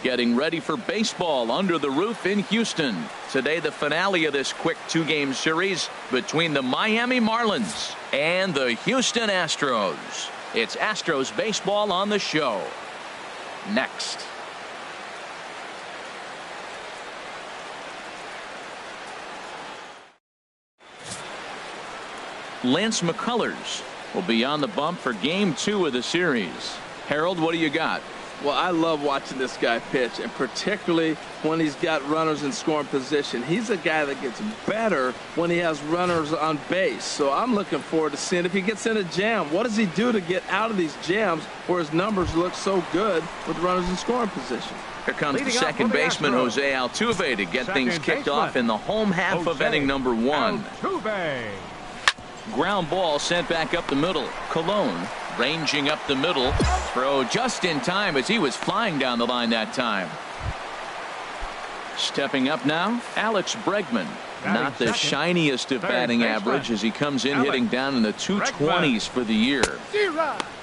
Getting ready for baseball under the roof in Houston. Today, the finale of this quick two-game series between the Miami Marlins and the Houston Astros. It's Astros baseball on the show. Next. Lance McCullers will be on the bump for game 2 of the series. Harold, what do you got? Well, I love watching this guy pitch, and particularly when he's got runners in scoring position. He's a guy that gets better when he has runners on base. So I'm looking forward to seeing if he gets in a jam. What does he do to get out of these jams where his numbers look so good with runners in scoring position? Here comes the second baseman, Jose Altuve, to get things kicked off in the home half of inning number 1. Ground ball sent back up the middle. Colon ranging up the middle. Throw just in time as he was flying down the line that time. Stepping up now, Alex Bregman. Not the shiniest of batting average as he comes in hitting down in the 220s for the year.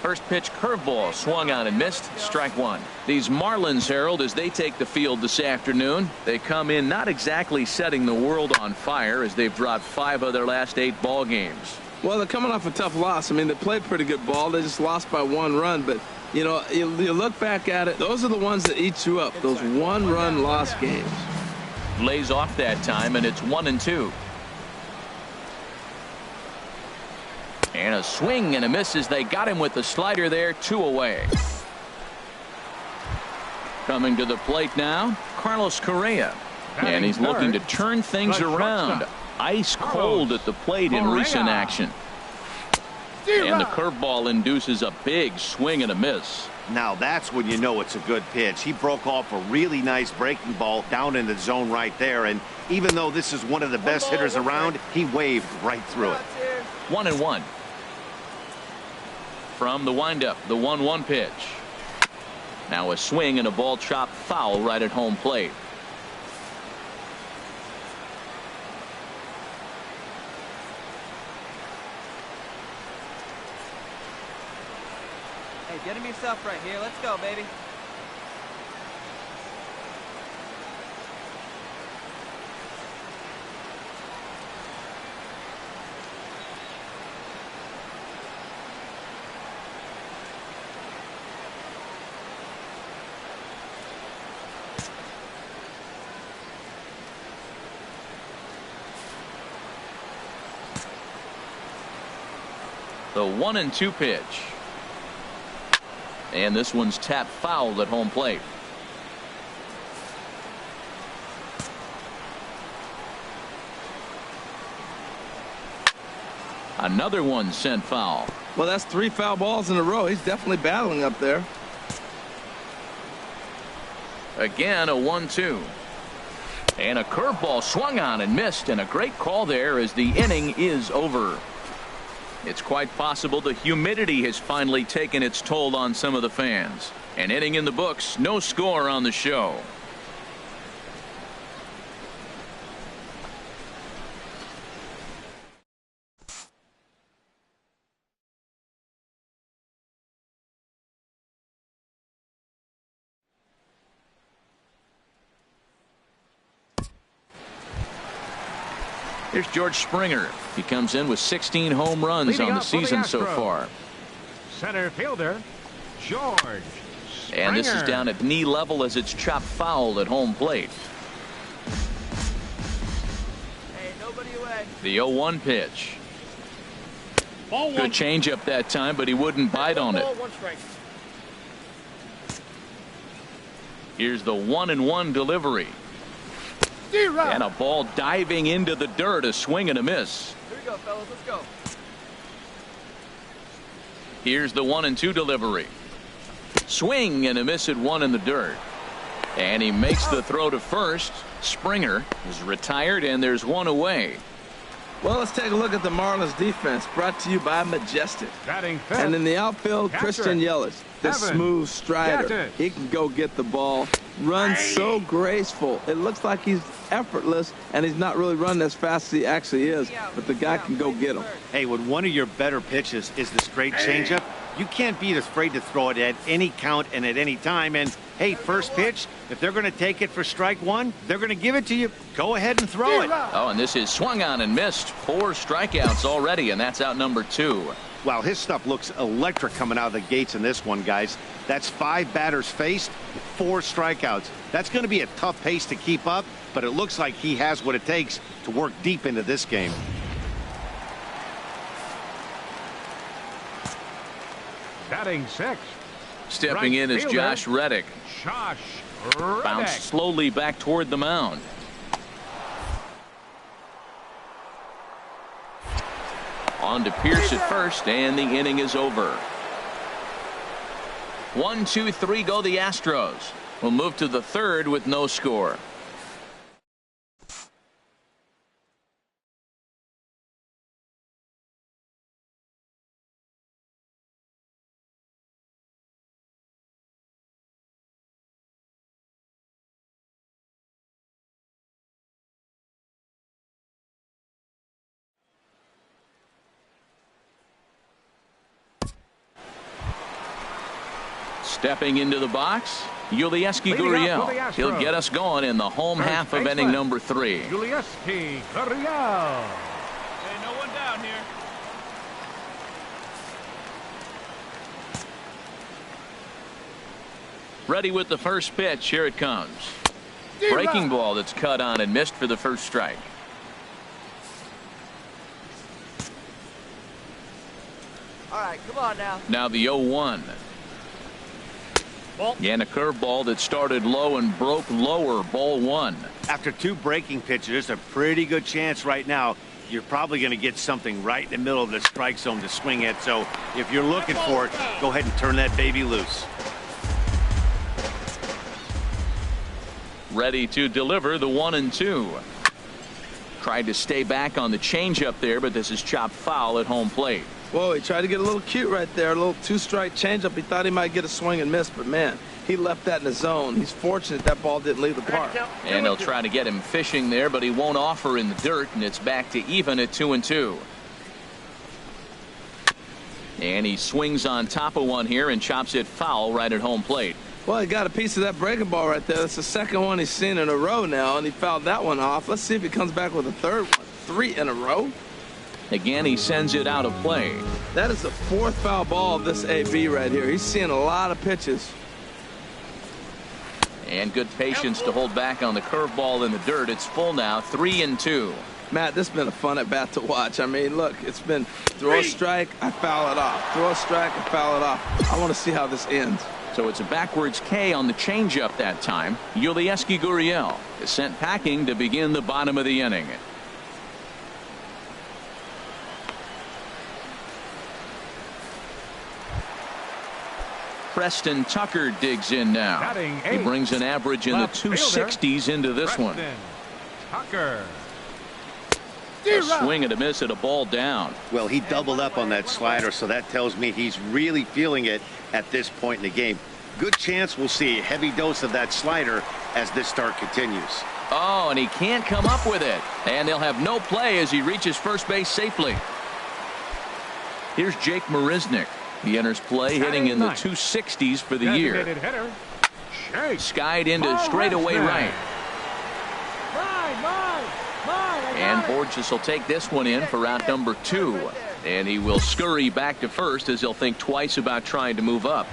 First pitch curveball swung on and missed. Strike 1. These Marlins, Harold, as they take the field this afternoon, they come in not exactly setting the world on fire as they've dropped 5 of their last 8 ball games. Well, they're coming off a tough loss. I mean, they played pretty good ball. They just lost by 1 run. But, you know, you look back at it, those are the ones that eat you up, those 1-run loss games. Lays off that time, and it's 1-2. And a swing and a miss as they got him with the slider there. 2 away. Coming to the plate now, Carlos Correa. And he's looking to turn things around. Ice cold at the plate in recent action. And the curveball induces a big swing and a miss. Now that's when you know it's a good pitch. He broke off a really nice breaking ball down in the zone right there. And even though this is one of the best hitters around, he waved right through it. 1-1. From the windup, the 1-1 pitch. Now a swing and a ball chopped foul right at home plate. Hey, get him yourself right here. Let's go, baby. The 1-2 pitch. And this one's tapped foul at home plate. Another one sent foul. Well, that's 3 foul balls in a row. He's definitely battling up there. Again, a 1-2. And a curveball swung on and missed, and a great call there as the inning is over. It's quite possible the humidity has finally taken its toll on some of the fans. An inning in the books, no score on the show. Here's George Springer. He comes in with 16 home runs on the season so far. Center fielder, George Springer. And this is down at knee level as it's chopped foul at home plate. Hey, nobody away. The 0-1 pitch. Good changeup that time, but he wouldn't bite on it. Here's the 1-1 delivery. And a ball diving into the dirt, a swing and a miss. Here we go, fellas. Let's go. Here's the 1-2 delivery. Swing and a miss at one in the dirt. And he makes the throw to first. Springer is retired, and there's one away. Well, let's take a look at the Marlins defense, brought to you by Majestic. Batting fifth. And in the outfield, Christian Yelich, the Evan. smooth strider. Get it. He can go get the ball. Runs so graceful. It looks like he's effortless, and he's not really running as fast as he actually is, but the guy can go get him. Hey, when one of your better pitches is the straight changeup, you can't be afraid to throw it at any count and at any time. And, hey, first pitch, if they're going to take it for strike one, they're going to give it to you. Go ahead and throw it. Oh, and this is swung on and missed. 4 strikeouts already, and that's out number 2. Wow, his stuff looks electric coming out of the gates in this one, guys. That's 5 batters faced, 4 strikeouts. That's going to be a tough pace to keep up, but it looks like he has what it takes to work deep into this game. Batting sixth. Stepping in is Josh Reddick. Josh Reddick. Bounced slowly back toward the mound. On to Pierce at first, and the inning is over. 1, 2, 3 go the Astros. We'll move to the third with no score. Stepping into the box, Yulieski Gurriel. He'll get us going in the home half of inning number 3. Yulieski Gurriel. Hey, no one down here. Ready with the first pitch. Here it comes. Breaking ball that's cut on and missed for the first strike. All right, come on now. Now the 0-1. And a curveball that started low and broke lower. Ball 1. After 2 breaking pitches, there's a pretty good chance right now you're probably going to get something right in the middle of the strike zone to swing at. So if you're looking for it, go ahead and turn that baby loose. Ready to deliver the 1-2. Tried to stay back on the changeup there, but this is chopped foul at home plate. Whoa, he tried to get a little cute right there, a little 2-strike changeup. He thought he might get a swing and miss, but man, he left that in the zone. He's fortunate that ball didn't leave the park. And they'll try to get him fishing there, but he won't offer in the dirt, and it's back to even at 2-2. And he swings on top of one here and chops it foul right at home plate. Well, he got a piece of that breaking ball right there. That's the second one he's seen in a row now, and he fouled that one off. Let's see if he comes back with a third one. 3 in a row. Again, he sends it out of play. That is the 4th foul ball of this AB right here. He's seeing a lot of pitches. And good patience to hold back on the curveball in the dirt. It's full now, 3-2. Matt, this has been a fun at bat to watch. I mean, look, it's been throw a strike, I foul it off. Throw a strike, I foul it off. I want to see how this ends. So it's a backwards K on the changeup that time. Yulieski Gurriel is sent packing to begin the bottom of the inning. Preston Tucker digs in now. He brings an average in the 260s into this one. Tucker. A swing and a miss at a ball down. Well, he doubled up on that slider, so that tells me he's really feeling it at this point in the game. Good chance we'll see a heavy dose of that slider as this start continues. Oh, and he can't come up with it. And they'll have no play as he reaches first base safely. Here's Jake Marisnick. He enters play hitting in the 260s for the year. Skied into straightaway right. And Borges will take this one in for out number 2. And he will scurry back to first as he'll think twice about trying to move up.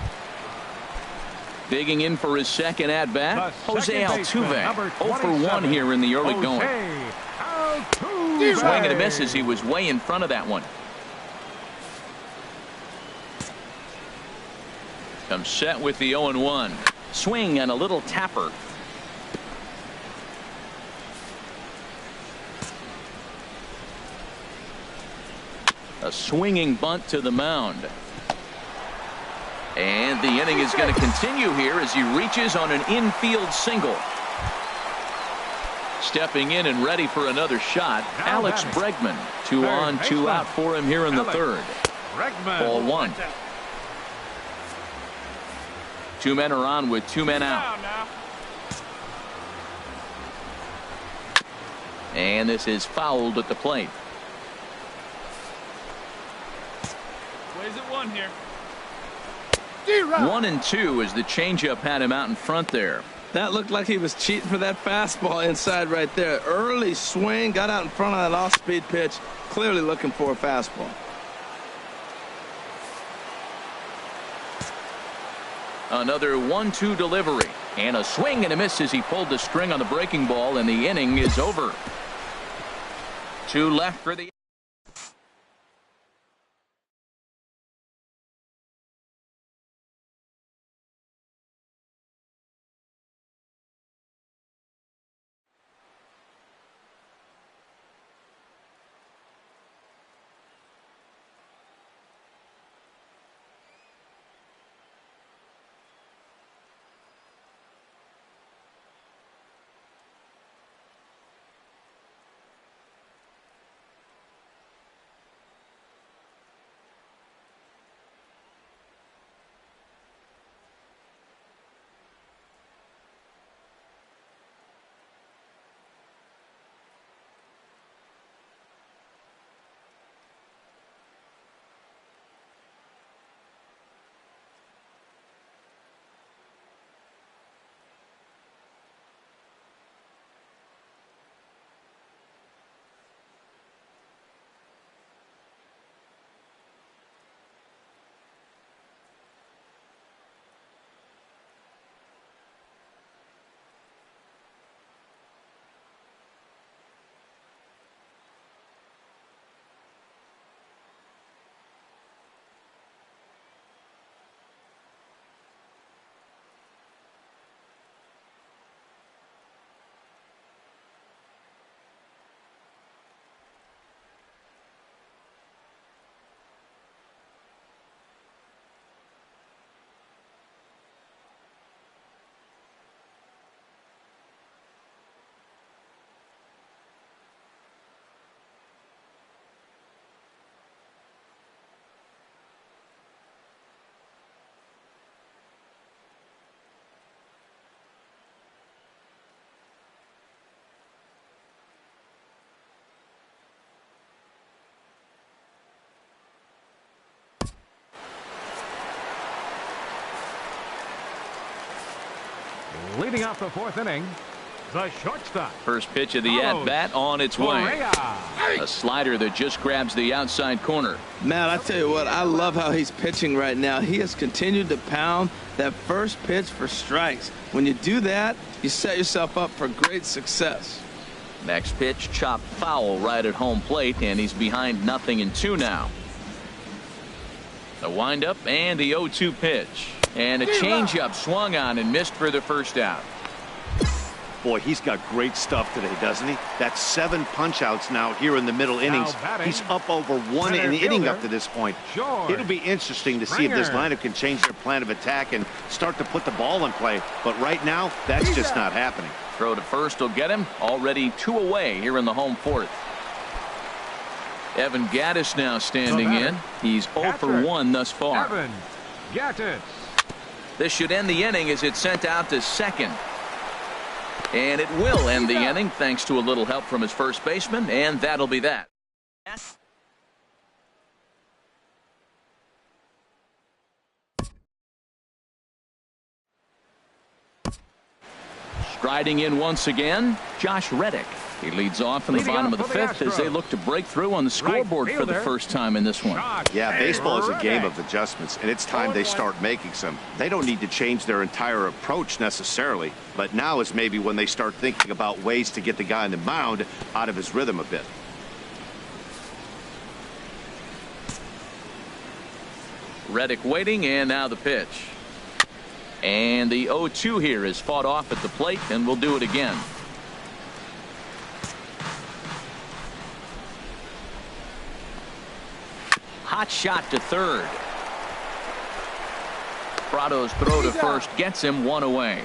Digging in for his second at bat, Jose Altuve. 0 for 1 here in the early going. Swing and a miss as he was way in front of that one. Comes set with the 0-1. Swing and a little tapper. A swinging bunt to the mound. And the inning is going to continue here as he reaches on an infield single. Stepping in and ready for another shot, Alex Bregman. 2 on, 2 out for him here in the third. Ball 1. 2 men are on with 2 men out. And this is fouled at the plate. Plays it 1 here. 1-2 as the changeup had him out in front there. That looked like he was cheating for that fastball inside right there. Early swing, got out in front of that off-speed pitch, clearly looking for a fastball. Another 1-2 delivery. And a swing and a miss as he pulled the string on the breaking ball, and the inning is over. 2 left for the Leading off the 4th inning, the shortstop. First pitch of the at-bat on its way. A slider that just grabs the outside corner. Matt, I tell you what, I love how he's pitching right now. He has continued to pound that first pitch for strikes. When you do that, you set yourself up for great success. Next pitch, chopped foul right at home plate, and he's behind 0-2 now. The windup and the 0-2 pitch. And a changeup swung on and missed for the first out. Boy, he's got great stuff today, doesn't he? That's 7 punch-outs now here in the middle innings. He's up over 1 in the inning up to this point. It'll be interesting to see if this lineup can change their plan of attack and start to put the ball in play. But right now, that's just not happening. Throw to first will get him. Already 2 away here in the home 4th. Evan Gattis now standing in. He's 0 for 1 thus far. Evan Gattis. This should end the inning as it's sent out to second. And it will end the inning thanks to a little help from his first baseman, and that'll be that. Striding in once again, Josh Reddick. He leads off in the bottom of the 5th as they look to break through on the scoreboard for the first time in this one. Yeah, baseball is a game of adjustments, and it's time they start making some. They don't need to change their entire approach necessarily, but now is maybe when they start thinking about ways to get the guy on the mound out of his rhythm a bit. Reddick waiting, and now the pitch. And the 0-2 here is fought off at the plate, and we'll do it again. Hot shot to third. Prado's throw to first gets him one away.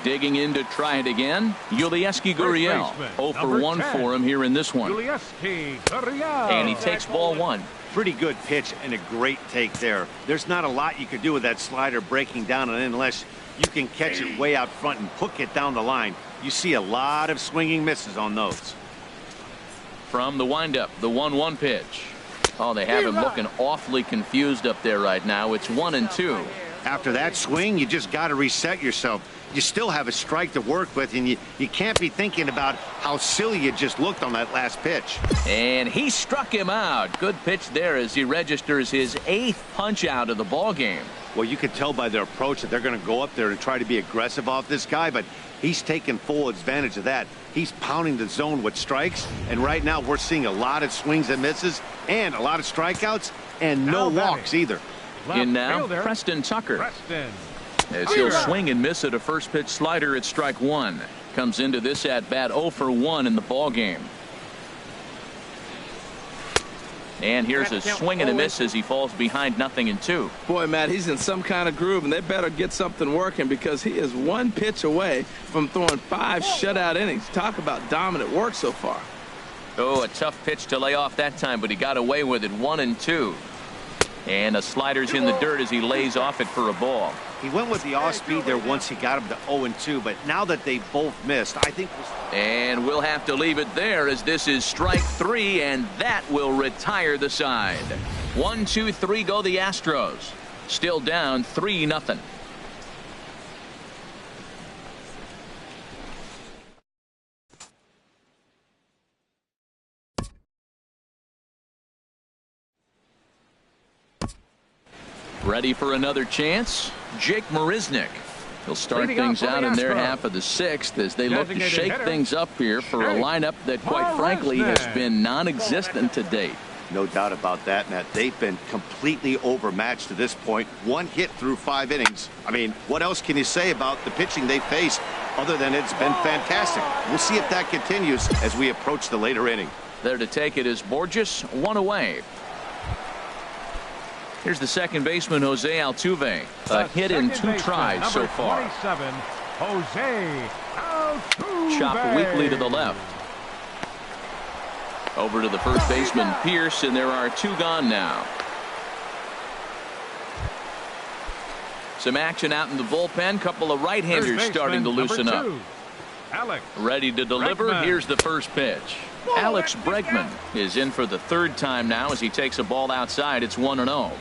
Digging in to try it again, Yulieski Gurriel. 0 for 1 for him here in this one. And he takes ball 1. Pretty good pitch and a great take there. There's not a lot you could do with that slider breaking down, and unless you can catch it way out front and hook it down the line, you see a lot of swinging misses on those. From the windup, the 1-1 pitch. Oh, they have him looking awfully confused up there right now. It's 1-2. After that swing, you just got to reset yourself. You still have a strike to work with, and you can't be thinking about how silly you just looked on that last pitch. And he struck him out. Good pitch there as he registers his 8th punch out of the ball game. Well, you can tell by their approach that they're going to go up there and try to be aggressive off this guy, but he's taking full advantage of that. He's pounding the zone with strikes, and right now we're seeing a lot of swings and misses and a lot of strikeouts and no walks either. In now, Preston Tucker. As he'll swing and miss at a first pitch slider at strike 1. Comes into this at bat 0 for 1 in the ball game. And here's a swing and a miss as he falls behind 0-2. Boy, Matt, he's in some kind of groove, and they better get something working because he is 1 pitch away from throwing 5 shutout innings. Talk about dominant work so far. Oh, a tough pitch to lay off that time, but he got away with it. 1-2. And a slider's in the dirt as he lays off it for a ball. He went with the off speed there once he got him to 0-2, but now that they both missed, I think. And we'll have to leave it there as this is strike 3, and that will retire the side. 1, 2, 3 go the Astros. Still down 3-0. Ready for another chance? Jake Marisnick. He'll start things out in their half of the 6th as they look to shake things up here for a lineup that, quite frankly, has been non-existent to date. No doubt about that, Matt. They've been completely overmatched to this point. 1 hit through 5 innings. I mean, what else can you say about the pitching they faced other than it's been fantastic? We'll see if that continues as we approach the later inning. There to take it is Borges, 1 away. Here's the second baseman, Jose Altuve. A hit in 2 tries so far. Jose Altuve. Chopped weakly to the left. Over to the first baseman, Pierce, and there are 2 gone now. Some action out in the bullpen. Couple of right-handers starting to loosen up. Ready to deliver. Here's the first pitch. Alex Bregman is in for the 3rd time now as he takes a ball outside. It's 1-0.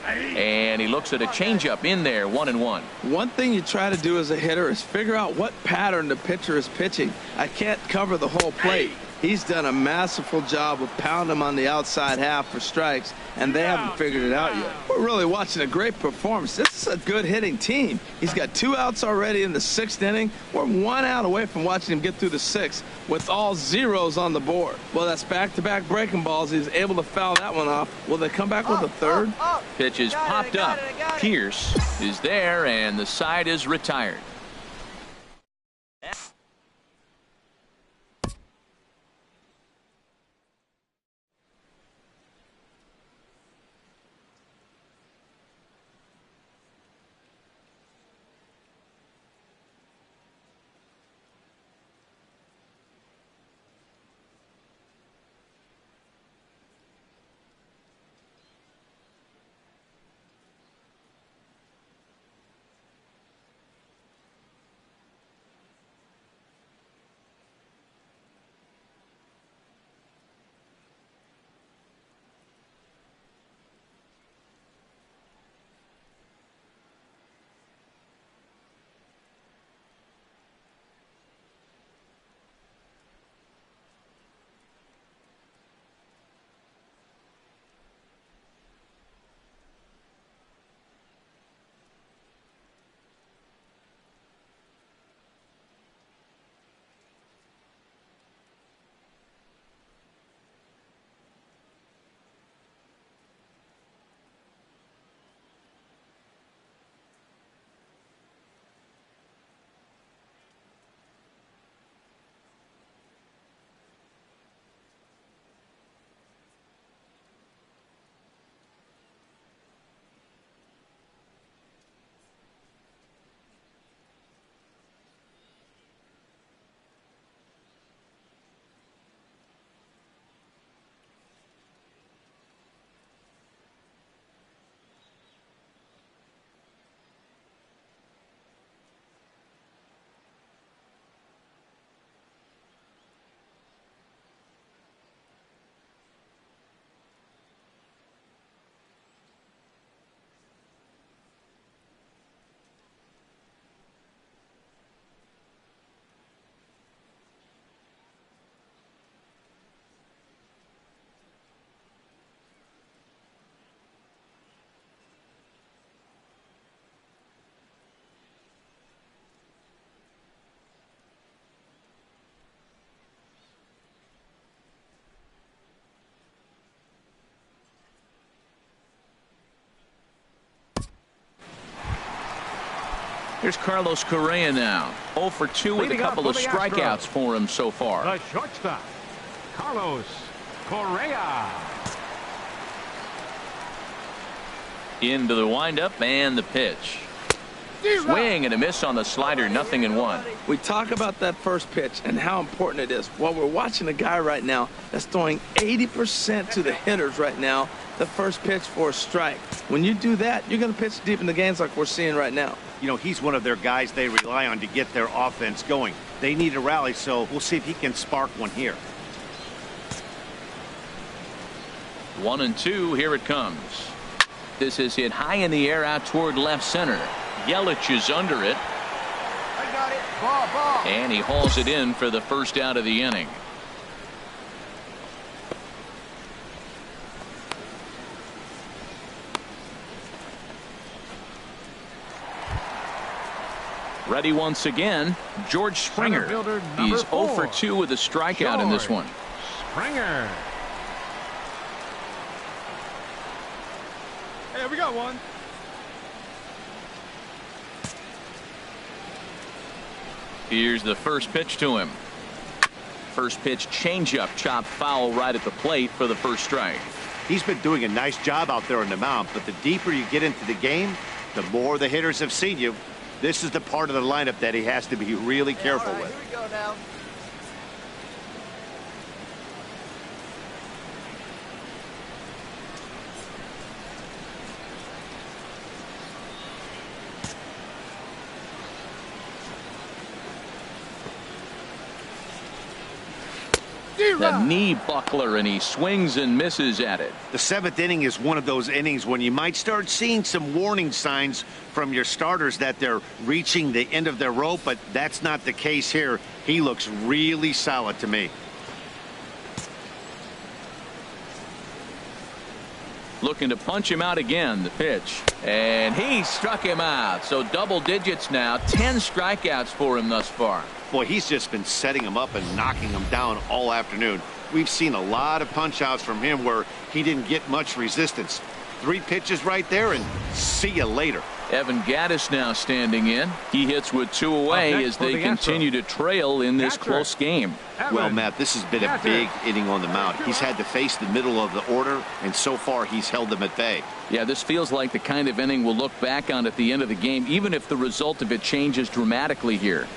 And he looks at a changeup in there. 1-1. One thing you try to do as a hitter is figure out what pattern the pitcher is pitching. I can't cover the whole plate. He's done a masterful job of pounding him on the outside half for strikes, and they haven't figured it out yet. We're really watching a great performance. This is a good hitting team. He's got 2 outs already in the 6th inning. We're 1 out away from watching him get through the 6th with all zeros on the board. Well, that's back-to-back breaking balls. He's able to foul that one off. Will they come back with a 3rd? Pitch is popped up. Pierce is there, and the side is retired. Here's Carlos Correa now. 0 for 2 with a couple of strikeouts for him so far. The shortstop, Carlos Correa. Into the windup and the pitch. Swing and a miss on the slider, 0-1. We talk about that first pitch and how important it is. Well, we're watching a guy right now that's throwing 80% to the hitters right now, the first pitch for a strike. When you do that, you're going to pitch deep in the games like we're seeing right now. You know, he's one of their guys they rely on to get their offense going. They need a rally, so we'll see if he can spark one here. 1-2, here it comes. This is hit high in the air out toward left center. Yelich is under it. I got it. Ball. And he hauls it in for the first out of the inning. Ready once again, George Springer. He's 0 for 2 with a strikeout in this one. Springer. Hey, we got one. Here's the first pitch to him. First pitch changeup, chopped foul right at the plate for the first strike. He's been doing a nice job out there on the mound, but the deeper you get into the game, the more the hitters have seen you. This is the part of the lineup that he has to be really careful with. Here we go now. The knee buckler, and he swings and misses at it. The 7th inning is one of those innings when you might start seeing some warning signs from your starters that they're reaching the end of their rope, but that's not the case here. He looks really solid to me. Looking to punch him out again, the pitch. And he struck him out. So double digits now, 10 strikeouts for him thus far. Boy, he's just been setting him up and knocking him down all afternoon. We've seen a lot of punch outs from him where he didn't get much resistance. 3 pitches right there, and see you later. Evan Gattis now standing in. He hits with 2 away as they continue to trail in this close game. Well, Matt, this has been a big inning on the mound. He's had to face the middle of the order, and so far he's held them at bay. Yeah, this feels like the kind of inning we'll look back on at the end of the game, even if the result of it changes dramatically here.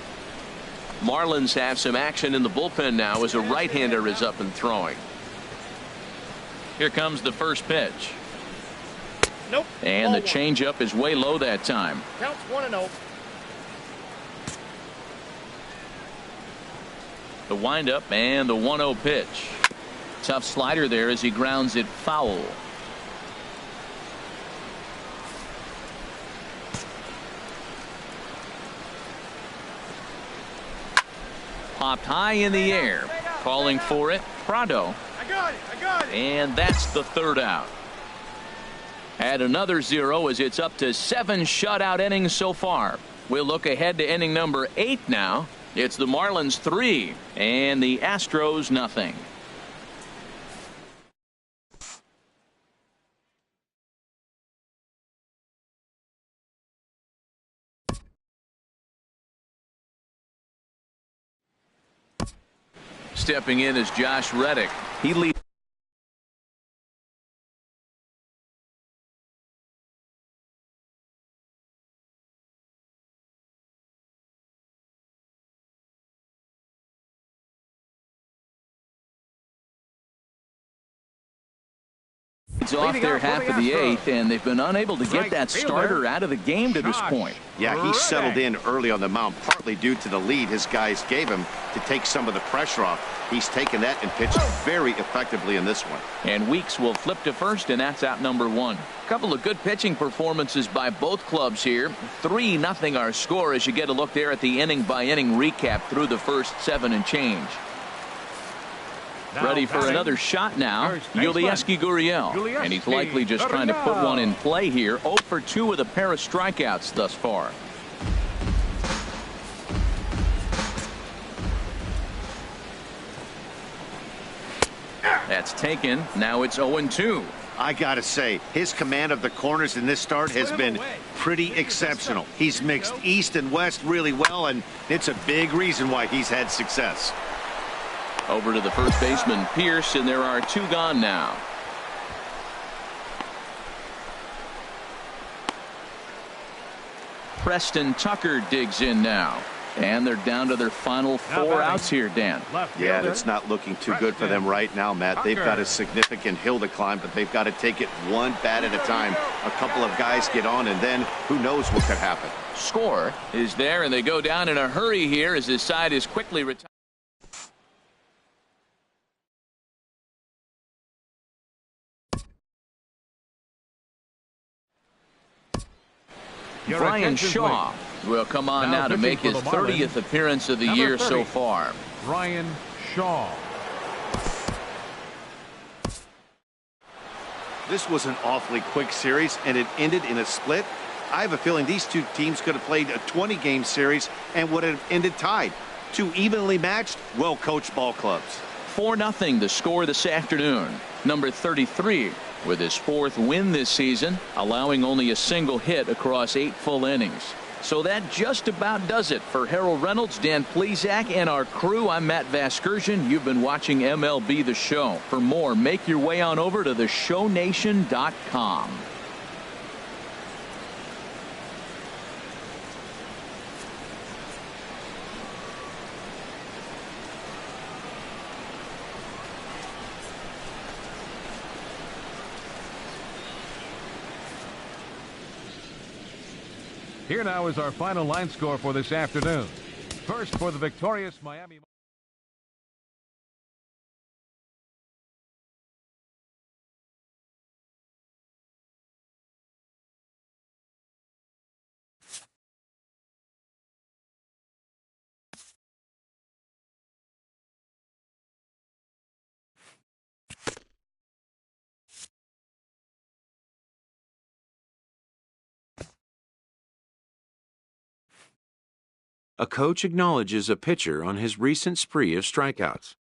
Marlins have some action in the bullpen now as a right-hander is up and throwing. Here comes the first pitch. Nope. And the changeup is way low that time. Counts 1-0. The windup and the 1-0 pitch. Tough slider there as he grounds it foul. Popped high in the air. Calling for it, Prado. I got it. And that's the 3rd out. Add another 0 as it's up to 7 shutout innings so far. We'll look ahead to inning number 8 now. It's the Marlins 3 and the Astros nothing. Stepping in is Josh Reddick. He leads. Off their half of the 8th, and they've been unable to get that starter out of the game to this point. Yeah, he settled in early on the mound, partly due to the lead his guys gave him to take some of the pressure off. He's taken that and pitched very effectively in this one. And Weeks will flip to first, and that's out number 1. A couple of good pitching performances by both clubs here. 3-0 our score as you get a look there at the inning-by-inning recap through the first 7 and change. Ready for another shot now, Yulieski Gurriel. And he's likely just trying to put one in play here. 0 for 2 with a pair of strikeouts thus far. That's taken. Now it's 0-2. I gotta say, his command of the corners in this start has been pretty exceptional. He's mixed east and west really well, and it's a big reason why he's had success. Over to the first baseman, Pierce, and there are 2 gone now. Preston Tucker digs in now. And they're down to their final 4 outs here, Dan. Yeah, it's not looking too good for them right now, Matt. They've got a significant hill to climb, but they've got to take it one bat at a time. A couple of guys get on, and then who knows what could happen. Score is there, and they go down in a hurry here as his side is quickly retired. Brian Shaw will come on now to make his 30th appearance of the year so far. Brian Shaw. This was an awfully quick series, and it ended in a split. I have a feeling these 2 teams could have played a 20-game series and would have ended tied. 2 evenly matched, well-coached ball clubs. 4-0 the score this afternoon. Number 33 with his 4th win this season, allowing only a single hit across 8 full innings. So that just about does it for Harold Reynolds, Dan Plesac, and our crew. I'm Matt Vasgersian. You've been watching MLB The Show. For more, make your way on over to theshownation.com. Here now is our final line score for this afternoon. First for the victorious Miami. A coach acknowledges a pitcher on his recent spree of strikeouts.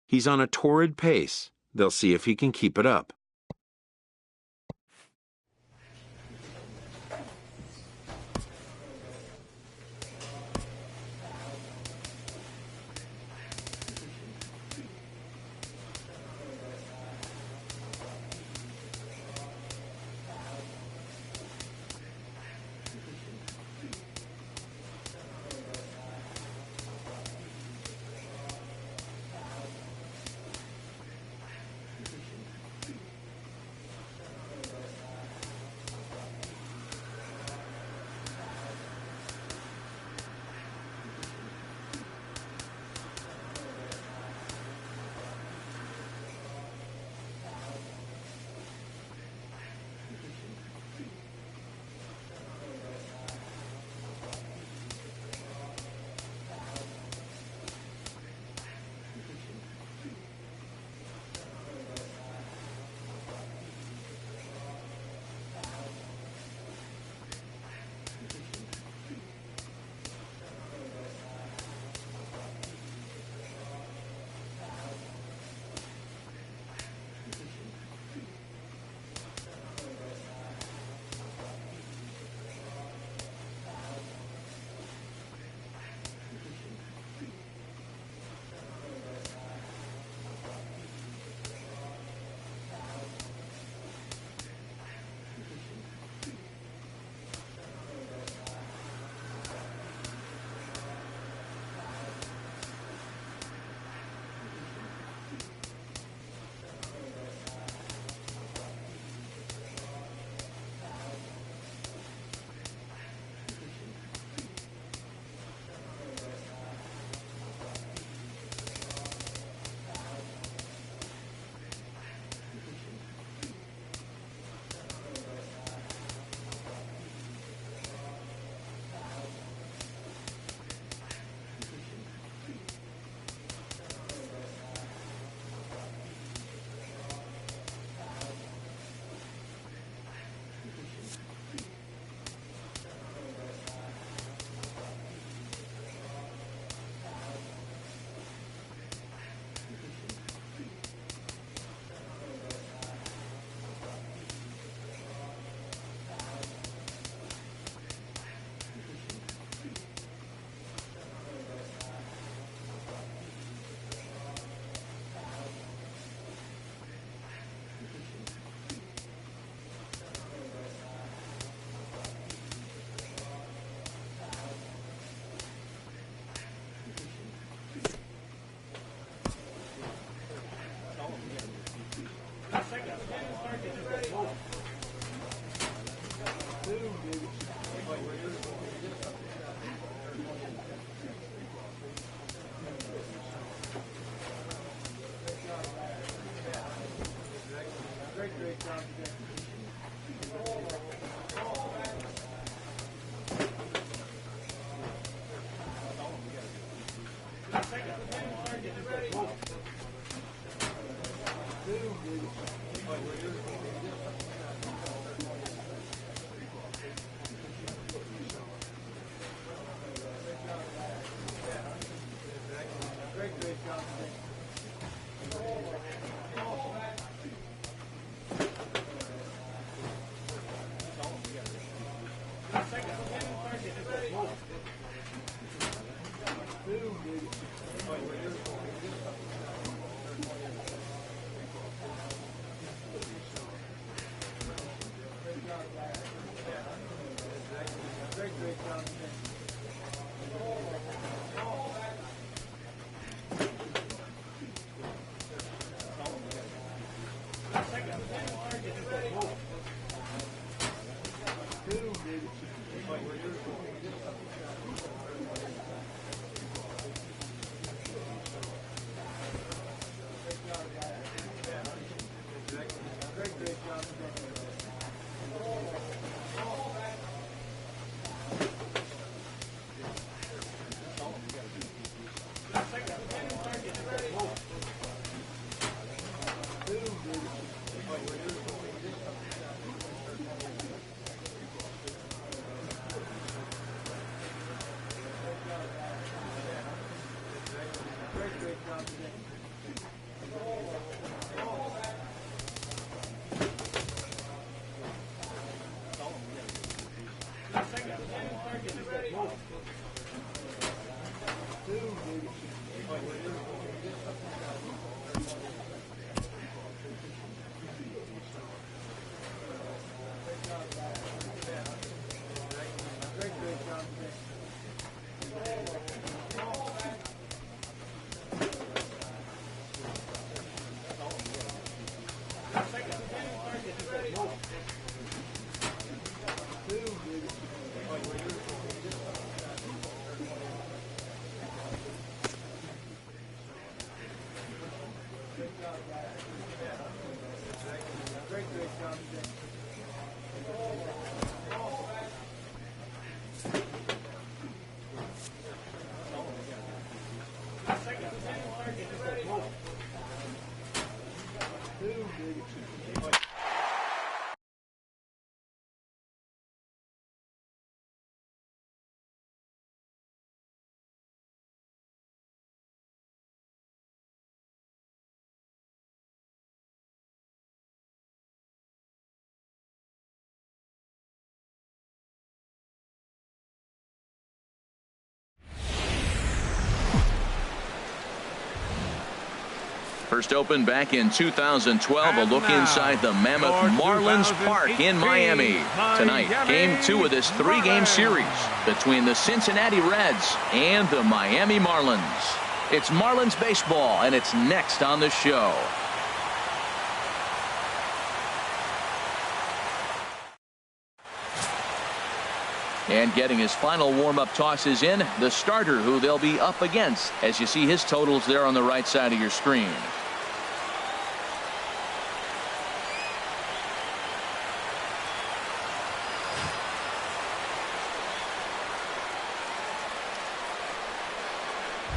He's on a torrid pace. They'll see if he can keep it up. First opened back in 2012, a look inside the Mammoth Marlins Park in Miami. Tonight, game 2 of this 3-game series between the Cincinnati Reds and the Miami Marlins. It's Marlins baseball, and it's next on the show. And getting his final warm-up tosses in, the starter who they'll be up against, as you see his totals there on the right side of your screen.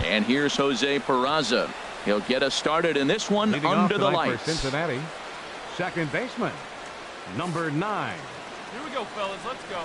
And here's Jose Peraza. He'll get us started in this one. Leading under the lights. For Cincinnati, second baseman, number 9. Here we go, fellas. Let's go.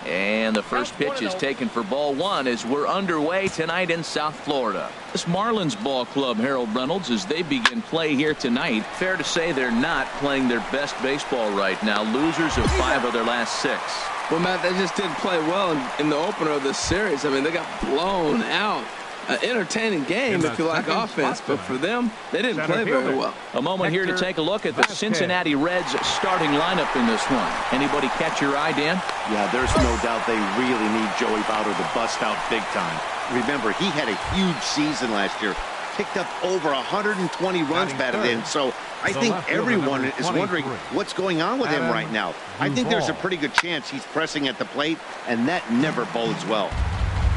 And the first pitch is taken for ball 1 as we're underway tonight in South Florida. This Marlins ball club, Harold Reynolds, as they begin play here tonight, fair to say they're not playing their best baseball right now. Losers of 5 of their last 6. Well, Matt, they just didn't play well in the opener of this series. I mean, they got blown out. An entertaining game if you like offense, but for them, they didn't play very well. A moment here to take a look at the Cincinnati Reds starting lineup in this one. Anybody catch your eye, Dan? Yeah, there's no doubt they really need Joey Votto to bust out big time. Remember, he had a huge season last year. Picked up over 120 runs batted in, so I think everyone is wondering what's going on with him right now. I think there's a pretty good chance he's pressing at the plate, and that never bodes well.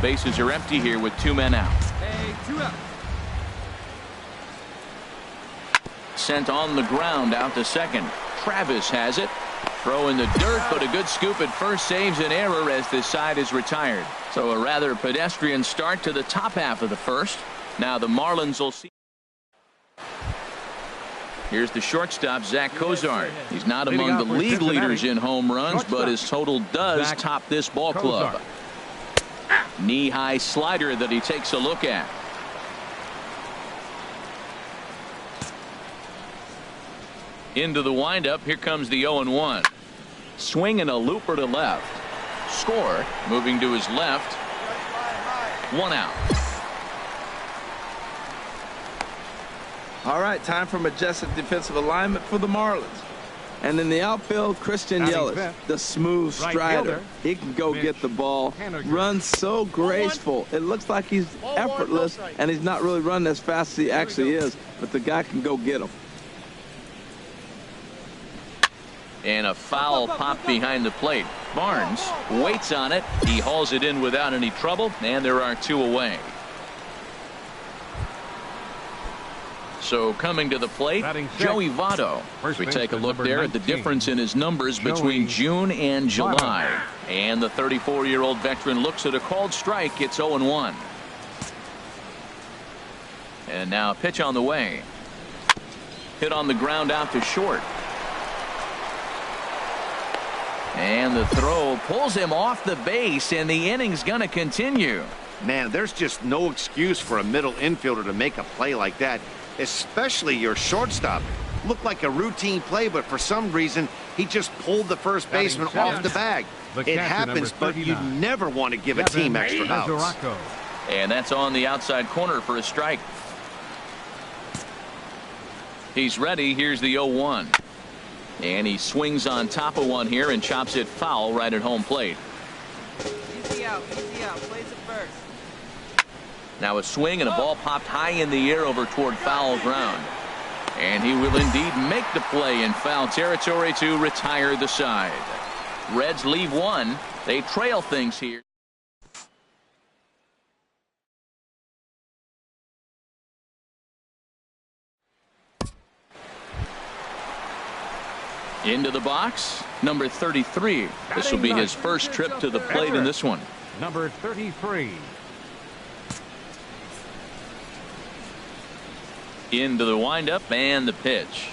Bases are empty here with 2 men out. Hey, 2 out. Sent on the ground out to second. Travis has it. Throw in the dirt, but a good scoop at first saves an error as this side is retired. So a rather pedestrian start to the top half of the first. Now the Marlins will see. Here's the shortstop, Zach Cozart. He's not among the league leaders in home runs, but his total does top this ball club. Knee-high slider that he takes a look at. Into the windup. Here comes the 0-1. Swing and a looper to left. Score. Moving to his left. 1 out. All right, time for majestic defensive alignment for the Marlins. And in the outfield, Christian Yelich, the smooth strider. He can go get the ball, runs so graceful. It looks like he's effortless, and he's not really running as fast as he actually is, but the guy can go get him. And a foul pop behind the plate. Barnes waits on it. He hauls it in without any trouble, and there are 2 away. So coming to the plate, Joey Votto. We take a look there at the difference in his numbers between June and July. And the 34-year-old veteran looks at a called strike. It's 0-1. And now a pitch on the way. Hit on the ground out to short. And the throw pulls him off the base, and the inning's going to continue. Man, there's just no excuse for a middle infielder to make a play like that, especially your shortstop. Looked like a routine play, but for some reason, he just pulled the first baseman off the bag. It happens, but you never want to give a team extra outs. And that's on the outside corner for a strike. He's ready. Here's the 0-1. And he swings on top of one here and chops it foul right at home plate. Easy out, plays it first. Now a swing and a ball popped high in the air over toward foul ground. And he will indeed make the play in foul territory to retire the side. Reds leave 1. They trail things here. Into the box, number 33. This will be his first trip to the plate in this one. Number 33. Into the windup and the pitch.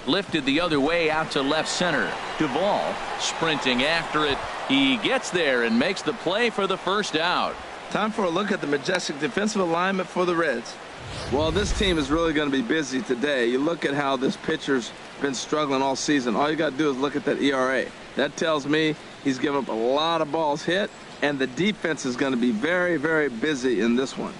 Lifted the other way out to left center. Duvall sprinting after it. He gets there and makes the play for the first out. Time for a look at the majestic defensive alignment for the Reds. Well, this team is really going to be busy today. You look at how this pitcher's been struggling all season. All you got to do is look at that ERA. That tells me he's given up a lot of balls hit, and the defense is going to be very, very busy in this one.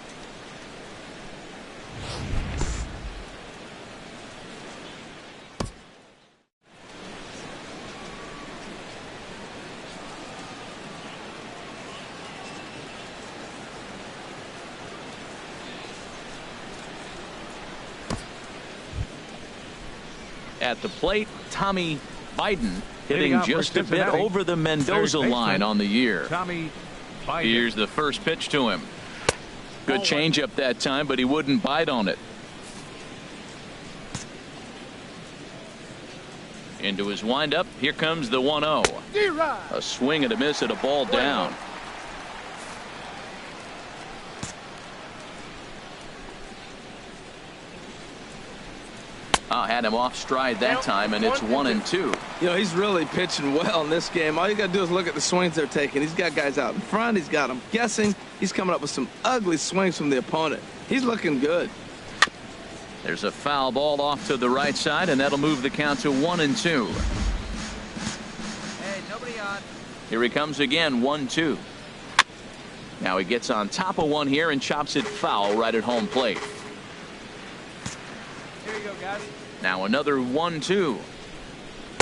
At the plate, Tommy Biden hitting just a bit over the Mendoza line on the year. Here's the first pitch to him. Good changeup that time, but he wouldn't bite on it. Into his windup. Here comes the 1-0. A swing and a miss at a ball down. Had him off stride that time, and it's 1-2. You know, he's really pitching well in this game. All you got to do is look at the swings they're taking. He's got guys out in front. He's got them guessing. He's coming up with some ugly swings from the opponent. He's looking good. There's a foul ball off to the right side, and that'll move the count to 1-2. Hey, nobody on. Here he comes again, 1-2. Now he gets on top of one here and chops it foul right at home plate. Here you go, guys. Now another 1-2.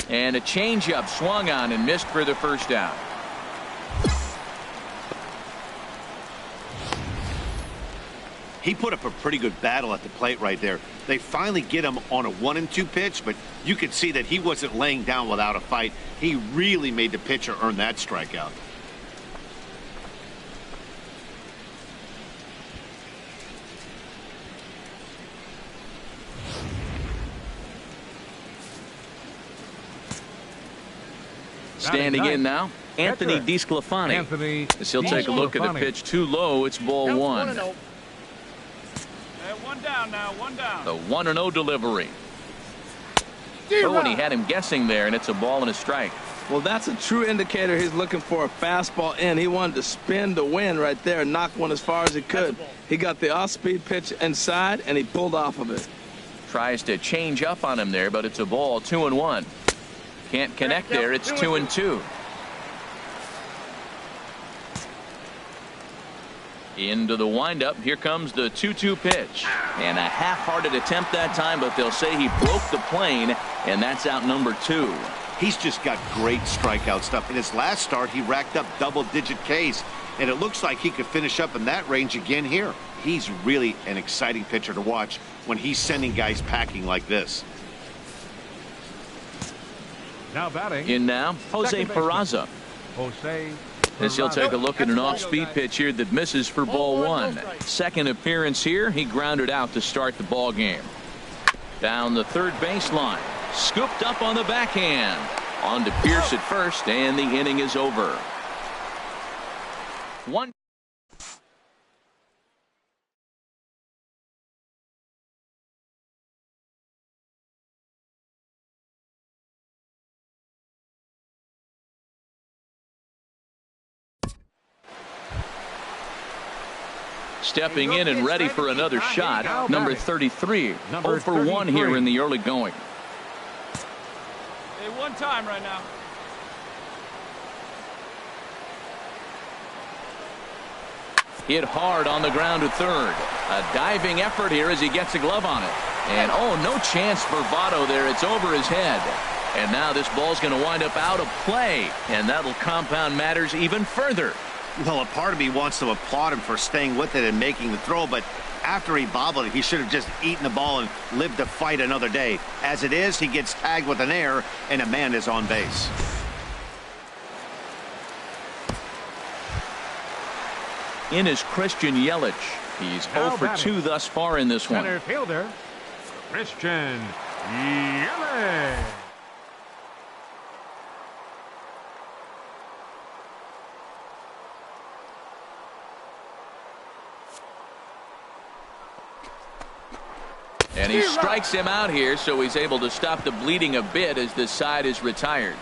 And a changeup swung on and missed for the first out. He put up a pretty good battle at the plate right there. They finally get him on a 1-2 pitch, but you could see that he wasn't laying down without a fight. He really made the pitcher earn that strikeout. Standing in now, Anthony DeSclafani. As he'll take a look at a pitch too low. It's ball 1. One down now, one down. The 1-0 delivery. Oh, and he had him guessing there, and it's a ball and a strike. Well, that's a true indicator he's looking for a fastball in. He wanted to spin to win right there and knock one as far as he could. He got the off-speed pitch inside, and he pulled off of it. Tries to change up on him there, but it's a ball. 2-1. Can't connect there. It's 2-2. Into the windup. Here comes the 2-2 pitch. And a half-hearted attempt that time, but they'll say he broke the plane, and that's out number 2. He's just got great strikeout stuff. In his last start, he racked up double-digit Ks, and it looks like he could finish up in that range again here. He's really an exciting pitcher to watch when he's sending guys packing like this. Now batting. In now, Jose Peraza. Jose. As he'll take a look at an off-speed pitch here that misses for ball 1. Second appearance here. He grounded out to start the ball game. Down the third baseline. Scooped up on the backhand. On to Pierce at first, and the inning is over. 1. Stepping in and ready for another shot, number 33. 0 for 1 here in the early going. Hey, one time right now. Hit hard on the ground to third. A diving effort here as he gets a glove on it. And oh, no chance for Votto there. It's over his head. And now this ball's going to wind up out of play. And that'll compound matters even further. Well, a part of me wants to applaud him for staying with it and making the throw, but after he bobbled it, he should have just eaten the ball and lived to fight another day. As it is, he gets tagged with an error, and a man is on base. In is Christian Yelich. He's 0 for 2 thus far in this one. Center fielder, Christian Yelich. And he strikes him out here, so he's able to stop the bleeding a bit as this side is retired.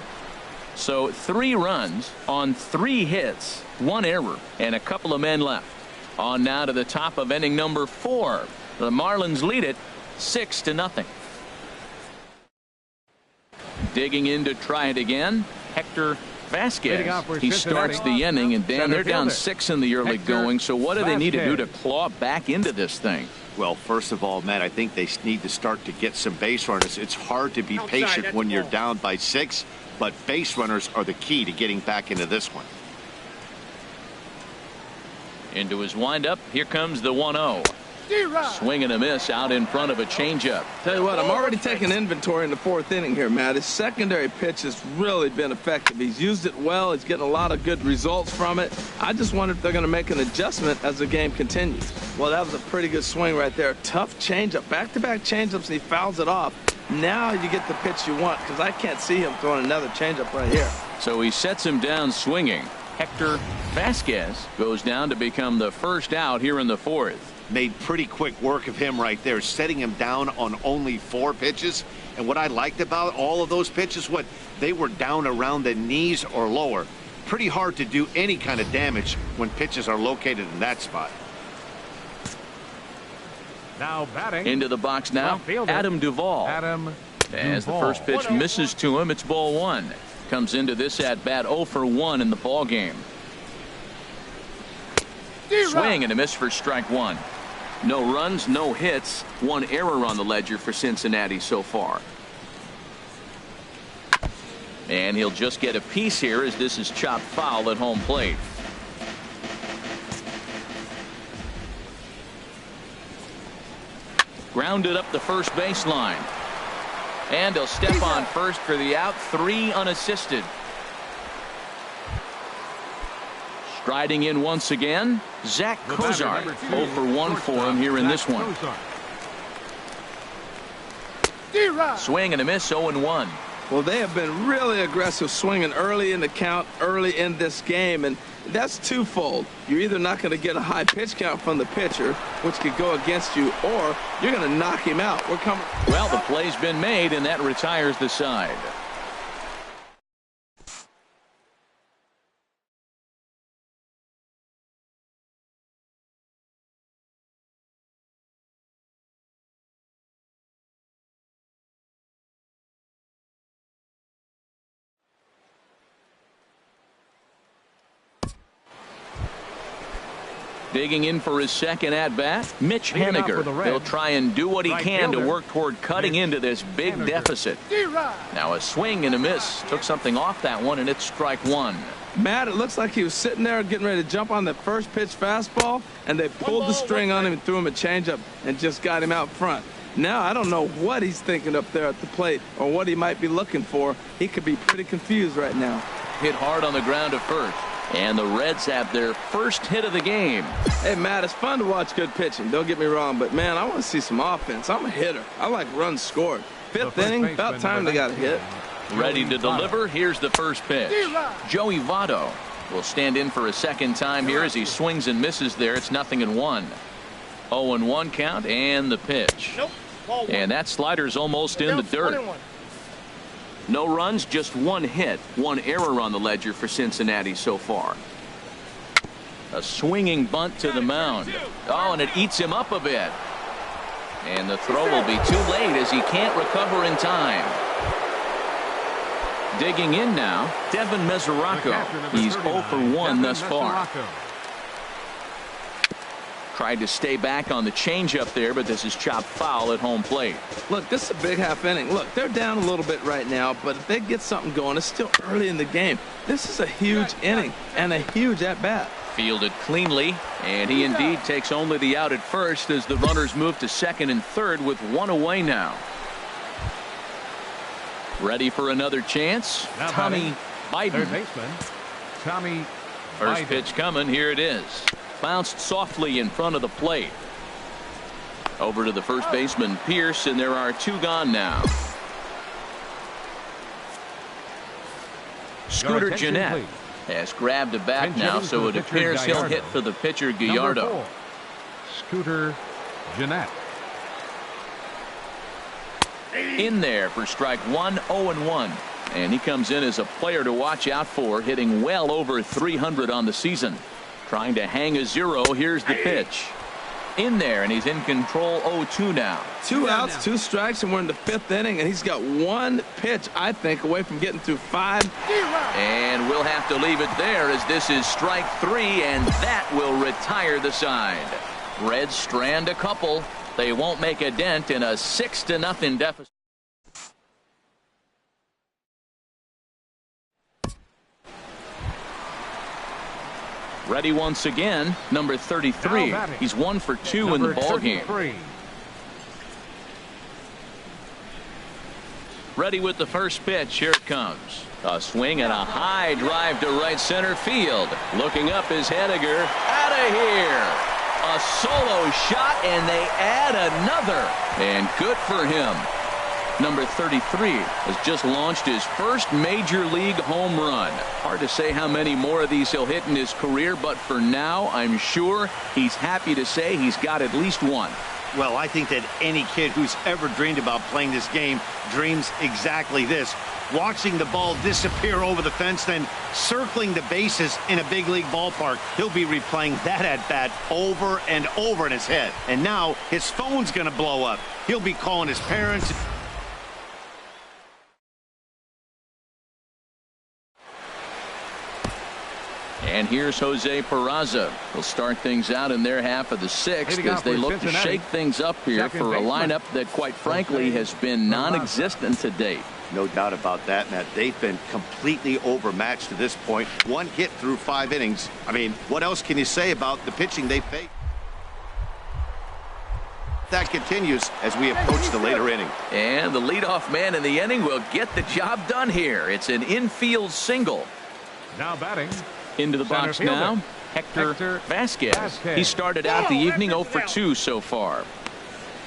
So 3 runs on 3 hits, 1 error, and a couple of men left. On now to the top of inning number 4. The Marlins lead it 6-0. Digging in to try it again, Hector Vasquez. He starts the inning, and Dan, they're down 6 in the early going. So what do they need to do to claw back into this thing? Well, first of all, Matt, I think they need to start to get some base runners. It's hard to be patient when you're down by 6, but base runners are the key to getting back into this one. Into his windup. Here comes the 1-0. Swing and a miss out in front of a changeup. Tell you what, I'm already taking inventory in the 4th inning here, Matt. His secondary pitch has really been effective. He's used it well. He's getting a lot of good results from it. I just wonder if they're going to make an adjustment as the game continues. Well, that was a pretty good swing right there. Tough changeup. Back-to-back changeups, and he fouls it off. Now you get the pitch you want, because I can't see him throwing another changeup right here. So he sets him down swinging. Hector Vasquez goes down to become the first out here in the 4th. Made pretty quick work of him right there, setting him down on only 4 pitches. And what I liked about all of those pitches, what they were down around the knees or lower. Pretty hard to do any kind of damage when pitches are located in that spot. Now batting. Into the box now, Adam Duvall. As the first pitch misses to him, it's ball 1. Comes into this at bat 0 for 1 in the ball game. Swing and a miss for strike 1. No runs, no hits, 1 error on the ledger for Cincinnati so far. And he'll just get a piece here as this is chopped foul at home plate. Grounded up the first baseline. And he'll step on first for the out. 3 unassisted. Striding in once again, Zach Kozar. 0 for 1 for him here in this one. Swing and a miss, 0-1. Well, they have been really aggressive swinging early in the count, early in this game, and that's twofold. You're either not going to get a high pitch count from the pitcher, which could go against you, or you're going to knock him out. We're coming. Well, the play's been made, and that retires the side. Digging in for his second at-bat, Mitch Leading off Haniger. for the Reds, He'll try and do what he right can to fielder, work toward cutting Mitch into this big Haniger. deficit. Now a swing and a miss. Took something off that one, and it's strike one. Matt, it looks like he was sitting there getting ready to jump on the first pitch fastball, and they pulled the string on him and threw him a changeup and just got him out front. Now, I don't know what he's thinking up there at the plate or what he might be looking for. He could be pretty confused right now. Hit hard on the ground to first. And the Reds have their first hit of the game. Hey, Matt, it's fun to watch good pitching. Don't get me wrong, but, man, I want to see some offense. I'm a hitter. I like runs scored. Fifth inning, about time they got a hit. Ready to deliver. Here's the first pitch. Joey Votto will stand in for a second time here as he swings and misses there. It's 0-1. 0-1 count and the pitch. And that slider's almost in the dirt. No runs, just one hit, one error on the ledger for Cincinnati so far. A swinging bunt to the mound. Oh, and it eats him up a bit. And the throw will be too late as he can't recover in time. Digging in now, Devin Mesoraco. He's 0 for 1 thus far. Tried to stay back on the changeup there, but this is chopped foul at home plate. Look, this is a big half inning. Look, they're down a little bit right now, but if they get something going, it's still early in the game. This is a huge inning and a huge at-bat. Fielded cleanly, and he indeed takes only the out at first as the runners move to second and third with one away now. Ready for another chance? Now Tommy Biden. Third baseman, Tommy First Biden. pitch coming. Here it is. Bounced softly in front of the plate. Over to the first baseman, Pierce, and there are two gone now. Scooter Gennett has grabbed a bat now, so it appears he'll hit for the pitcher, Gallardo. Scooter Gennett. In there for strike one, 0-1. And he comes in as a player to watch out for, hitting well over 300 on the season. Trying to hang a zero. Here's the pitch. In there, and he's in control 0-2 now. 2 outs, 2 strikes, and we're in the 5th inning, and he's got one pitch, I think, away from getting through 5. And we'll have to leave it there as this is strike 3, and that will retire the side. Reds strand a couple. They won't make a dent in a 6-0 deficit. Ready once again, number 33. He's 1 for 2 in the ball game. Ready with the first pitch. Here it comes. A swing and a high drive to right center field. Looking up is Haniger. Out of here. A solo shot, and they add another. And good for him. Number 33 has just launched his first major league home run. Hard to say how many more of these he'll hit in his career, but for now, I'm sure he's happy to say he's got at least one. Well, I think that any kid who's ever dreamed about playing this game dreams exactly this. Watching the ball disappear over the fence, then circling the bases in a big league ballpark. He'll be replaying that at-bat over and over in his head. And now his phone's going to blow up. He'll be calling his parents. And here's Jose Peraza. He'll start things out in their half of the 6th as they look to shake things up here for a lineup that, quite frankly, has been non-existent to date. No doubt about that, Matt. They've been completely overmatched to this point. One hit through 5 innings. I mean, what else can you say about the pitching they faced? That continues as we approach the later inning. And the leadoff man in the inning will get the job done here. It's an infield single. Now batting. Into the box now, Hector Vasquez. He started out the evening 0 for 2 so far.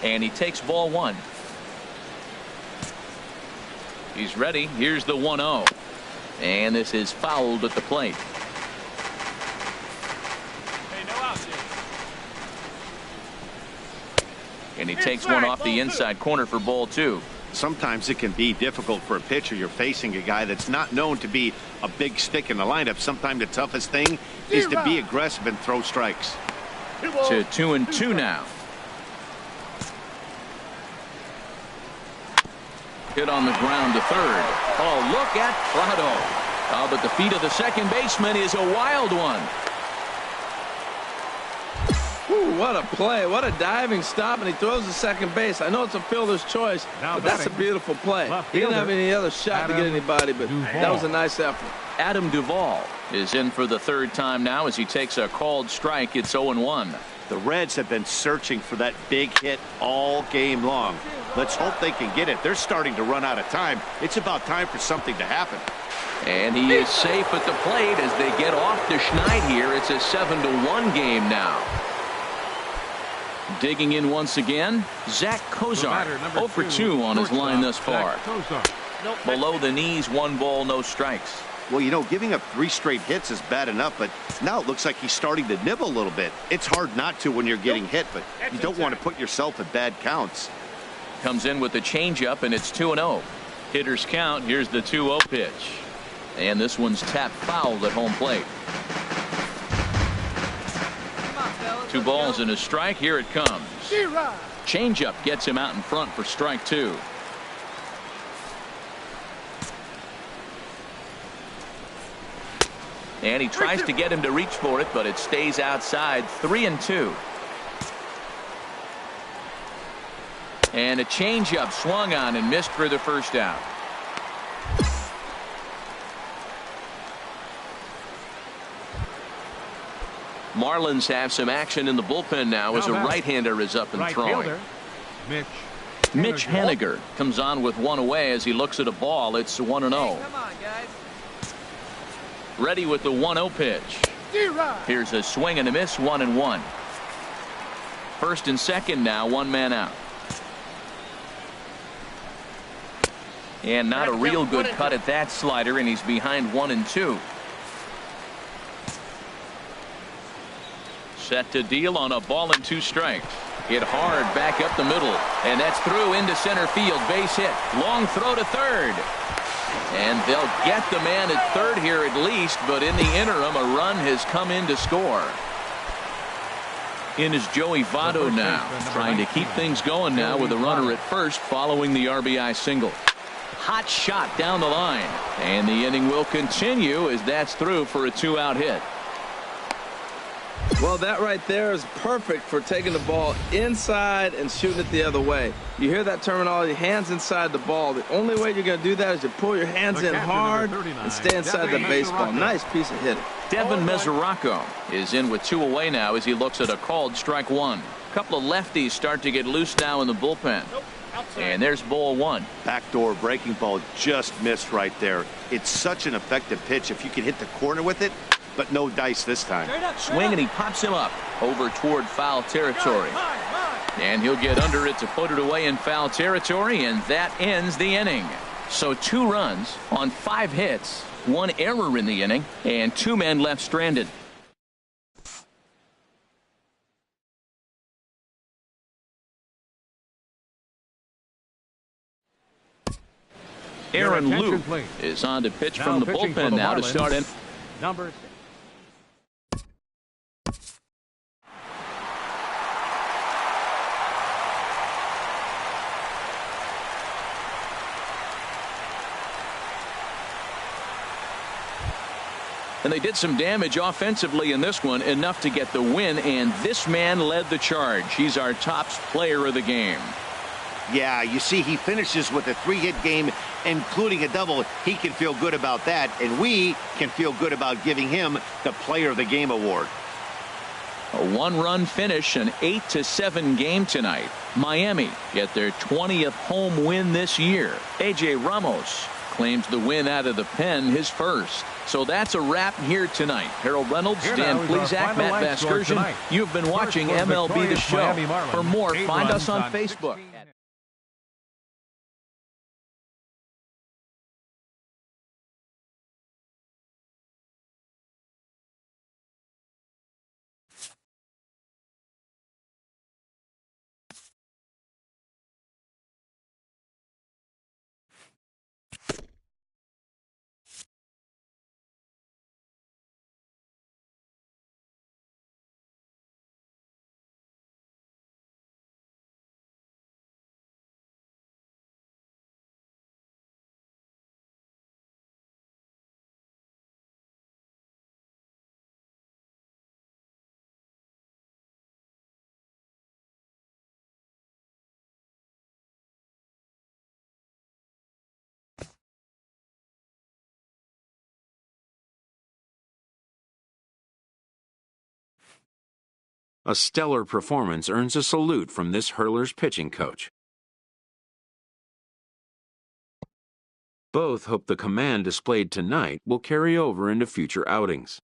And he takes ball 1. He's ready. Here's the 1-0. And this is fouled at the plate. Hey, no out there. And he takes one off the inside corner for ball 2. Sometimes it can be difficult for a pitcher. You're facing a guy that's not known to be a big stick in the lineup. Sometimes the toughest thing is to be aggressive and throw strikes. To 2-2 now. Hit on the ground to third. Oh, look at Prado. Oh, but the feet of the second baseman is a wild one. Ooh, what a play. What a diving stop, and he throws to second base. I know it's a fielder's choice, but that's a beautiful play. He didn't have any other shot to get anybody, but that was a nice effort. Adam Duvall is in for the third time now as he takes a called strike. It's 0-1. The Reds have been searching for that big hit all game long. Let's hope they can get it. They're starting to run out of time. It's about time for something to happen. And he is safe at the plate as they get off to Schneid here. It's a 7-1 game now. Digging in once again, Zach Kozar, 0 for 2 on his line thus far. Below the knees, 1 ball, no strikes. Well, you know, giving up 3 straight hits is bad enough, but now it looks like he's starting to nibble a little bit. It's hard not to when you're getting hit, but you don't want to put yourself at bad counts. Comes in with the changeup, and it's 2-0. Hitters count. Here's the 2-0 pitch. And this one's tapped foul at home plate. 2 balls and a strike. Here it comes. Changeup gets him out in front for strike 2. And he tries to get him to reach for it, but it stays outside. 3-2. And a changeup swung on and missed for the first out. Marlins have some action in the bullpen now as a right-hander is up and throwing. Mitch Haniger comes on with 1 away as he looks at a ball. It's 1-0. Hey, come on, guys. Ready with the 1-0 pitch. Here's a swing and a miss. 1-1. First and second now, 1 man out. And not a real good cut at that slider, and he's behind 1-2. Set to deal on a ball and 2 strikes. Hit hard back up the middle, and that's through into center field. Base hit. Long throw to third. And they'll get the man at third here at least, but in the interim, a run has come in to score. In is Joey Votto now, trying to keep things going now with a runner at first following the RBI single. Hot shot down the line, and the inning will continue as that's through for a 2-out hit. Well, that right there is perfect for taking the ball inside and shooting it the other way. You hear that terminology, hands inside the ball. The only way you're going to do that is to pull your hands in hard and stay inside the baseball. Nice piece of hitting. Devin Mesoraco is in with 2 away now as he looks at a called strike 1. A couple of lefties start to get loose now in the bullpen. And there's ball 1. Backdoor breaking ball just missed right there. It's such an effective pitch if you can hit the corner with it, but no dice this time. Swing, and he pops him up over toward foul territory. And he'll get under it to put it away in foul territory, and that ends the inning. So 2 runs on 5 hits, 1 error in the inning, and 2 men left stranded. Aaron Luke is on to pitch from the bullpen now to start in. Number 6. And they did some damage offensively in this one, enough to get the win, and this man led the charge. He's our top player of the game. Yeah, you see, he finishes with a 3-hit game, including a double. He can feel good about that, and we can feel good about giving him the Player of the Game award. A 1-run finish, an 8-7 game tonight. Miami get their 20th home win this year. A.J. Ramos claims the win out of the pen, his first. So that's a wrap here tonight. Harold Reynolds, Dan Plesac, Matt Vasgersian. You've been watching MLB The Show. For more, find us on Facebook. A stellar performance earns a salute from this hurler's pitching coach. Both hope the command displayed tonight will carry over into future outings.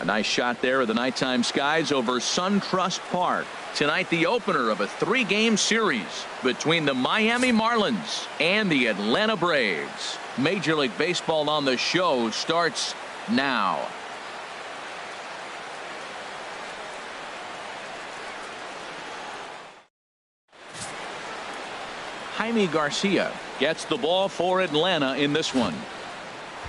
A nice shot there of the nighttime skies over SunTrust Park. Tonight, the opener of a 3-game series between the Miami Marlins and the Atlanta Braves. Major League Baseball on the Show starts now. Jaime Garcia gets the ball for Atlanta in this one.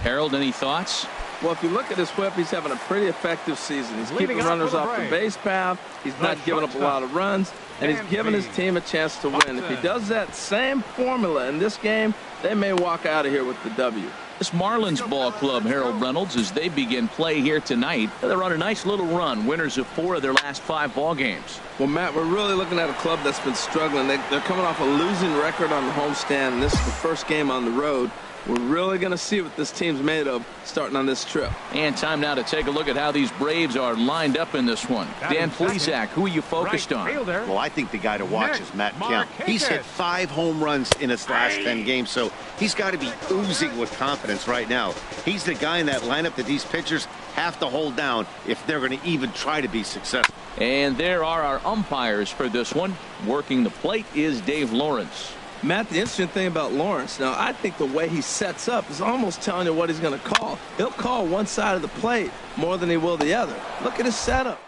Harold, any thoughts? Well, if you look at his whip, he's having a pretty effective season. He's keeping runners off the base path. He's not giving up a lot of runs, and he's giving his team a chance to win. If he does that same formula in this game, they may walk out of here with the W. This Marlins ball club, Harold Reynolds, as they begin play here tonight, they're on a nice little run, winners of 4 of their last 5 ball games. Well, Matt, we're really looking at a club that's been struggling. They're coming off a losing record on the homestand, and this is the first game on the road. We're really going to see what this team's made of starting on this trip. And time now to take a look at how these Braves are lined up in this one. Dan Plesac, who are you focused on? Well, I think the guy to watch is Matt Kemp. He's hit 5 home runs in his last 10 games, so he's got to be oozing with confidence right now. He's the guy in that lineup that these pitchers have to hold down if they're going to even try to be successful. And there are our umpires for this one. Working the plate is Dave Lawrence. Matt, the interesting thing about Lawrence, now I think the way he sets up is almost telling you what he's going to call. He'll call one side of the plate more than he will the other. Look at his setup.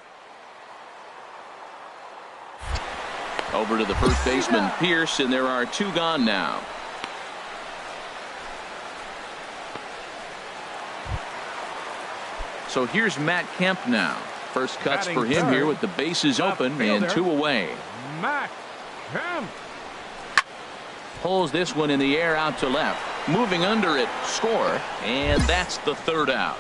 Over to the first baseman, Pierce, and there are 2 gone now. So here's Matt Kemp now. First cuts for him here with the bases open and 2 away. Matt Kemp pulls this one in the air out to left. Moving under it, score, and that's the 3rd out.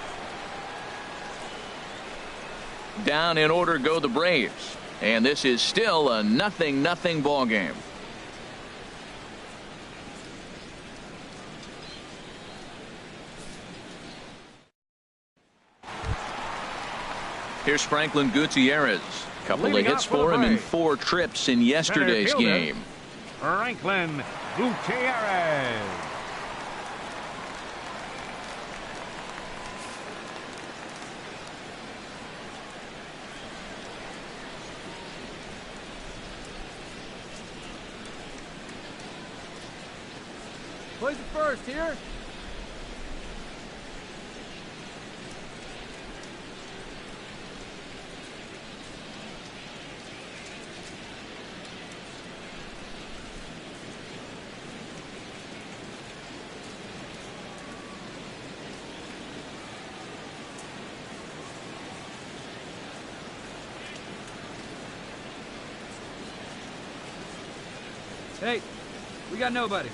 Down in order go the Braves, and this is still a 0-0 ball game. Here's Franklin Gutierrez. Couple of hits for him in 4 trips in yesterday's game. Franklin Gutierrez. Plays it first here. Hey, we got nobody.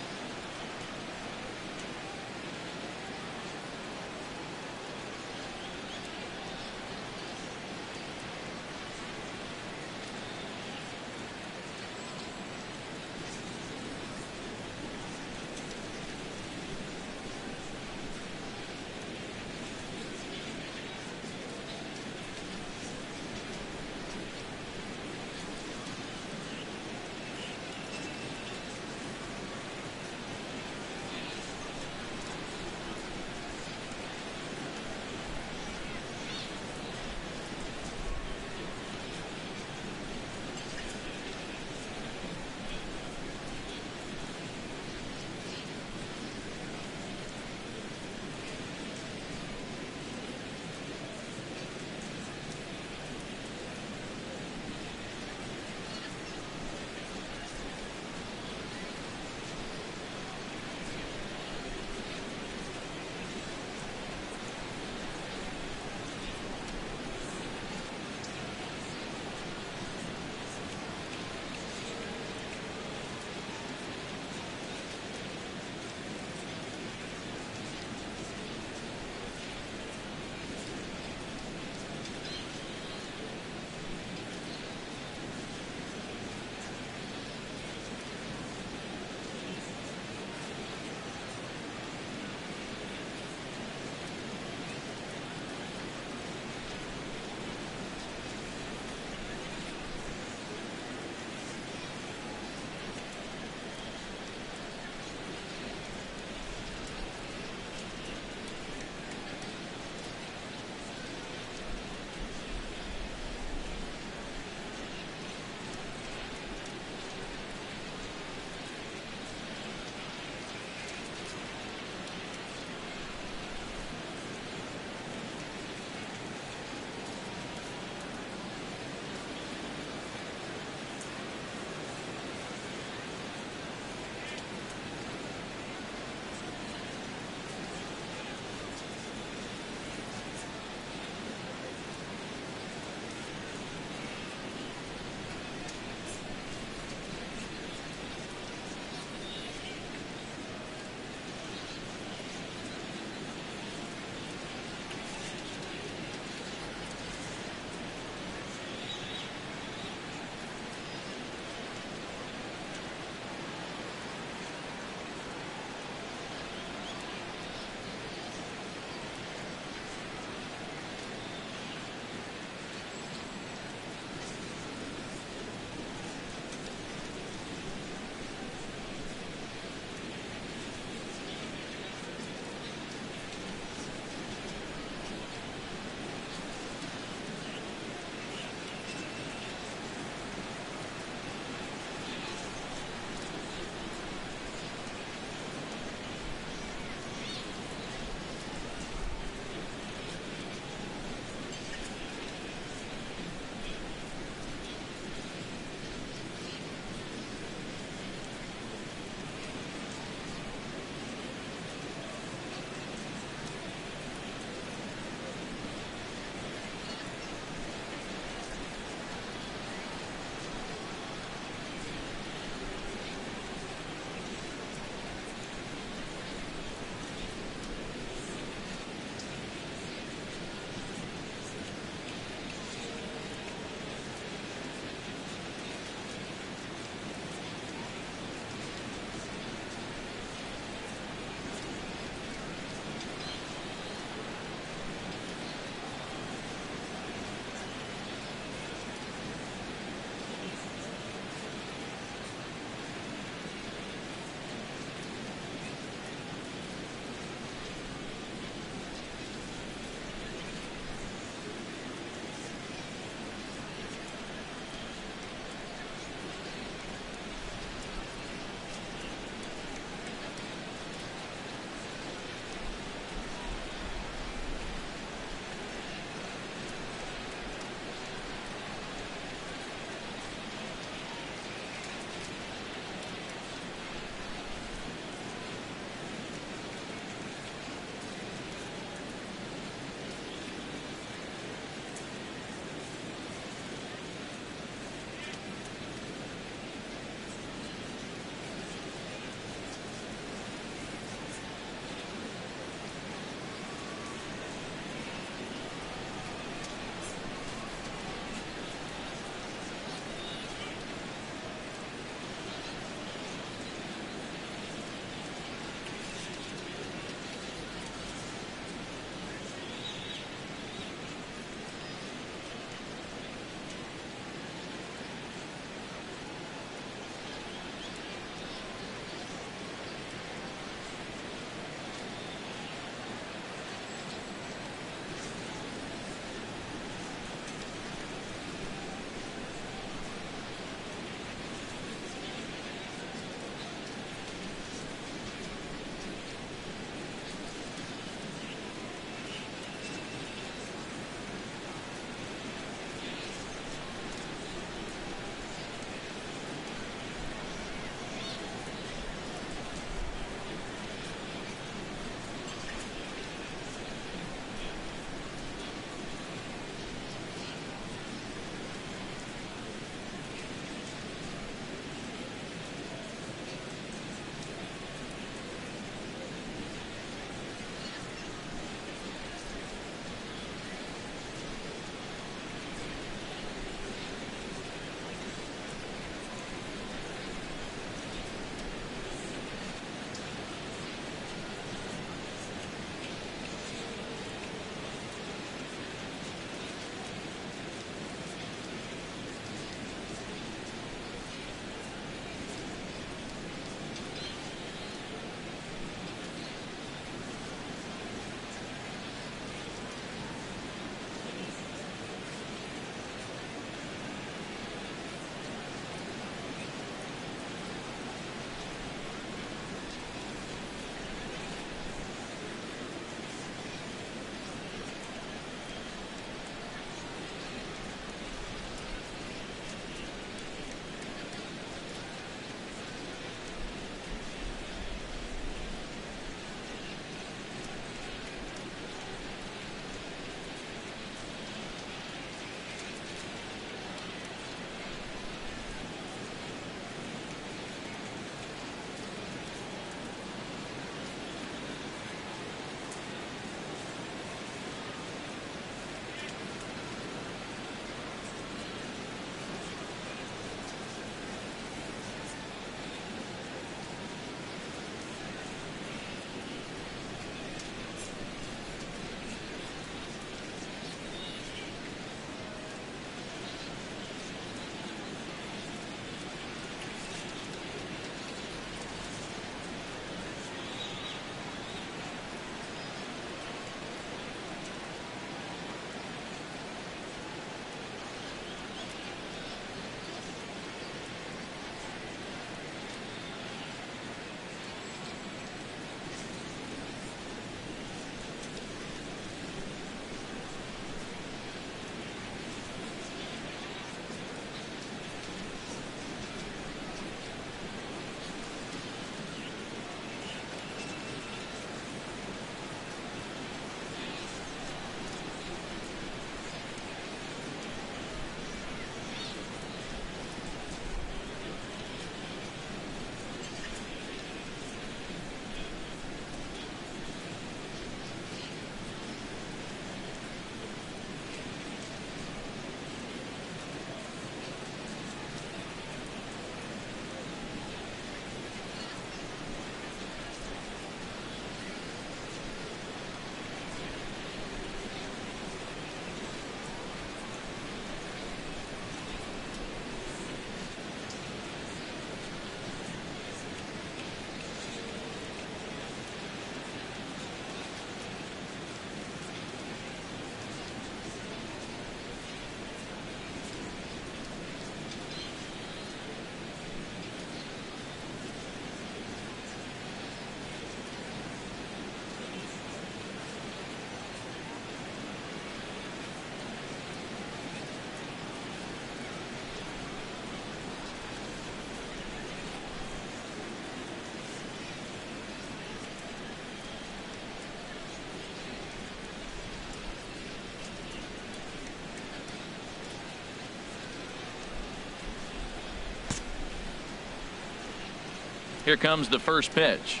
Here comes the first pitch.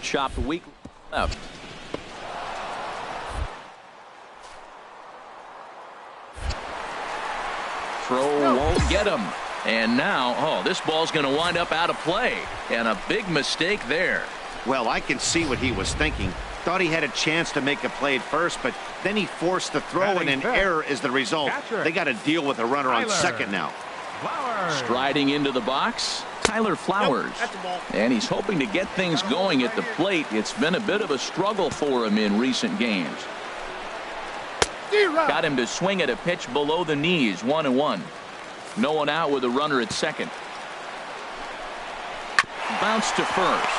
Chopped weak left. Throw won't get him. And now, oh, this ball's going to wind up out of play. And a big mistake there. Well, I can see what he was thinking. Thought he had a chance to make a play at first, but then he forced the throw, and an error is the result. They got to deal with a runner on second now. Striding into the box, Tyler Flowers. And he's hoping to get things going at the plate. It's been a bit of a struggle for him in recent games. Got him to swing at a pitch below the knees, 1-1. No one out with a runner at second. Bounce to first.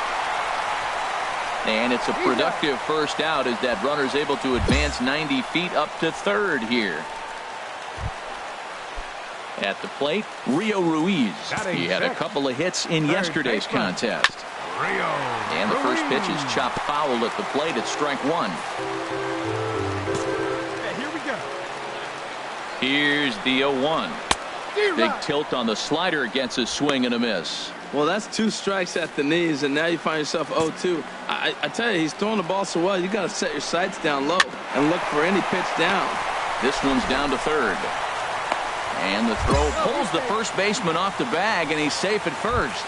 And it's a productive first out as that runner's able to advance 90 feet up to third here. At the plate, Rio Ruiz. He had a couple of hits in yesterday's contest. And the first pitch is chopped foul at the plate at strike one. Here we go. Here's the 0-1. Big tilt on the slider, gets a swing and a miss. Well, that's 2 strikes at the knees, and now you find yourself 0-2. I tell you, he's throwing the ball so well, you got to set your sights down low and look for any pitch down. This one's down to third. And the throw pulls the first baseman off the bag, and he's safe at first.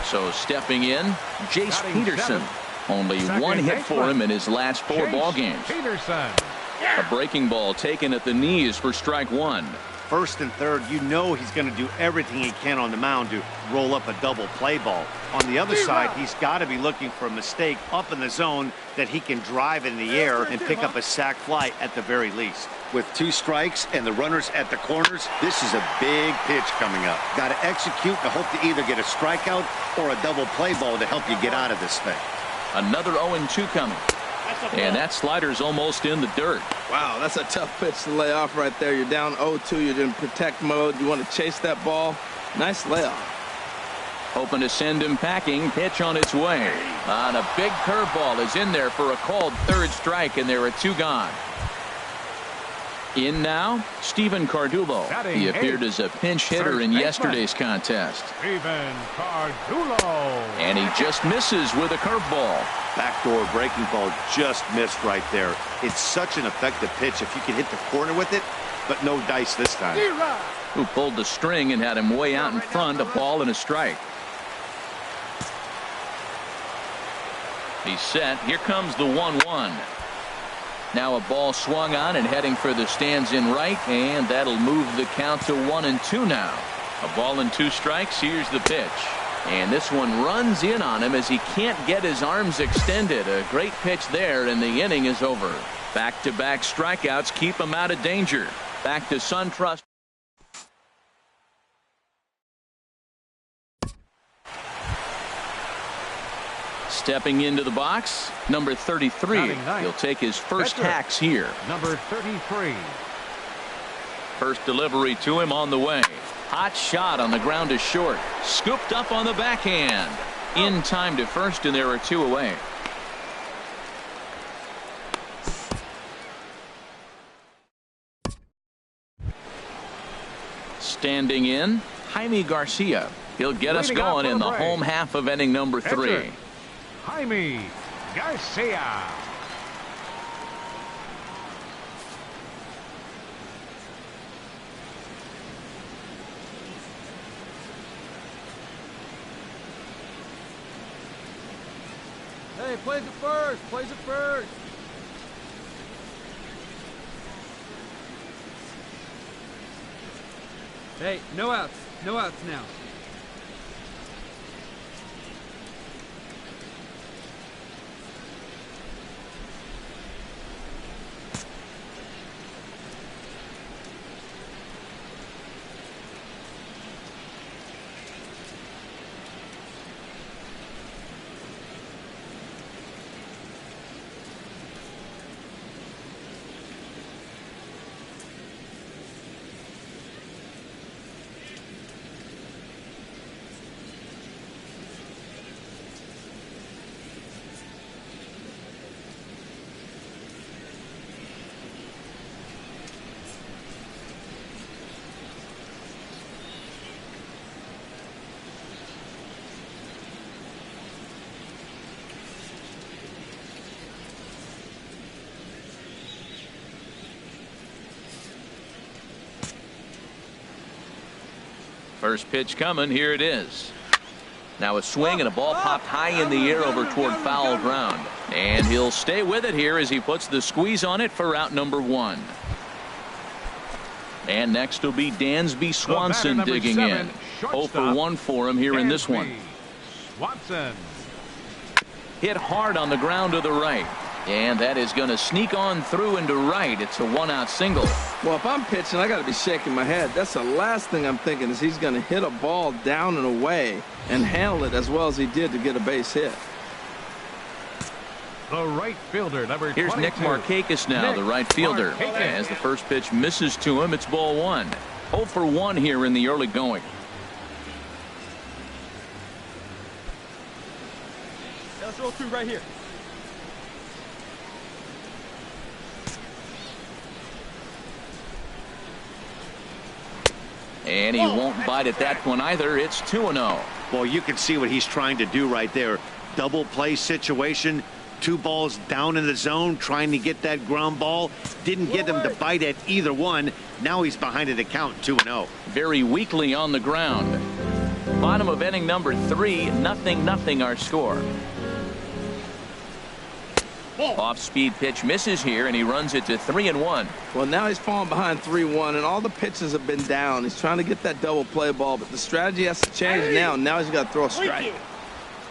So stepping in, Jace Peterson. Only one hit for him in his last 4 ball games. A breaking ball taken at the knees for strike one. First and third, you know he's going to do everything he can on the mound to roll up a double play ball. On the other side, he's got to be looking for a mistake up in the zone that he can drive in the air and pick up a sac fly at the very least. With 2 strikes and the runners at the corners, this is a big pitch coming up. Got to execute and hope to either get a strikeout or a double play ball to help you get out of this thing. Another 0-2 coming. And that slider's almost in the dirt. Wow, that's a tough pitch to lay off right there. You're down 0-2. You're in protect mode. You want to chase that ball. Nice layoff. Hoping to send him packing. Pitch on its way. And a big curveball is in there for a called third strike, and there are 2 gone. In now, Steven Cardullo. He appeared as a pinch hitter in yesterday's contest. Steven Cardullo. And he just misses with a curveball. Backdoor breaking ball just missed right there. It's such an effective pitch if you can hit the corner with it, but no dice this time. Who pulled the string and had him way out in front, a ball and a strike. He's set. Here comes the 1-1. Now a ball swung on and heading for the stands in right, and that'll move the count to 1-2 now. A ball and 2 strikes. Here's the pitch. And this one runs in on him as he can't get his arms extended. A great pitch there, and the inning is over. Back-to-back strikeouts keep him out of danger. Back to SunTrust. Stepping into the box, number 33. He'll take his first hacks here. Number 33. First delivery to him on the way. Hot shot on the ground to short. Scooped up on the backhand. In time to first, and there are 2 away. Standing in, Jaime Garcia. He'll get us going in the home half of inning number 3. Jaime Garcia. Hey, plays it first. Plays it first. Hey, no outs. No outs now. First pitch coming. Here it is. Now a swing and a ball popped high in the air over toward foul ground. And he'll stay with it here as he puts the squeeze on it for out number 1. And next will be Dansby Swanson digging in. 0 for 1 for him here in this one. Swanson. Hit hard on the ground to the right. And that is going to sneak on through into right. It's a 1-out single. Well, if I'm pitching, I got to be shaking my head. That's the last thing I'm thinking is he's going to hit a ball down and away and handle it as well as he did to get a base hit. The right fielder, number 22. Here's Nick Markakis now, the right fielder. Markakis. As the first pitch misses to him, it's ball 1. 0 for 1 here in the early going. Let's roll 2 right here. And he won't bite at that one either. It's 2-0. Well, you can see what he's trying to do right there. Double play situation. 2 balls down in the zone, trying to get that ground ball. Didn't get him to bite at either one. Now he's behind at a count, 2-0. Very weakly on the ground. Bottom of inning number 3, 0-0 our score. Off-speed pitch misses here, and he runs it to 3-1. Well, now he's falling behind 3-1, and all the pitches have been down. He's trying to get that double play ball, but the strategy has to change now. Now he's got to throw a strike.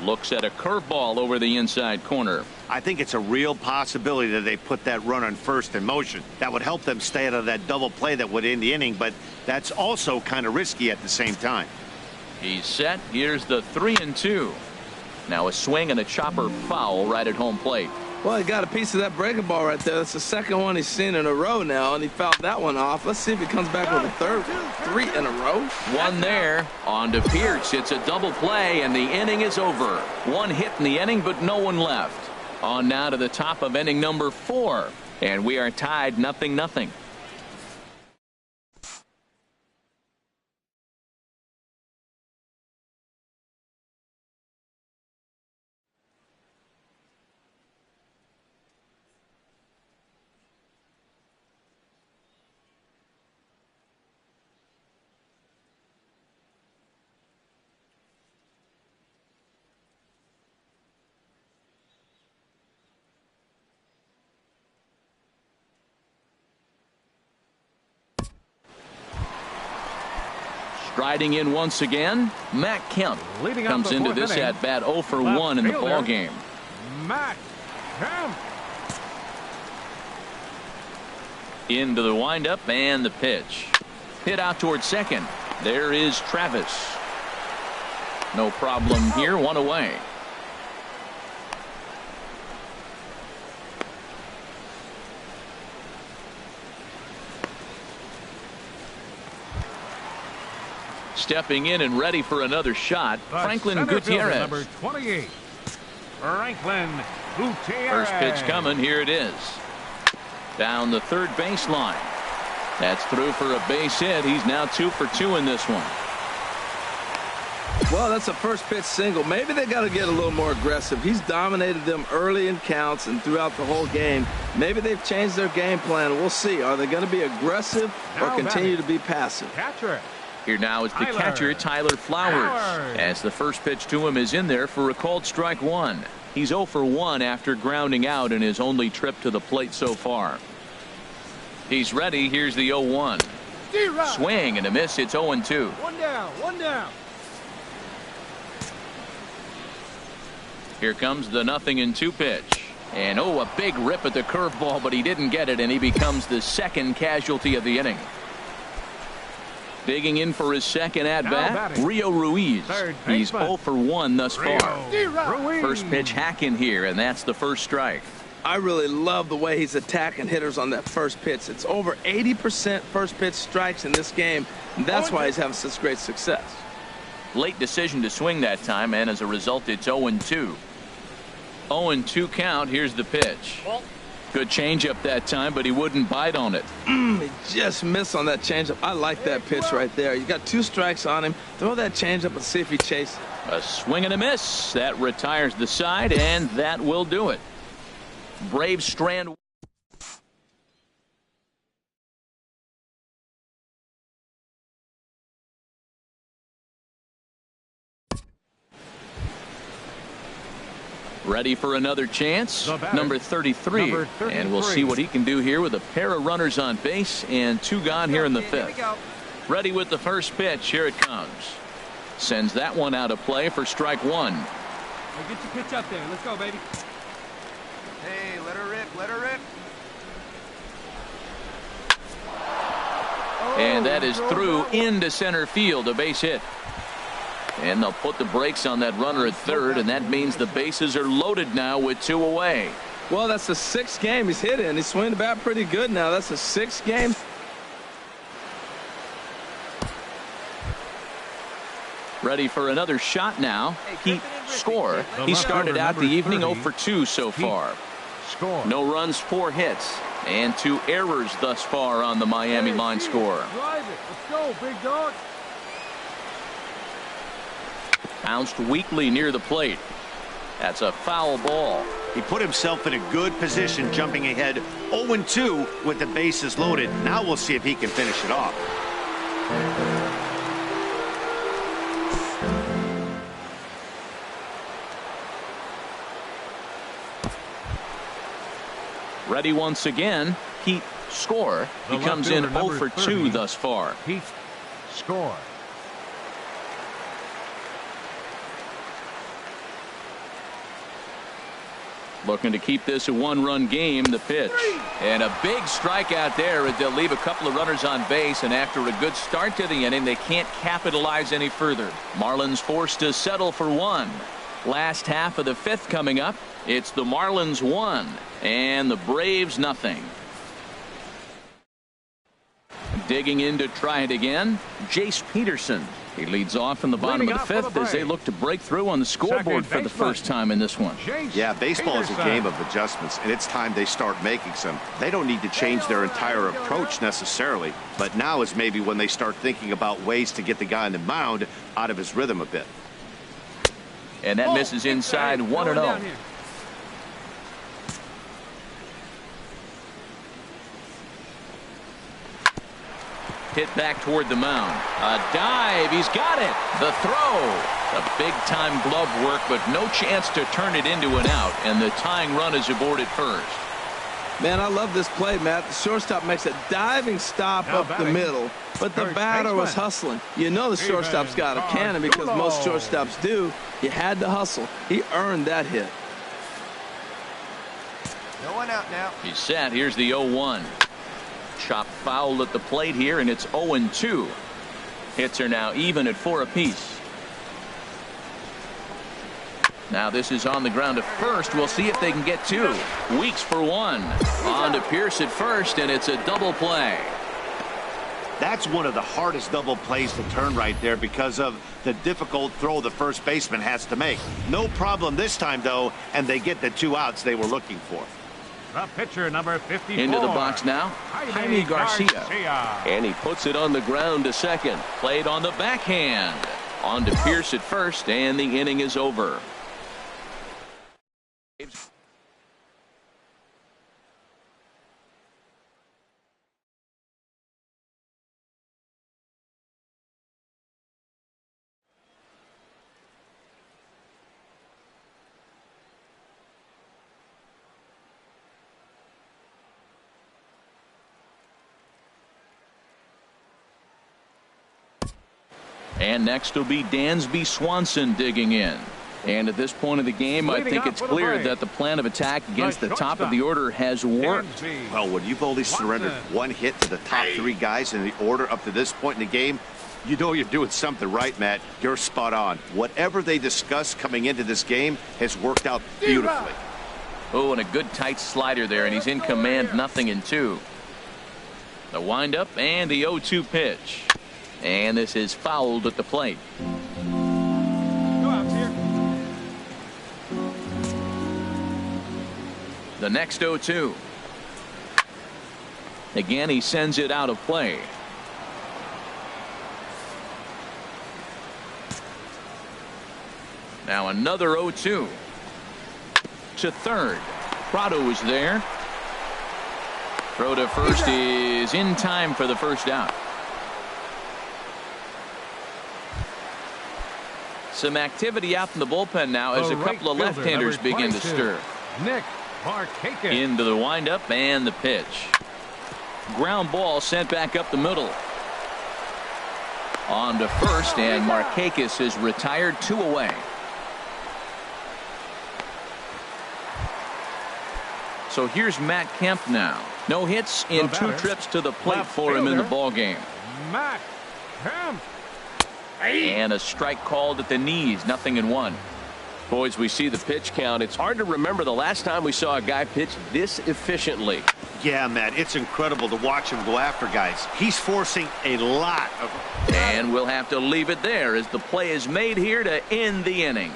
Looks at a curveball over the inside corner. I think it's a real possibility that they put that run on first in motion. That would help them stay out of that double play that would end the inning, but that's also kind of risky at the same time. He's set. Here's the 3-2. Now a swing and a chopper foul right at home plate. Well, he got a piece of that breaking ball right there. That's the second one he's seen in a row now, and he fouled that one off. Let's see if he comes back with a third, 3 in a row. One there. On to Pierce. It's a double play, and the inning is over. 1 hit in the inning, but no one left. On now to the top of inning number 4, and we are tied 0-0. Striding in once again, Matt Kemp comes into this at bat 0 for 1 in the ball game. Matt Kemp. Into the windup and the pitch. Hit out towards second. There is Travis. No problem here. 1 away. Stepping in and ready for another shot, Franklin Gutierrez. Number 28, Franklin Gutierrez. First pitch coming. Here it is. Down the third baseline. That's through for a base hit. He's now 2 for 2 in this one. Well, that's a first pitch single. Maybe they got to get a little more aggressive. He's dominated them early in counts and throughout the whole game. Maybe they've changed their game plan. We'll see. Are they going to be aggressive or continue to be passive? Catcher. Here now is the catcher, Tyler Flowers. As the first pitch to him is in there for a called strike 1. He's 0 for 1 after grounding out in his only trip to the plate so far. He's ready. Here's the 0-1. Swing and a miss. It's 0-2. 1 down, 1 down. Here comes the 0-2 pitch. And a big rip at the curveball, but he didn't get it, and he becomes the second casualty of the inning. Digging in for his second at-bat, Rio Ruiz. He's 0 for 1 thus far. First pitch hack in here, and that's the first strike. I really love the way he's attacking hitters on that first pitch. It's over 80% first pitch strikes in this game, and that's why he's having such great success. Late decision to swing that time, and as a result, it's 0-2. 0-2 count. Here's the pitch. Good changeup that time, but he wouldn't bite on it. He just missed on that changeup. I like that pitch right there. You got 2 strikes on him. Throw that changeup and see if he chases. A swing and a miss. That retires the side, and that will do it. Braves strand. Ready for another chance. Number 33. And we'll see what he can do here with a pair of runners on base and 2 gone here in the 5th. Ready with the first pitch. Here it comes. Sends that one out of play for strike 1. Hey, get your pitch up there. Let's go, baby. Hey, let her rip. Let her rip. And that is through into center field. A base hit. And they'll put the brakes on that runner at 3rd, and that means the bases are loaded now with 2 away. Well, that's the 6th game he's hit in. He's swinging the bat pretty good now. That's the 6th game. Ready for another shot now. Pete Score. He started out the evening 0 for 2 so far. Score. No runs, 4 hits, and 2 errors thus far on the Miami line score. Drive it. Let's go, big dog. Bounced weakly near the plate. That's a foul ball. He put himself in a good position, jumping ahead 0-2 with the bases loaded. Now we'll see if he can finish it off. Ready once again. Pete Score. He comes in 0 for 2 thus far. Pete Score. Looking to keep this a 1-run game. The pitch. And a big strikeout there as they'll leave a couple of runners on base, and after a good start to the inning, they can't capitalize any further. Marlins forced to settle for 1. Last half of the 5th coming up. It's the Marlins 1 and the Braves nothing. Digging in to try it again, Jace Peterson. He leads off in the bottom of the 5th as they look to break through on the scoreboard for the first time in this one. Yeah, baseball is a game of adjustments, and it's time they start making some. They don't need to change their entire approach necessarily, but now is maybe when they start thinking about ways to get the guy on the mound out of his rhythm a bit. And that misses inside 1-0. Hit back toward the mound. A dive. He's got it. The throw. A big-time glove work, but no chance to turn it into an out. And the tying run is aboard at first. Man, I love this play, Matt. The shortstop makes a diving stop up the middle, but the batter was hustling. You know the shortstop's got a cannon because most shortstops do. You had to hustle. He earned that hit. No one out now. He's set. Here's the 0-1. Chop foul at the plate here, and it's 0-2. Hits are now even at 4 apiece. Now this is on the ground at first. We'll see if they can get 2. Weeks for 1. On to Pierce at first, and it's a double play. That's one of the hardest double plays to turn right there because of the difficult throw the first baseman has to make. No problem this time, though, and they get the 2 outs they were looking for. The pitcher, number 54. Into the box now, Jaime Garcia. And he puts it on the ground to second. Played on the backhand. On to Pierce at first, and the inning is over. And next will be Dansby Swanson digging in. And at this point of the game, I think it's clear that the plan of attack against the top of the order has worked. Well, when you've only surrendered 1 hit to the top 3 guys in the order up to this point in the game, you know you're doing something right, Matt. You're spot on. Whatever they discussed coming into this game has worked out beautifully. Oh, and a good tight slider there, and he's in command, 0-2. The windup and the 0-2 pitch. And this is fouled at the plate. Go out here. The next 0-2. Again, he sends it out of play. Now another 0-2. To third. Prado is there. Throw to first is in time for the first out. Some activity out in the bullpen now as a couple of left-handers begin to stir. Nick Markakis. Into the windup and the pitch. Ground ball sent back up the middle. On to first, and Markakis is retired, 2 away. So here's Matt Kemp now. No hits in 2 trips to the plate for him in the ballgame. Matt Kemp. And a strike called at the knees, 0-1. Boys, we see the pitch count. It's hard to remember the last time we saw a guy pitch this efficiently. Yeah, Matt, it's incredible to watch him go after guys. He's forcing a lot of... And we'll have to leave it there as the play is made here to end the inning.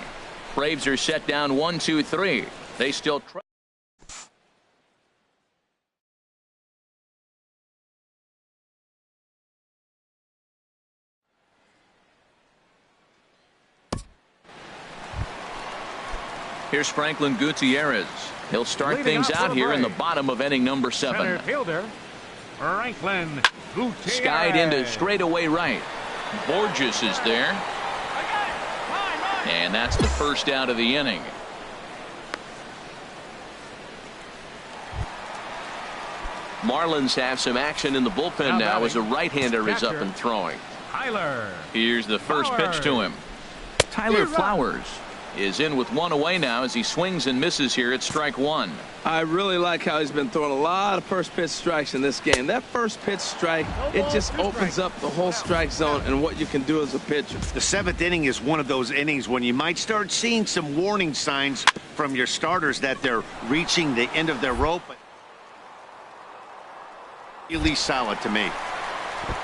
Braves are set down 1-2-3. They still try. Here's Franklin Gutierrez. He'll start things out here in the bottom of inning number 7. Center fielder Franklin Gutierrez. Skied into straightaway right. Borges is there. And that's the first out of the inning. Marlins have some action in the bullpen now as a right-hander is up and throwing. Tyler. Here's the first pitch to him. Tyler Flowers is in with 1 away now as he swings and misses here at strike 1. I really like how he's been throwing a lot of first pitch strikes in this game. That first pitch strike, it just opens up the whole strike zone and what you can do as a pitcher. The 7th inning is one of those innings when you might start seeing some warning signs from your starters that they're reaching the end of their rope. Really solid to me.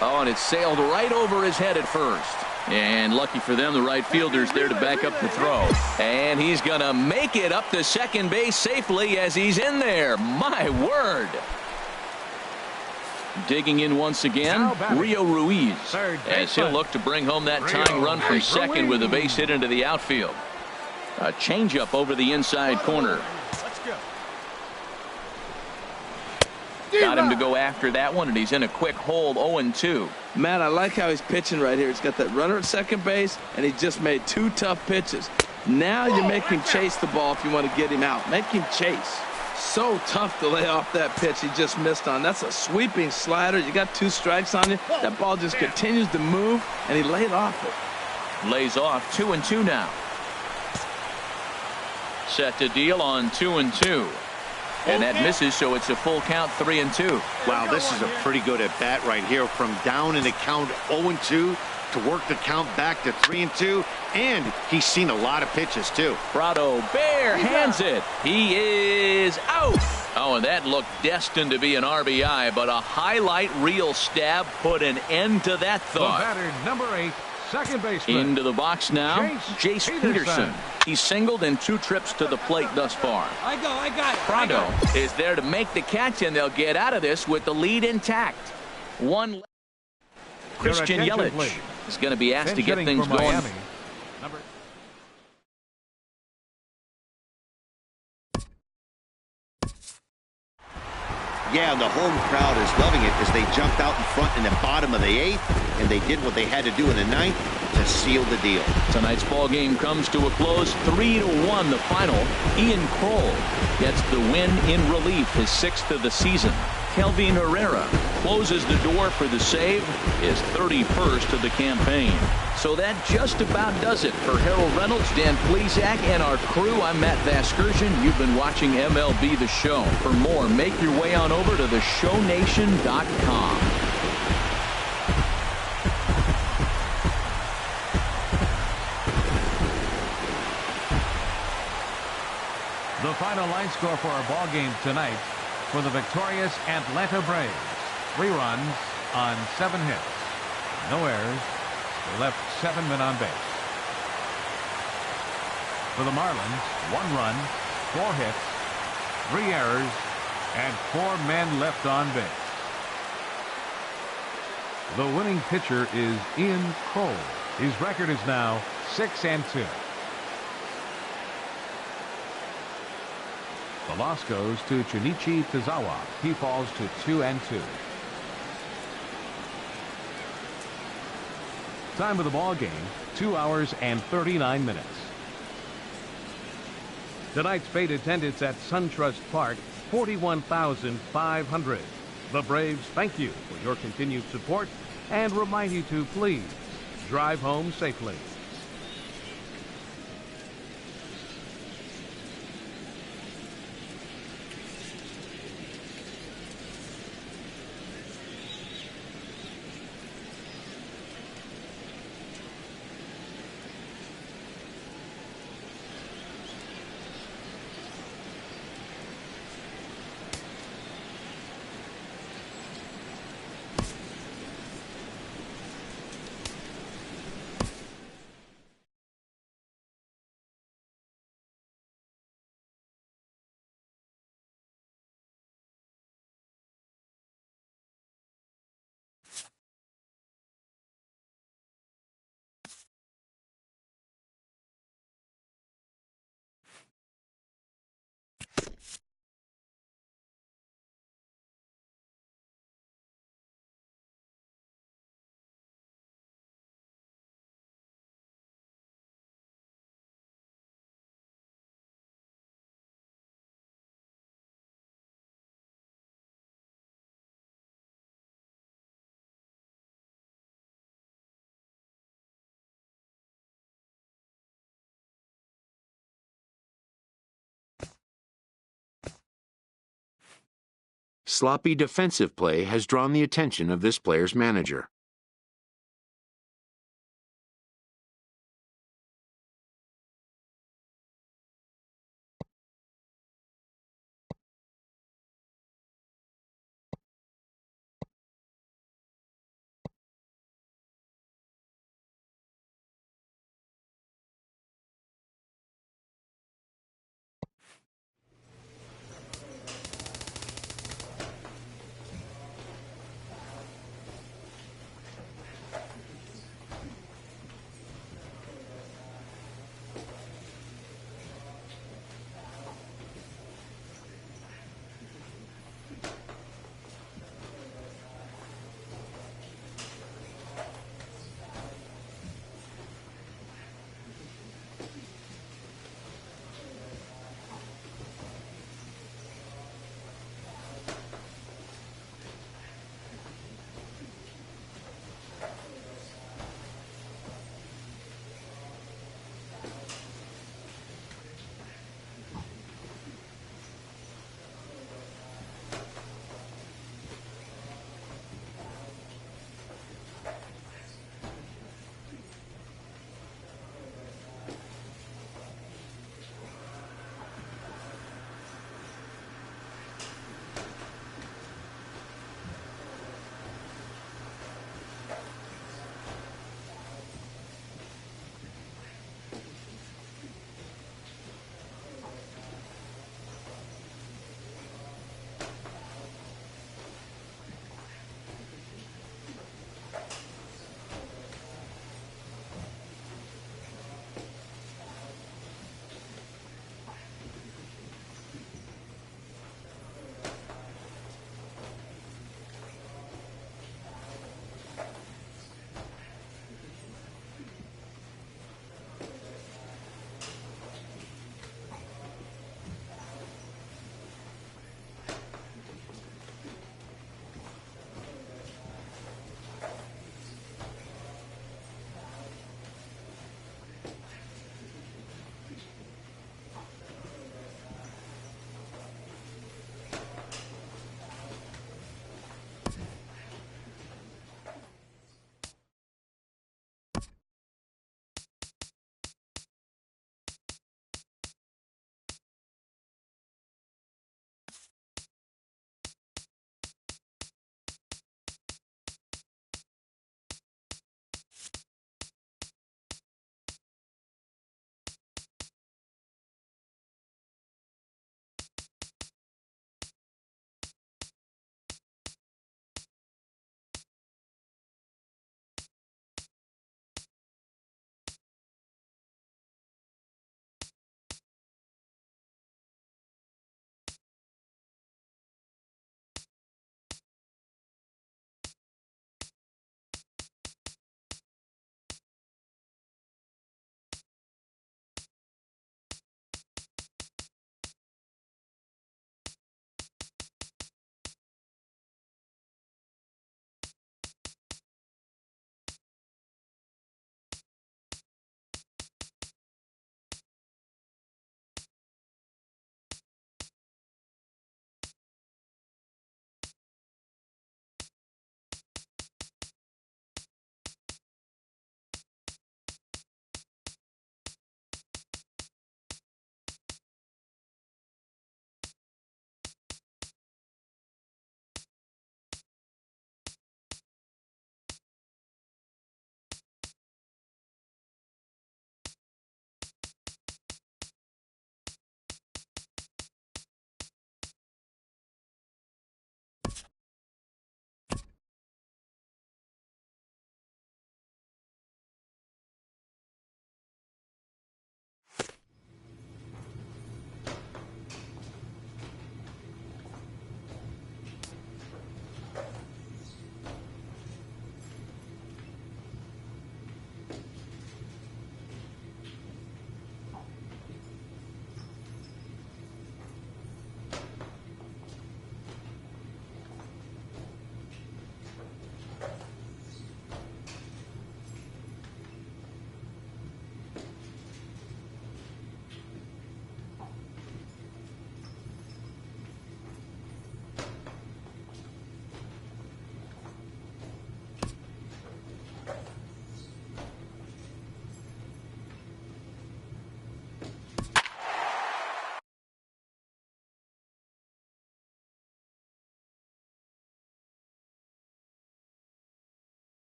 Oh, and it sailed right over his head at first. And lucky for them, the right fielder's there to back up the throw. And he's going to make it up to second base safely as he's in there. My word. Digging in once again, Rio Ruiz, as he'll look to bring home that tying run from second with a base hit into the outfield. A changeup over the inside corner. Got him to go after that one, and he's in a quick hold, 0-2. Matt, I like how he's pitching right here. He's got that runner at second base, and he just made 2 tough pitches. Now you make him chase the ball if you want to get him out. Make him chase. So tough to lay off that pitch he just missed on. That's a sweeping slider. You got 2 strikes on you. That ball just continues to move, and he laid off it. Lays off 2-2 now. Set to deal on 2-2. And that misses, so it's a full count, 3-2. Wow, this is a pretty good at bat right here. From down in the count 0-2 to work the count back to 3-2. And he's seen a lot of pitches, too. Prado bare hands it. He is out. Oh, and that looked destined to be an RBI, but a highlight reel stab put an end to that thought. The batter, number 8, second baseman. Into the box now, Jace Peterson. He's singled in 2 trips to the plate thus far. I got it. Prado is there to make the catch, and they'll get out of this with the lead intact. One. Christian Yelich is going to be asked to get things going. Yeah, the home crowd is loving it as they jumped out in front in the bottom of the 8th, and they did what they had to do in the 9th to seal the deal. Tonight's ball game comes to a close, 3-1 the final. Ian Kroll gets the win in relief, his 6th of the season. Kelvin Herrera closes the door for the save, his 31st of the campaign. So that just about does it for Harold Reynolds, Dan Plesac, and our crew. I'm Matt Vasgersian. You've been watching MLB The Show. For more, make your way on over to theshownation.com. The final line score for our ball game tonight for the victorious Atlanta Braves. 3 runs on 7 hits. No errors. They left 7 men on base. For the Marlins, 1 run, 4 hits, 3 errors, and 4 men left on base. The winning pitcher is Ian Kroll. His record is now 6-2. The loss goes to Chunichi Tozawa. He falls to 2-2. Time of the ball game, 2 hours and 39 minutes. Tonight's paid attendance at SunTrust Park, 41,500. The Braves thank you for your continued support and remind you to please drive home safely. Sloppy defensive play has drawn the attention of this player's manager.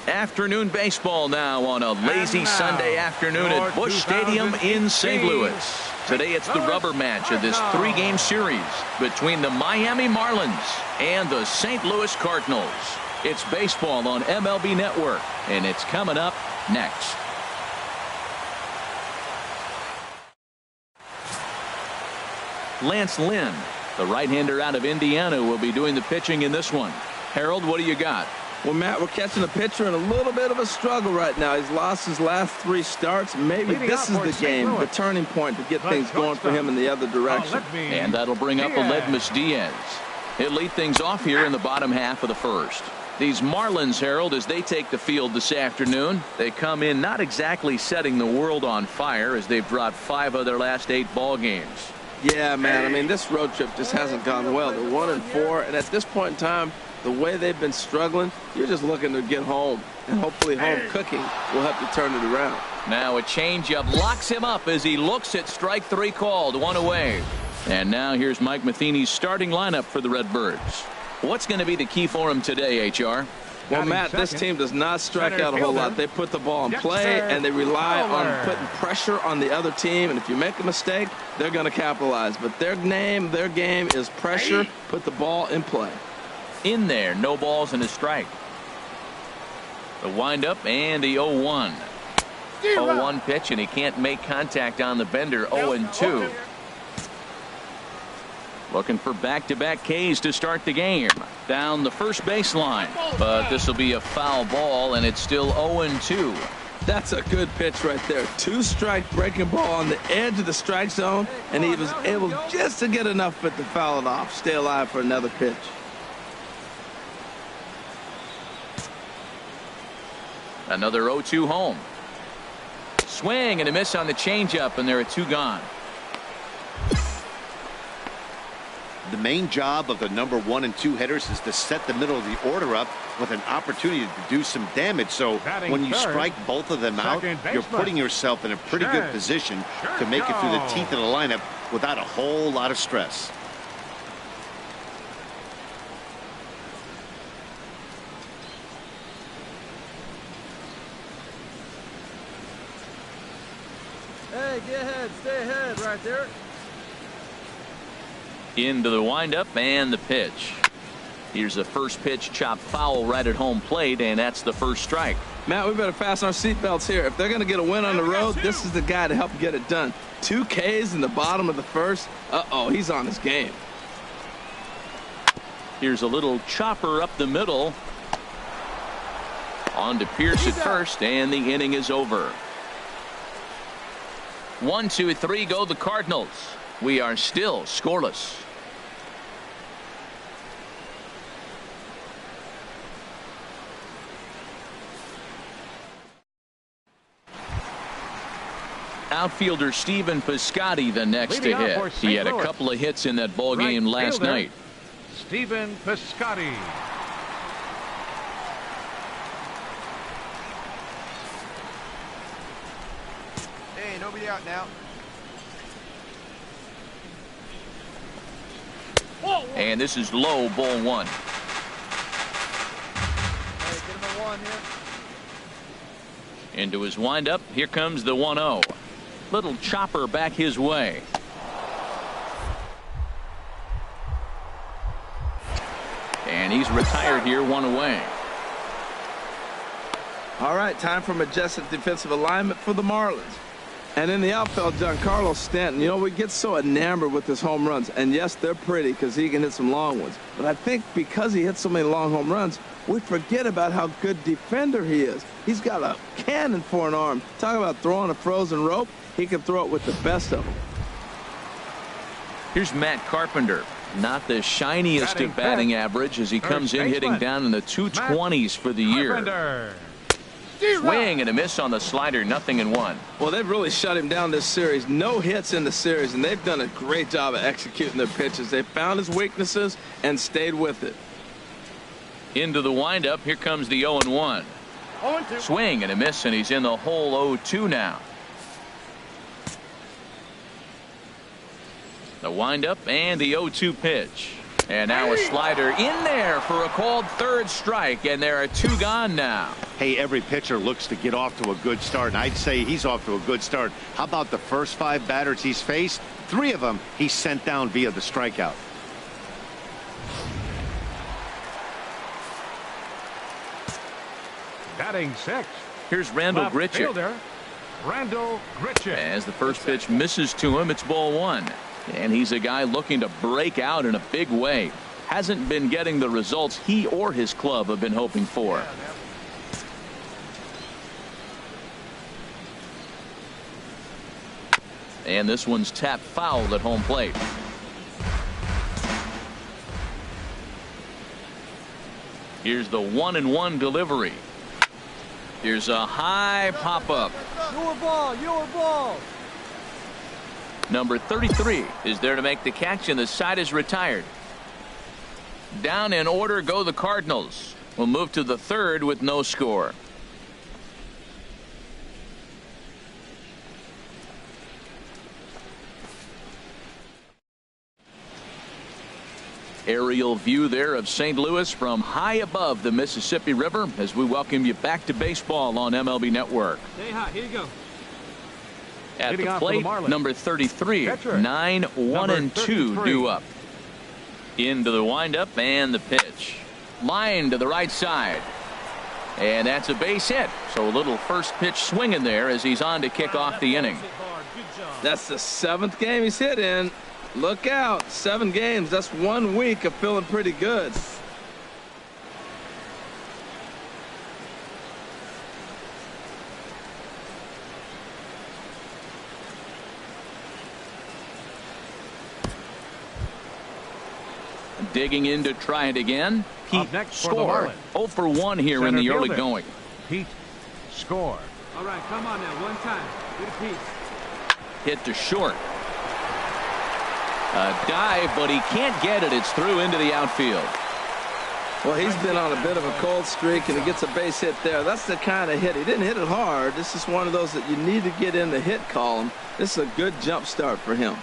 Afternoon baseball now on a lazy Sunday afternoon at Busch Stadium in St. Louis. Today it's the rubber match of this 3-game series between the Miami Marlins and the St. Louis Cardinals. It's baseball on MLB Network, and it's coming up next. Lance Lynn, the right-hander out of Indiana, will be doing the pitching in this one. Harold, what do you got? Well, Matt, we're catching a pitcher in a little bit of a struggle right now. He's lost his last 3 starts. Maybe this is the game, the turning point to get things going for him in the other direction. And that'll bring up Mlb Diaz. He'll lead things off here in the bottom half of the first. These Marlins, Harold, as they take the field this afternoon, they come in not exactly setting the world on fire as they've dropped 5 of their last 8 ball games. Yeah, man. I mean, this road trip just hasn't gone well. They're 1-4, and at this point in time, the way they've been struggling, you're just looking to get home, and hopefully home cooking will help you turn it around. Now a changeup locks him up as he looks at strike 3 called, 1 away. And now here's Mike Matheny's starting lineup for the Redbirds. What's going to be the key for him today, HR? Well, Matt, this team does not strike out a whole lot. They put the ball in play, and they rely on putting pressure on the other team. And if you make a mistake, they're going to capitalize. But their game is pressure, put the ball in play. In there, no balls and a strike. The windup and the 0-1. 0-1 pitch, and he can't make contact on the bender. 0-2. Looking for back-to-back Ks to start the game. Down the first baseline. But this will be a foul ball, and it's still 0-2. That's a good pitch right there. 2-strike breaking ball on the edge of the strike zone, and he was able just to get enough of it to foul it off. Stay alive for another pitch. Another 0-2 home. Swing and a miss on the changeup, and there are 2 gone. The main job of the number 1 and 2 hitters is to set the middle of the order up with an opportunity to do some damage. So when you strike both of them out, you're putting yourself in a pretty good position to make it through the teeth of the lineup without a whole lot of stress. Hey, get ahead. Stay ahead right there. Into the windup and the pitch. Here's a first pitch chopped foul right at home plate, and that's the first strike. Matt, we better fasten our seatbelts here. If they're going to get a win on the road, this is the guy to help get it done. 2 Ks in the bottom of the first. Uh-oh, he's on his game. Here's a little chopper up the middle. On to Pierce at first, and the inning is over. 1, 2, 3 go the Cardinals. We are still scoreless. Outfielder Stephen Piscotty the next to hit. He had a couple of hits in that ball game last night. Stephen Piscotty. Hey, nobody out now. And this is low, ball 1. Hey, get him a 1 here. Into his windup. Here comes the 1-0. Little chopper back his way. And he's retired here, 1 away. All right, time for majestic defensive alignment for the Marlins. And in the outfield, Giancarlo Stanton. You know, we get so enamored with his home runs. And yes, they're pretty because he can hit some long ones. But I think because he hits so many long home runs, we forget about how good defender he is. He's got a cannon for an arm. Talk about throwing a frozen rope. He can throw it with the best of them. Here's Matt Carpenter. Not the shiniest of batting average as he comes in hitting down in the 220s for the year. Swing and a miss on the slider, 0-1. Well, they've really shut him down this series. No hits in the series, and they've done a great job of executing their pitches. They found his weaknesses and stayed with it. Into the windup. Here comes the 0-1. Swing and a miss, and he's in the hole 0-2 now. The windup and the 0-2 pitch. And now a slider in there for a called 3rd strike, and there are 2 gone now. Hey, every pitcher looks to get off to a good start, and I'd say he's off to a good start. How about the first 5 batters he's faced? 3 of them he sent down via the strikeout. Batting 6. Here's Randall Grichuk. As the first pitch misses to him, it's ball 1. And he's a guy looking to break out in a big way. Hasn't been getting the results he or his club have been hoping for. And this one's tapped foul at home plate. Here's the 1-1 delivery. Here's a high pop-up. Your ball, your ball. Number 33 is there to make the catch, and the side is retired. Down in order go the Cardinals. We'll move to the 3rd with no score. Aerial view there of St. Louis from high above the Mississippi River as we welcome you back to baseball on MLB Network. Stay hot. Here you go. At the plate, number 33, 9-1-2 due up. Into the windup and the pitch. Line to the right side. And that's a base hit. So a little first pitch swing in there as he's on to kick off the inning. That's the 7th game he's hit in. Look out. 7 games. That's 1 week of feeling pretty good. Digging in to try it again. Pete Score. 0 for 1 here in the early going. Pete Score. All right, come on now. One time. Get a piece. Hit to short. A dive, but he can't get it. It's through into the outfield. Well, he's been on a bit of a cold streak, and he gets a base hit there. That's the kind of hit. He didn't hit it hard. This is one of those that you need to get in the hit column. This is a good jump start for him.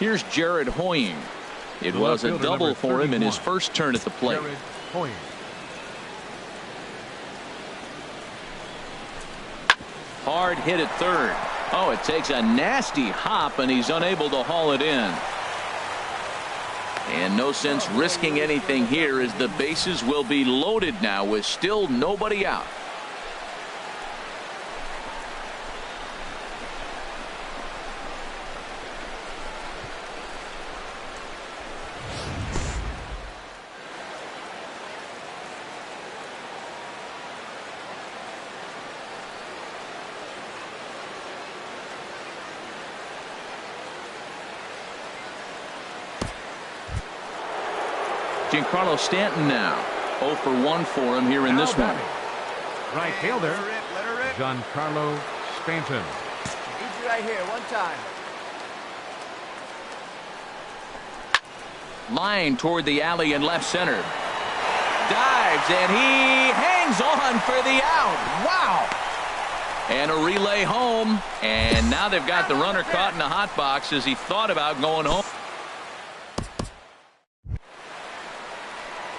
Here's Jared Hoying. It was a double for him in his first turn at the plate. Hard hit at 3rd. Oh, it takes a nasty hop, and he's unable to haul it in. And no sense risking anything here as the bases will be loaded now with still nobody out. Giancarlo Stanton now 0 for 1 for him here in this one. Right fielder Giancarlo Stanton. Need you right here. One time. Line toward the alley in left center. Dives, and he hangs on for the out. Wow. And a relay home, and now they've got the runner caught in a hot box as he thought about going home.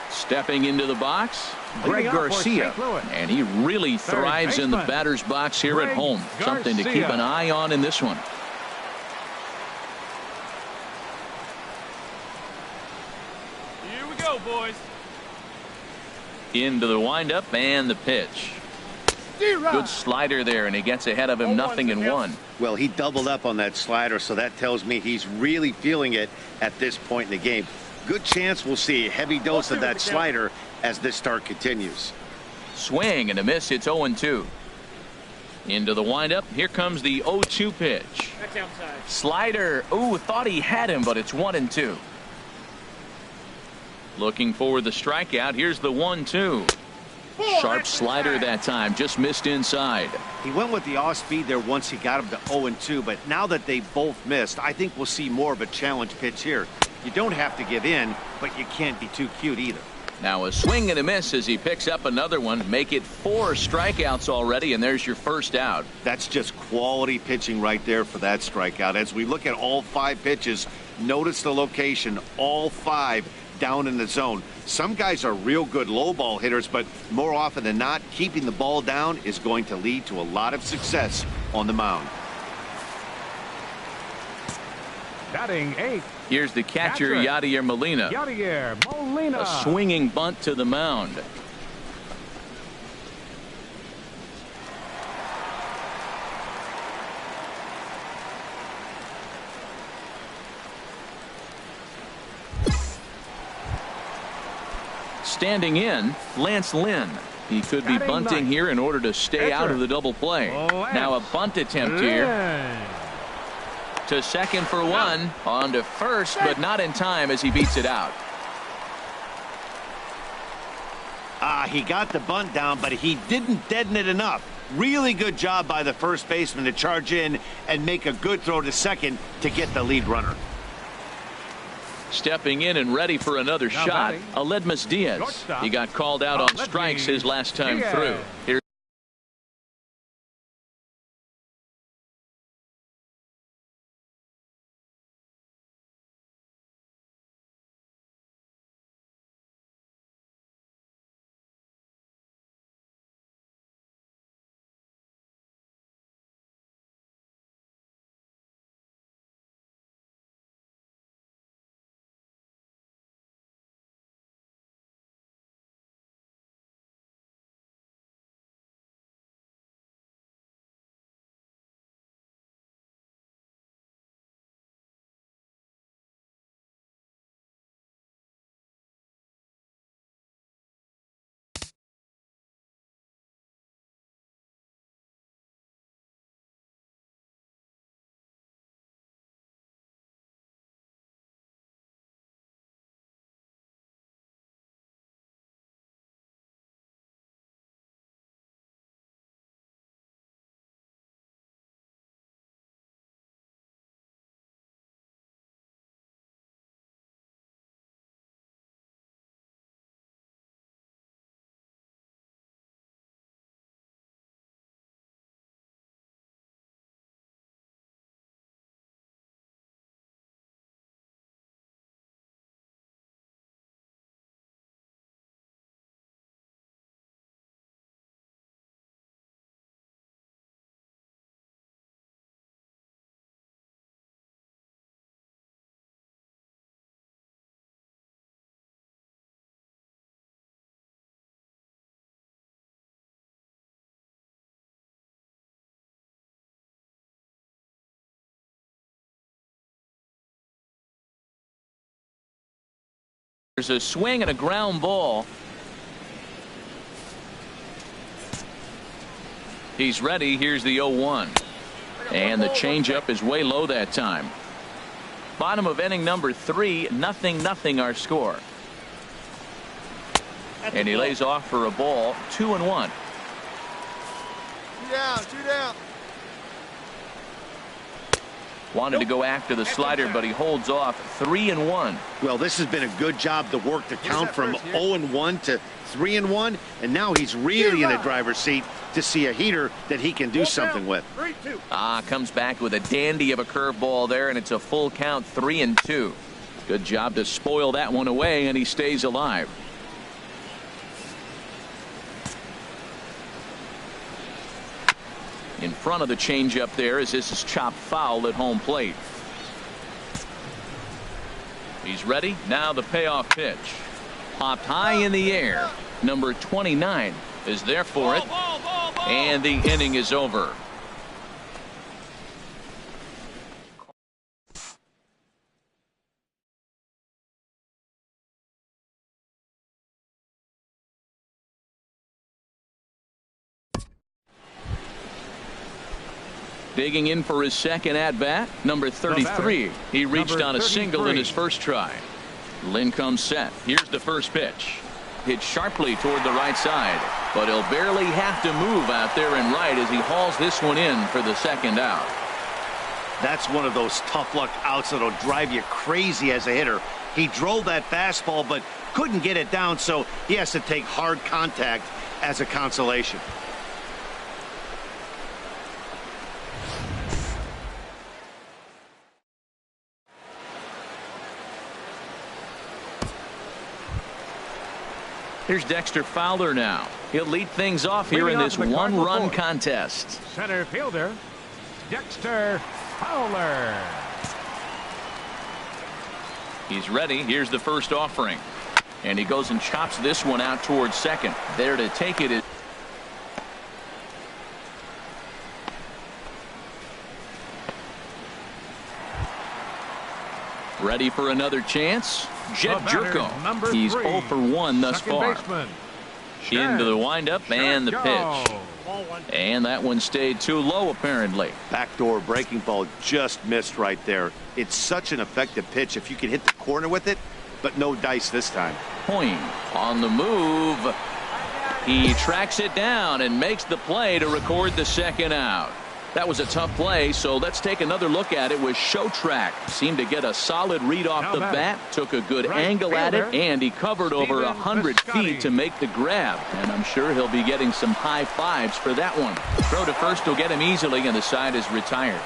Stepping into the box, Greg Garcia, and he really thrives in the batter's box here at home. Something to keep an eye on in this one. Here we go, boys. Into the windup and the pitch. Good slider there, and he gets ahead of him 0-1. Well, he doubled up on that slider, so that tells me he's really feeling it at this point in the game. Good chance we'll see a heavy dose of that slider as this start continues. Swing and a miss. It's 0-2. Into the windup. Here comes the 0-2 pitch. Slider. Ooh, thought he had him, but it's 1-2. Looking for the strikeout. Here's the 1-2. Sharp slider that time. Just missed inside. He went with the off speed there once he got him to 0-2, but now that they both missed, I think we'll see more of a challenge pitch here. You don't have to give in, but you can't be too cute either. Now a swing and a miss as he picks up another one. Make it 4 strikeouts already, and there's your first out. That's just quality pitching right there for that strikeout. As we look at all 5 pitches, notice the location, all 5 down in the zone. Some guys are real good low ball hitters, but more often than not, keeping the ball down is going to lead to a lot of success on the mound. Batting 8. Here's the catcher, Yadier Molina. Yadier Molina. A swinging bunt to the mound. Standing in, Lance Lynn. He could be bunting here in order to stay out of the double play. Now a bunt attempt here. To second for 1, on to first, but not in time as he beats it out. He got the bunt down, but he didn't deaden it enough. Really good job by the first baseman to charge in and make a good throw to second to get the lead runner. Stepping in and ready for another shot, Aledmus Diaz. He got called out on strikes his last time through. Here's a swing and a ground ball. He's ready. Here's the 0-1. And the changeup is way low that time. Bottom of inning number 3, 0-0 our score. And he lays off for a ball, 2-1. 2 down, 2 down. Wanted to go after the slider, but he holds off. 3-1. Well, this has been a good job to work the count from 0-1 to 3-1, and now he's really in the driver's seat to see a heater that he can do something with. Comes back with a dandy of a curveball there, and it's a full count, 3-2. Good job to spoil that one away, and he stays alive. In front of the changeup there as this is chopped foul at home plate. He's ready. Now the payoff pitch. Popped high in the air. Number 29 is there for it. And the inning is over. Digging in for his second at-bat, number 33. He reached on a single in his first try. Lynn comes set. Here's the first pitch. Hit sharply toward the right side, but he'll barely have to move out there and right as he hauls this one in for the second out. That's one of those tough luck outs that'll drive you crazy as a hitter. He drove that fastball, but couldn't get it down, so he has to take hard contact as a consolation. Here's Dexter Fowler now. He'll lead things off here in this one-run contest. Center fielder, Dexter Fowler. He's ready. Here's the first offering. And he goes and chops this one out towards second. There to take it is ready for another chance. Jet Jerko. He's 0 for 1 thus far. Into the windup and the pitch. And that one stayed too low, apparently. Backdoor breaking ball just missed right there. It's such an effective pitch if you can hit the corner with it, but no dice this time. Point on the move. He tracks it down and makes the play to record the second out. That was a tough play, so let's take another look at it with Show Track. Seemed to get a solid read off the bat, took a good angle at it, and he covered over 100 feet to make the grab. And I'm sure he'll be getting some high fives for that one. Throw to first will get him easily, and the side is retired.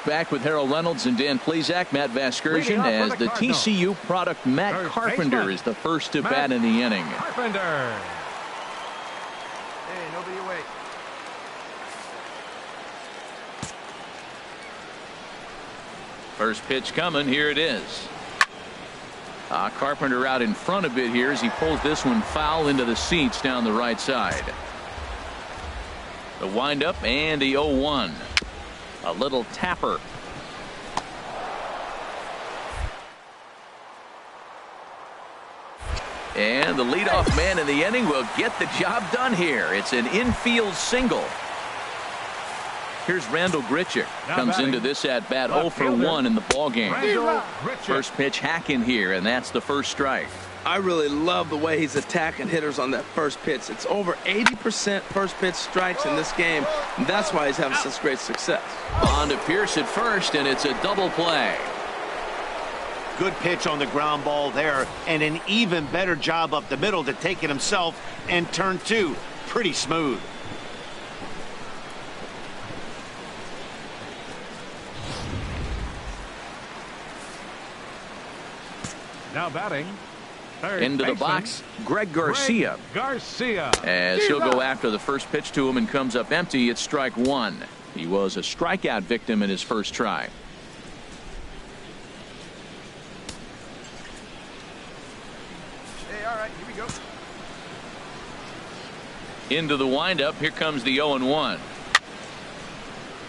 Back with Harold Reynolds and Dan Plesac. Matt Vasgersian as the TCU product. Matt Carpenter is the first to bat in the inning. Carpenter. Hey, nobody away. First pitch coming. Here it is. Carpenter out in front a bit here as he pulls this one foul into the seats down the right side. The windup and the 0-1. A little tapper. And the leadoff man in the inning will get the job done here. It's an infield single. Here's Randall Grichuk. Comes into this at bat 0 for 1 in the ballgame. First pitch hacking here, and that's the first strike. I really love the way he's attacking hitters on that first pitch. It's over 80% first pitch strikes in this game. And that's why he's having such great success. On to Pierce at first, and it's a double play. Good pitch on the ground ball there, and an even better job up the middle to take it himself, and turn 2 pretty smooth. Now batting. Into the box, Greg Garcia. As he'll go after the first pitch to him and comes up empty. It's strike 1. He was a strikeout victim in his first try. Hey, all right, here we go. Into the windup. Here comes the 0-1.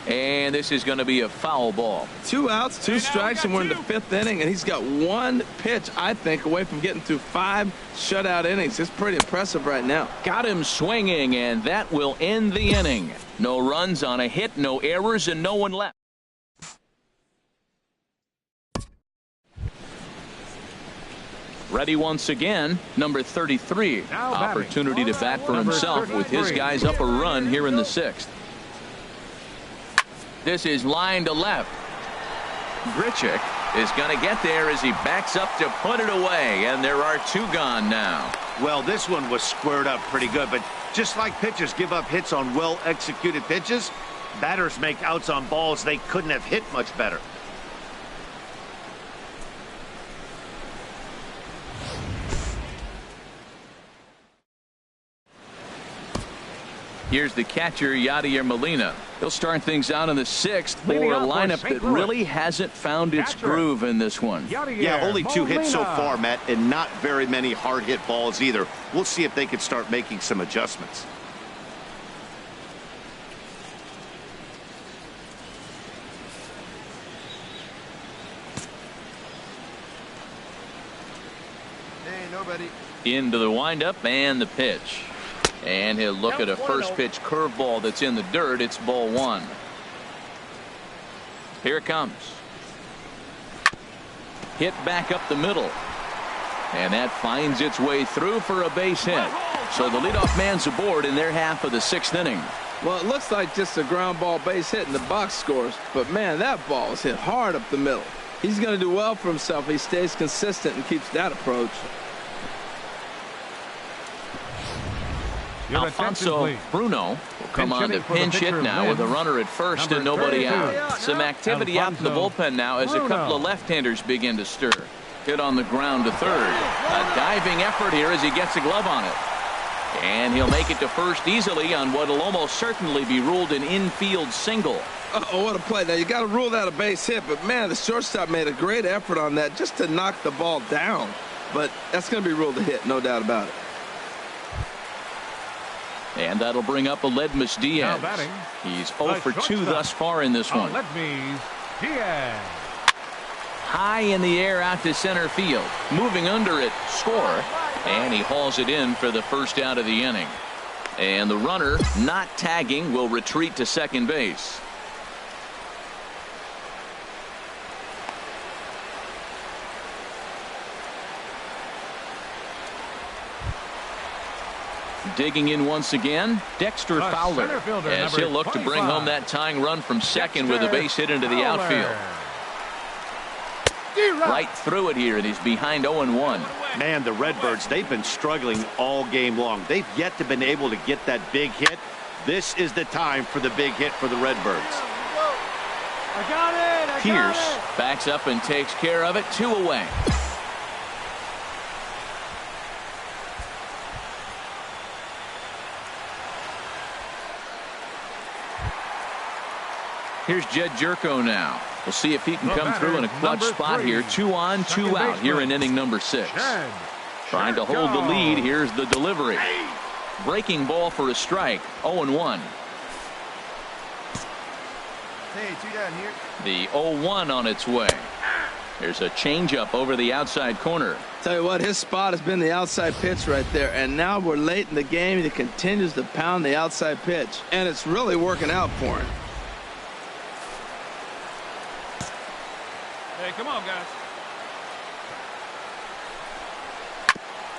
And this is going to be a foul ball. 2 outs, 2 strikes, and we're in the 5th inning, and he's got 1 pitch, I think, away from getting through 5 shutout innings. It's pretty impressive right now. Got him swinging, and that will end the inning. No runs on a hit, no errors, and no one left. Ready once again, number 33. Opportunity to bat for himself with his guys up a run here in the 6th. This is line to left. Grichuk is going to get there as he backs up to put it away, and there are 2 gone now. Well, this one was squared up pretty good, but just like pitchers give up hits on well-executed pitches, batters make outs on balls they couldn't have hit much better. Here's the catcher, Yadier Molina. He'll start things out in the 6th for a lineup that really hasn't found its groove in this one. Yeah, only 2 hits so far, Matt, and not very many hard hit balls either. We'll see if they can start making some adjustments. Hey, nobody. Into the windup and the pitch. And he'll look at a first pitch curveball that's in the dirt. It's ball one. Here it comes. Hit back up the middle. And that finds its way through for a base hit. So the leadoff man's aboard in their half of the sixth inning. Well, it looks like just a ground ball base hit in the box scores. But, man, that ball was hit hard up the middle. He's going to do well for himself. He stays consistent and keeps that approach. Alfonso Bruno will come on to pinch hit now with a runner at first and nobody out. Some activity out in the bullpen now as a couple of left-handers begin to stir. Hit on the ground to third. A diving effort here as he gets a glove on it. And he'll make it to first easily on what will almost certainly be ruled an infield single. Oh, what a play. Now, you got to rule that a base hit, but, man, the shortstop made a great effort on that just to knock the ball down. But that's going to be ruled a hit, no doubt about it. And that'll bring up Aledmus Diaz. He's 0 for 2 thus far in this one. Aledmus Diaz. High in the air out to center field. Moving under it. Score. And he hauls it in for the first out of the inning. And the runner, not tagging, will retreat to second base. Digging in once again, Dexter Fowler, as he'll look to bring home that tying run from second with a base hit into the outfield. Right through it here, and he's behind 0-1. Man, the Redbirds, they've been struggling all game long. They've yet to been able to get that big hit. This is the time for the big hit for the Redbirds. I got it. Pierce backs up and takes care of it. 2 away. Here's Jed Jerko now. We'll see if he can come through in a clutch spot here. 2 on, 2 out here in inning number 6. Trying to hold the lead. Here's the delivery. Breaking ball for a strike. 0-1. Hey, 2 down here. The 0-1 on its way. There's a changeup over the outside corner. Tell you what, his spot has been the outside pitch right there. And now we're late in the game. He continues to pound the outside pitch. And it's really working out for him. Hey, come on, guys.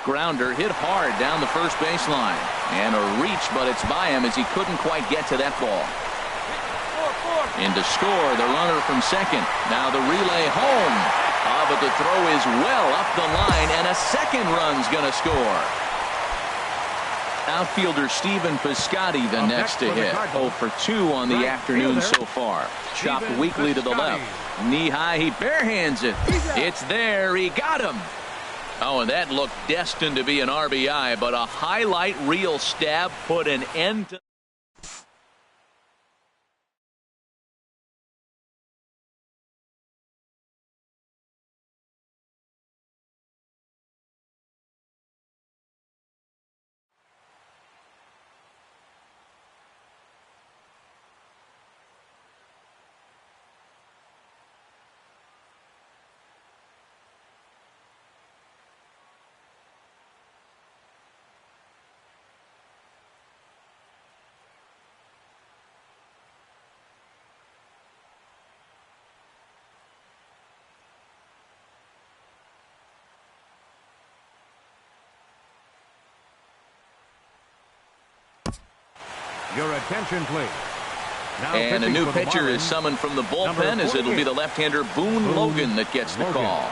Grounder hit hard down the first baseline. And a reach, but it's by him as he couldn't quite get to that ball. In to score, the runner from second. Now the relay home. But the throw is well up the line, and a second run's going to score. Outfielder Stephen Piscotty the next to hit. 0 for 2 on the afternoon so far. Chopped weakly to the left. Knee high, he barehands it. It's there, he got him. Oh, and that looked destined to be an RBI, but a highlight reel stab put an end to Your attention, please. Now and a new pitcher is Marlins, summoned from the bullpen as it'll be the left-hander Boone Logan that gets the call.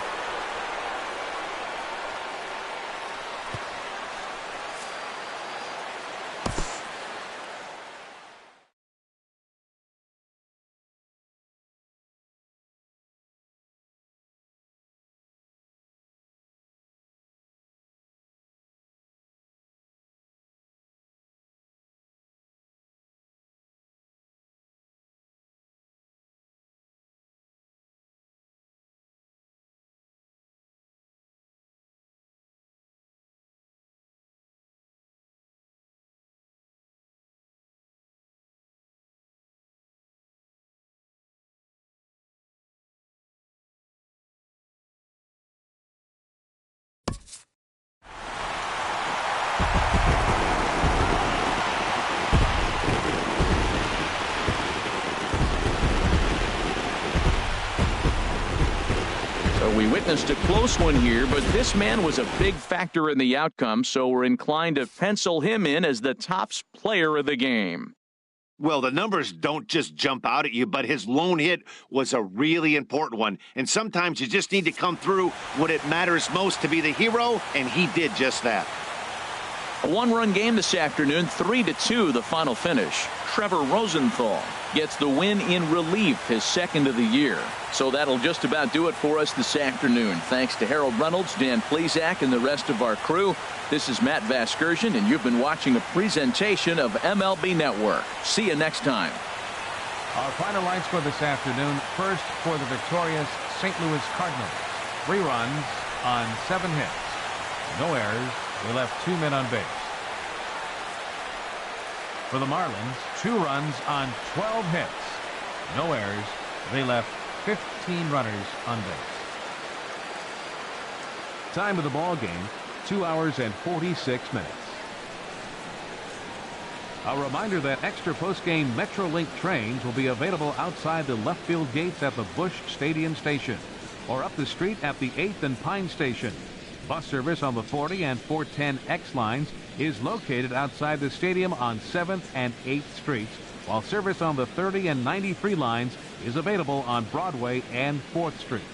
We witnessed a close one here, but this man was a big factor in the outcome, so we're inclined to pencil him in as the top player of the game. Well, the numbers don't just jump out at you, but his lone hit was a really important one. And sometimes you just need to come through when it matters most to be the hero, and he did just that. A one-run game this afternoon, 3-2 the final finish. Trevor Rosenthal gets the win in relief, his second of the year. So that'll just about do it for us this afternoon. Thanks to Harold Reynolds, Dan Plesac, and the rest of our crew. This is Matt Vasgersian, and you've been watching a presentation of MLB Network. See you next time. Our final line score this afternoon. First for the victorious St. Louis Cardinals. 3 runs on 7 hits. No errors. They left 2 men on base. For the Marlins, 2 runs on 12 hits. No errors. They left 15 runners on base. Time of the ball game, 2 hours and 46 minutes. A reminder that extra postgame MetroLink trains will be available outside the left field gates at the Busch Stadium station or up the street at the 8th and Pine station. Bus service on the 40 and 410X lines is located outside the stadium on 7th and 8th Streets, while service on the 30 and 93 lines is available on Broadway and 4th Streets.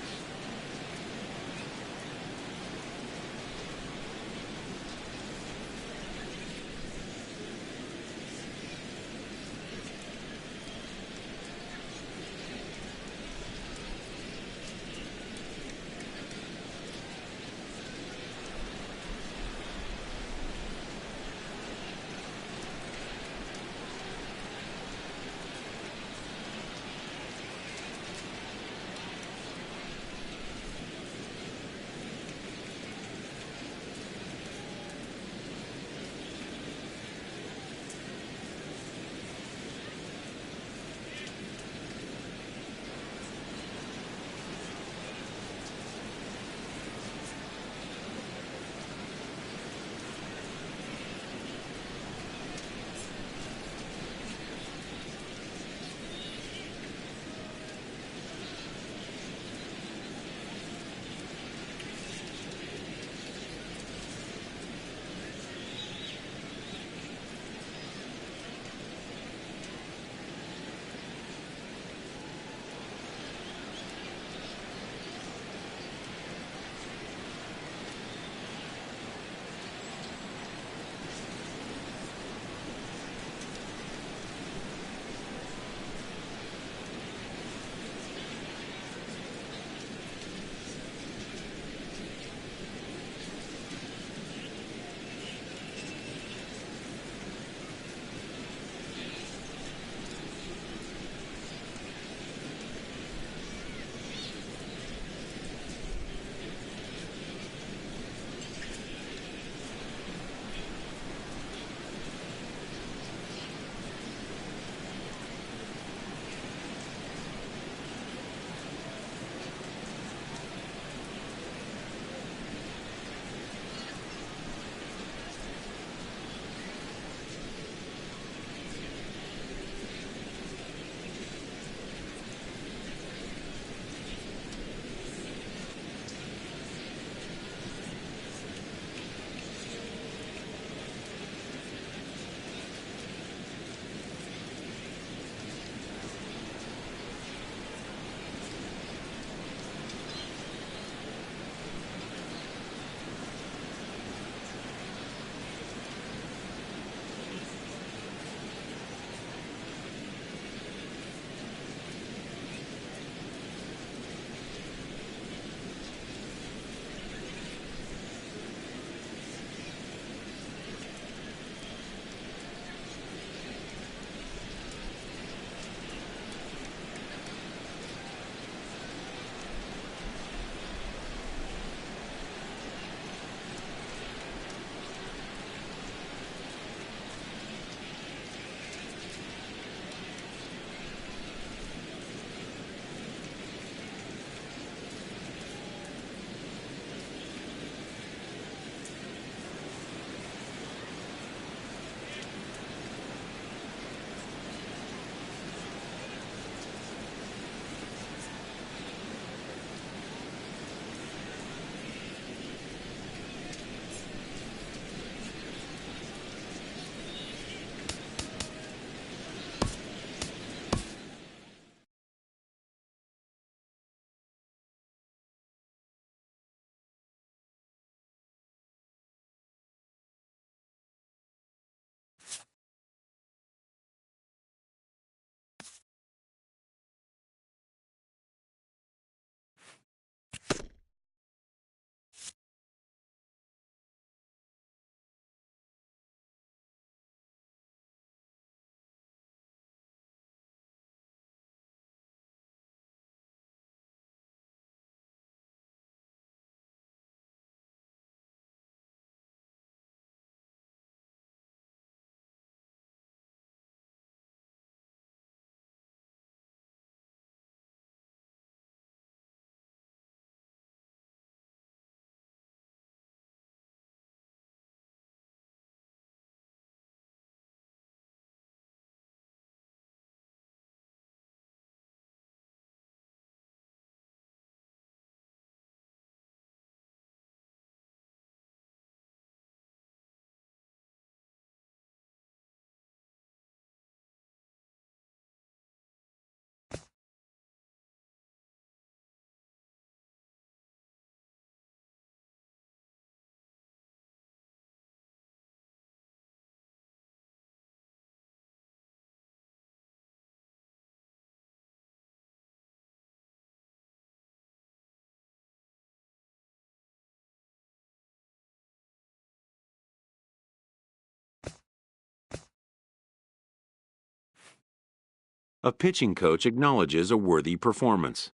A pitching coach acknowledges a worthy performance.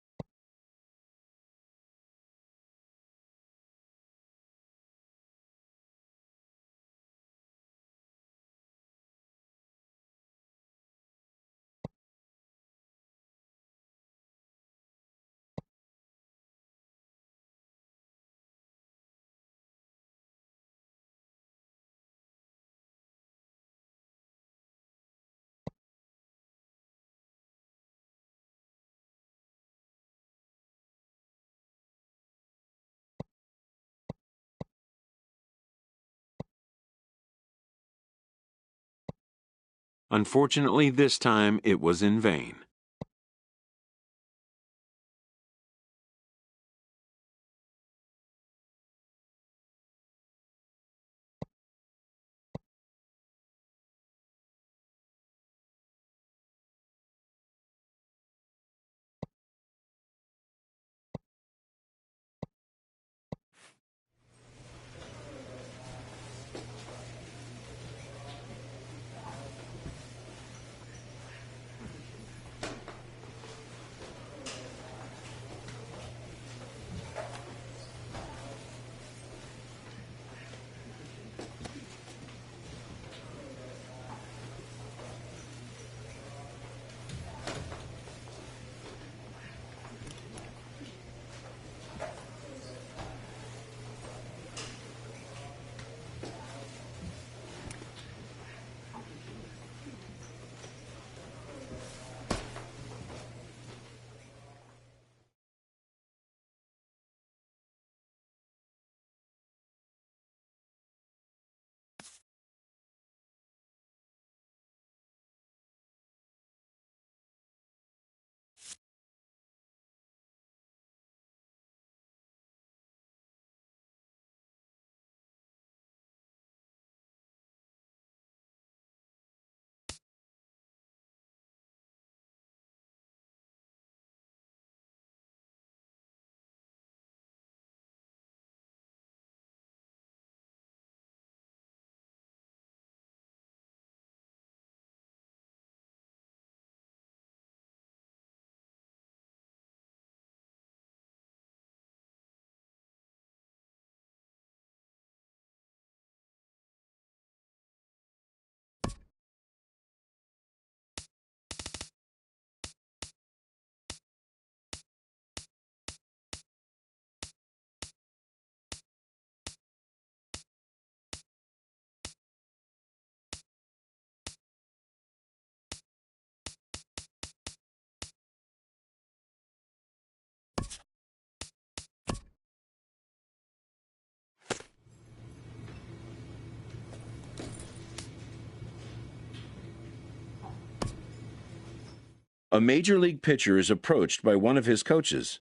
Unfortunately, this time it was in vain. A major league pitcher is approached by one of his coaches.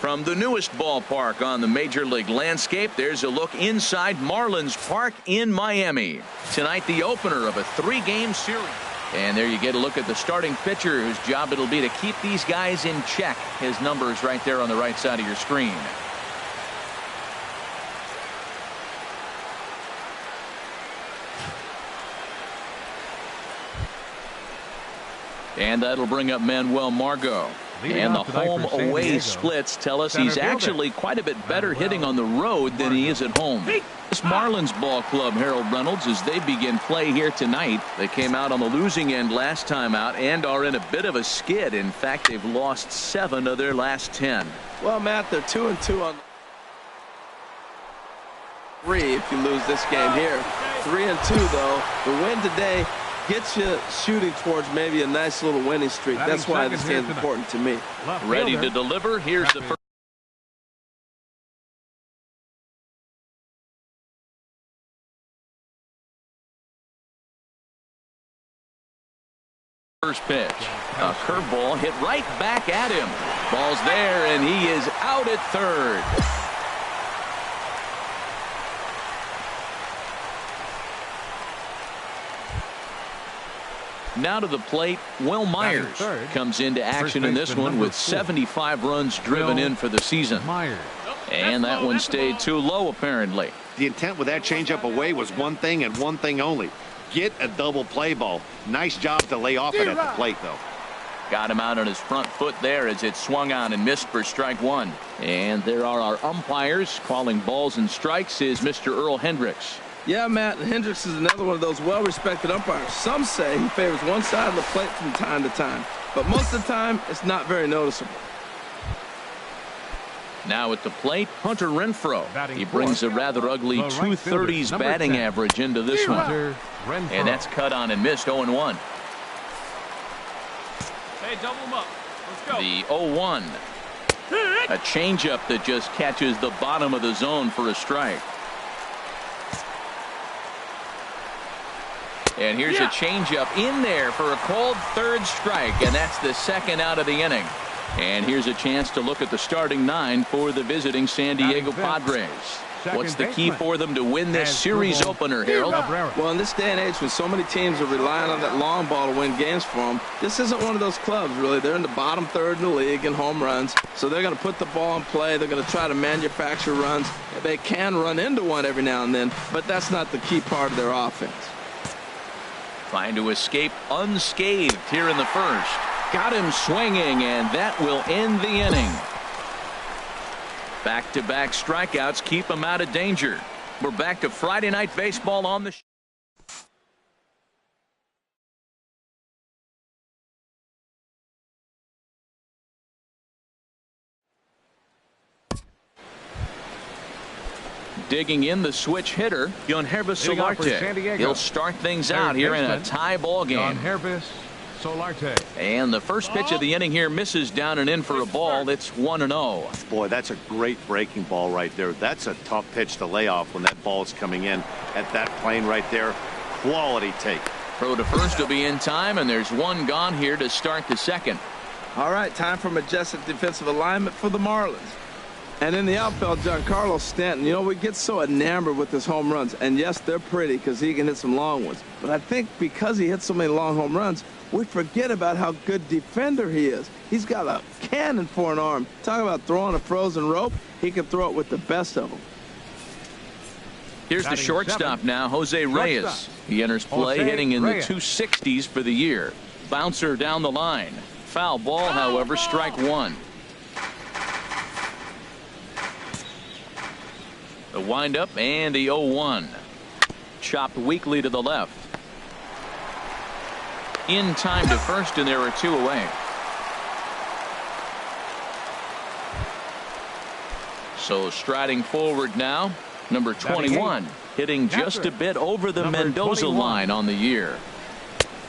From the newest ballpark on the Major League landscape, there's a look inside Marlins Park in Miami. Tonight, the opener of a 3-game series. And there you get a look at the starting pitcher whose job it'll be to keep these guys in check. His number's right there on the right side of your screen. And that'll bring up Manuel Margot. And the home-away splits tell us he's actually quite a bit better hitting on the road than he is at home. This Marlins ball club, Harold Reynolds, as they begin play here tonight. They came out on the losing end last time out and are in a bit of a skid. In fact, they've lost 7 of their last 10. Well, Matt, they're 2-2 on 3 if you lose this game here. 3-2, though. The win today gets you shooting towards maybe a nice little winning streak. That's why this game's important to me. Ready to deliver. Here's the first. First pitch. A curveball hit right back at him. Ball's there, and he is out at third. Now to the plate, Will Myers comes into action in this one with 75 runs driven in for the season. And that one stayed too low, apparently. The intent with that changeup away was one thing and one thing only. Get a double play ball. Nice job to lay off it at the plate, though. Got him out on his front foot there as it swung on and missed for strike 1. And there are our umpires calling balls and strikes is Mr. Earl Hendricks. Yeah, Matt, Hendricks is another one of those well-respected umpires. Some say he favors one side of the plate from time to time, but most of the time it's not very noticeable. Now at the plate, Hunter Renfroe. He brings a rather ugly 230s batting average into this one. And that's cut on and missed 0-1. Hey, double him up. Let's go. The 0-1. A changeup that just catches the bottom of the zone for a strike. And here's a changeup in there for a called third strike, and that's the second out of the inning. And here's a chance to look at the starting 9 for the visiting San Diego Padres. What's the key for them to win this series opener, Harold? Well, in this day and age when so many teams are relying on that long ball to win games for them, this isn't one of those clubs, really. They're in the bottom third in the league in home runs, so they're going to put the ball in play. They're going to try to manufacture runs. They can run into one every now and then, but that's not the key part of their offense. Trying to escape unscathed here in the first. Got him swinging, and that will end the inning. Back-to-back strikeouts keep him out of danger. We're back to Friday Night Baseball on the show. Digging in the switch hitter, Mlb Solarte. He'll start things out here in a tie ball game. And the first pitch of the inning here misses down and in for a ball. It's 1-0. Boy, that's a great breaking ball right there. That's a tough pitch to lay off when that ball's coming in at that plane right there. Quality take. Throw to first will be in time, and there's one gone here to start the second. All right, time for majestic defensive alignment for the Marlins. And in the outfield, Giancarlo Stanton. You know, we get so enamored with his home runs. And yes, they're pretty because he can hit some long ones. But I think because he hits so many long home runs, we forget about how good defender he is. He's got a cannon for an arm. Talk about throwing a frozen rope. He can throw it with the best of them. Here's the shortstop now, Jose Reyes. He enters play hitting in the 260s for the year. Bouncer down the line. Foul ball, however, strike 1. The windup and the 0-1. Chopped weakly to the left. In time to first, and there are 2 away. So striding forward now, number 21, hitting just a bit over the Mendoza line on the year.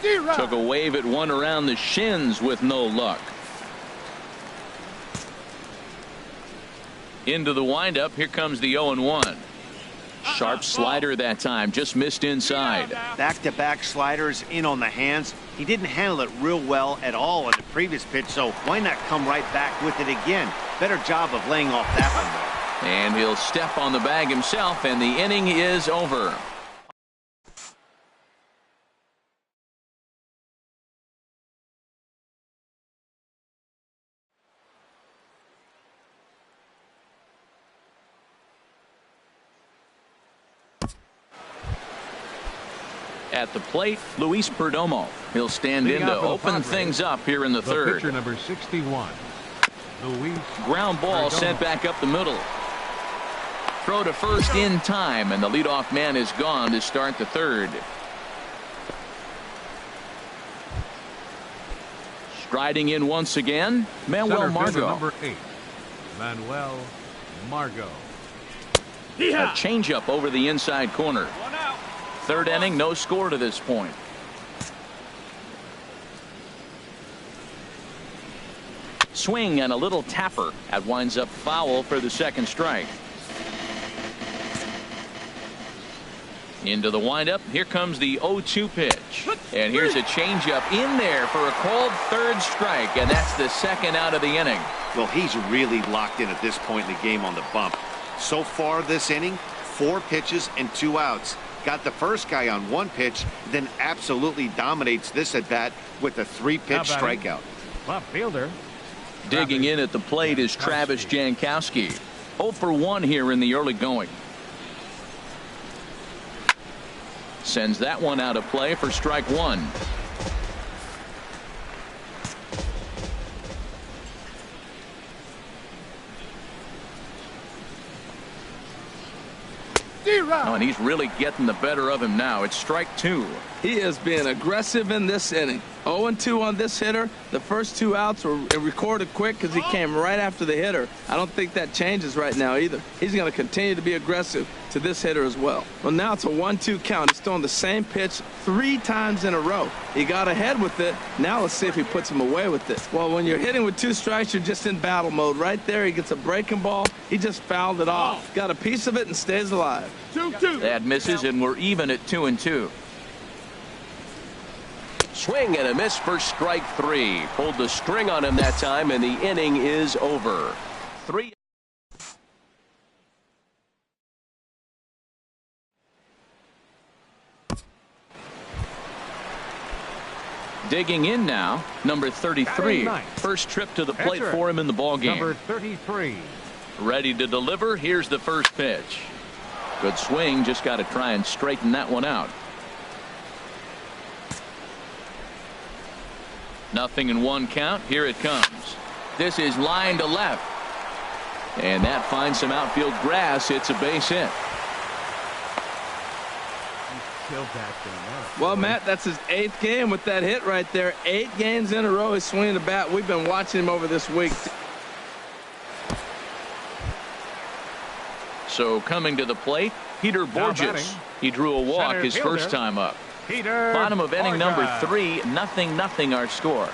Took a wave at one around the shins with no luck. Into the windup. Here comes the 0-1. Sharp slider that time, just missed inside. Back-to-back sliders in on the hands. He didn't handle it real well at all in the previous pitch, so why not come right back with it again? Better job of laying off that one, though. And he'll step on the bag himself, and the inning is over. At the plate, Luis Perdomo. He'll stand in to open things up here in the third. Pitcher number 61, Luis. Ground ball sent back up the middle. Throw to first in time, and the leadoff man is gone to start the third. Striding in once again, Manuel Margot. Number 8, Manuel Margot. A changeup over the inside corner. Third inning, no score to this point. Swing and a little tapper. That winds up foul for the second strike. Into the windup. Here comes the 0-2 pitch. And here's a changeup in there for a called third strike. And that's the second out of the inning. Well, he's really locked in at this point in the game on the bump. So far this inning, 4 pitches and 2 outs. Got the first guy on 1 pitch, then absolutely dominates this at bat with a 3-pitch strikeout. Left fielder. Digging in at the plate is Travis Jankowski. 0 for 1 here in the early going. Sends that one out of play for strike 1. Oh, and he's really getting the better of him now. It's strike 2. He is being aggressive in this inning. 0-2 on this hitter. The first 2 outs were recorded quick because he came right after the hitter. I don't think that changes right now either. He's going to continue to be aggressive to this hitter as well. Well, now it's a 1-2 count. He's throwing the same pitch 3 times in a row. He got ahead with it. Now let's see if he puts him away with it. Well, when you're hitting with 2 strikes, you're just in battle mode. Right there, he gets a breaking ball. He just fouled it off. Got a piece of it and stays alive. 2-2. That misses, and we're even at 2-2. Swing and a miss for strike 3. Pulled the string on him that time, and the inning is over. 3. Digging in now, number 33. First trip to the plate for him in the ball game. Number 33. Ready to deliver. Here's the first pitch. Good swing. Just got to try and straighten that one out. 0-1 count. Here it comes. This is line to left. And that finds some outfield grass. It's a base hit. Well, Matt, that's his 8th game with that hit right there. 8 games in a row he's swinging the bat. We've been watching him over this week. So coming to the plate, Peter Borges. He drew a walk his first time up. Peter Bottom of inning number Borges. 3, 0-0 our score.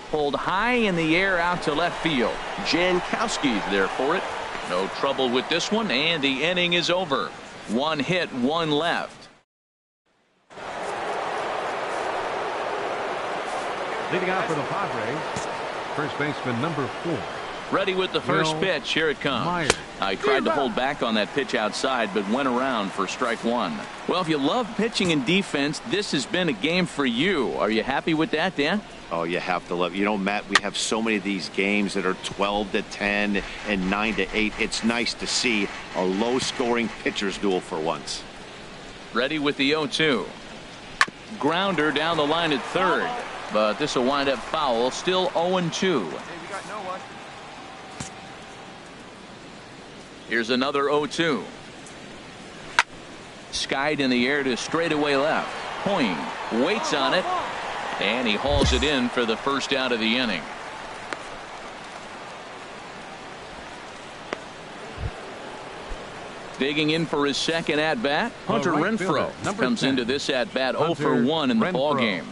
Pulled high in the air out to left field. Jankowski's there for it. No trouble with this one, and the inning is over. 1 hit, 1 left. Leading out for the Padres, first baseman number 4. Ready with the first pitch. Here it comes. Myers. I tried to hold back on that pitch outside, but went around for strike 1. Well, if you love pitching and defense, this has been a game for you. Are you happy with that, Dan? Oh, you have to love. You know, Matt, we have so many of these games that are 12-10 and 9-8. It's nice to see a low-scoring pitcher's duel for once. Ready with the 0-2. Grounder down the line at third, but this will wind up foul. Still 0-2. Here's another 0-2. Skied in the air to straightaway left. Hoying waits on it, and he hauls it in for the first out of the inning. Digging in for his second at bat, Hunter Renfroe comes 10. Into this at bat 0 for 1 in the ball game.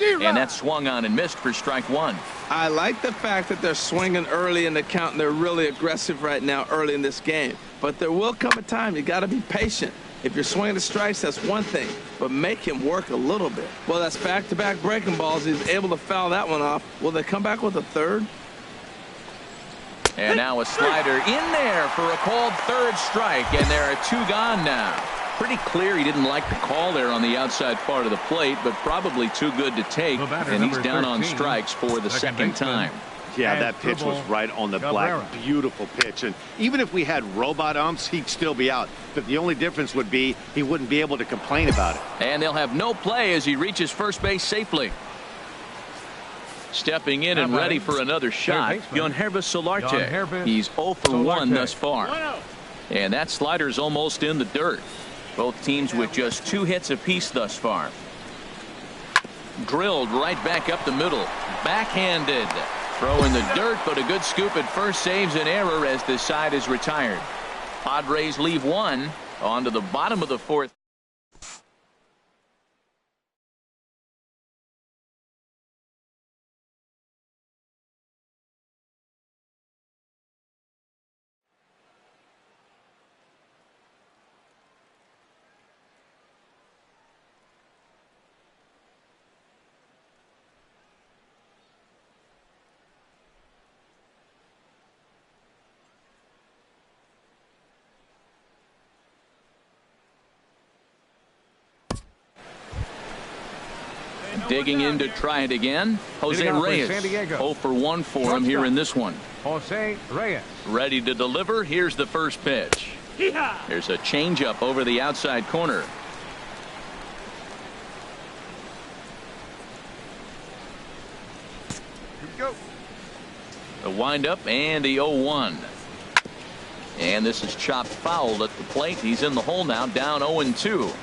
And that swung on and missed for strike 1. I like the fact that they're swinging early in the count, and they're really aggressive right now early in this game. But there will come a time you got to be patient. If you're swinging the strikes, that's one thing, but make him work a little bit. Well, that's back-to-back breaking balls. He's able to foul that one off. Will they come back with a third? And now a slider in there for a called third strike, and there are 2 gone now. Pretty clear he didn't like the call there on the outside part of the plate, but probably too good to take, and he's down on strikes for the second time. Yeah, that pitch was right on the black. Beautiful pitch. And even if we had robot umps, he'd still be out. But the only difference would be he wouldn't be able to complain about it. And they'll have no play as he reaches first base safely. Stepping in and ready for another shot, Mlb Solarte. He's 0 for 1 thus far. And that slider's almost in the dirt. Both teams with just 2 hits apiece thus far. Drilled right back up the middle. Backhanded. Throw in the dirt, but a good scoop at first saves an error as this side is retired. Padres leave 1 on to the bottom of the 4th. Digging in to try it again, Jose Reyes. 0 for 1 for him here in this one. Jose Reyes. Ready to deliver. Here's the first pitch. There's a changeup over the outside corner. Here we go. The windup and the 0-1. And this is chopped foul at the plate. He's in the hole now, down 0-2.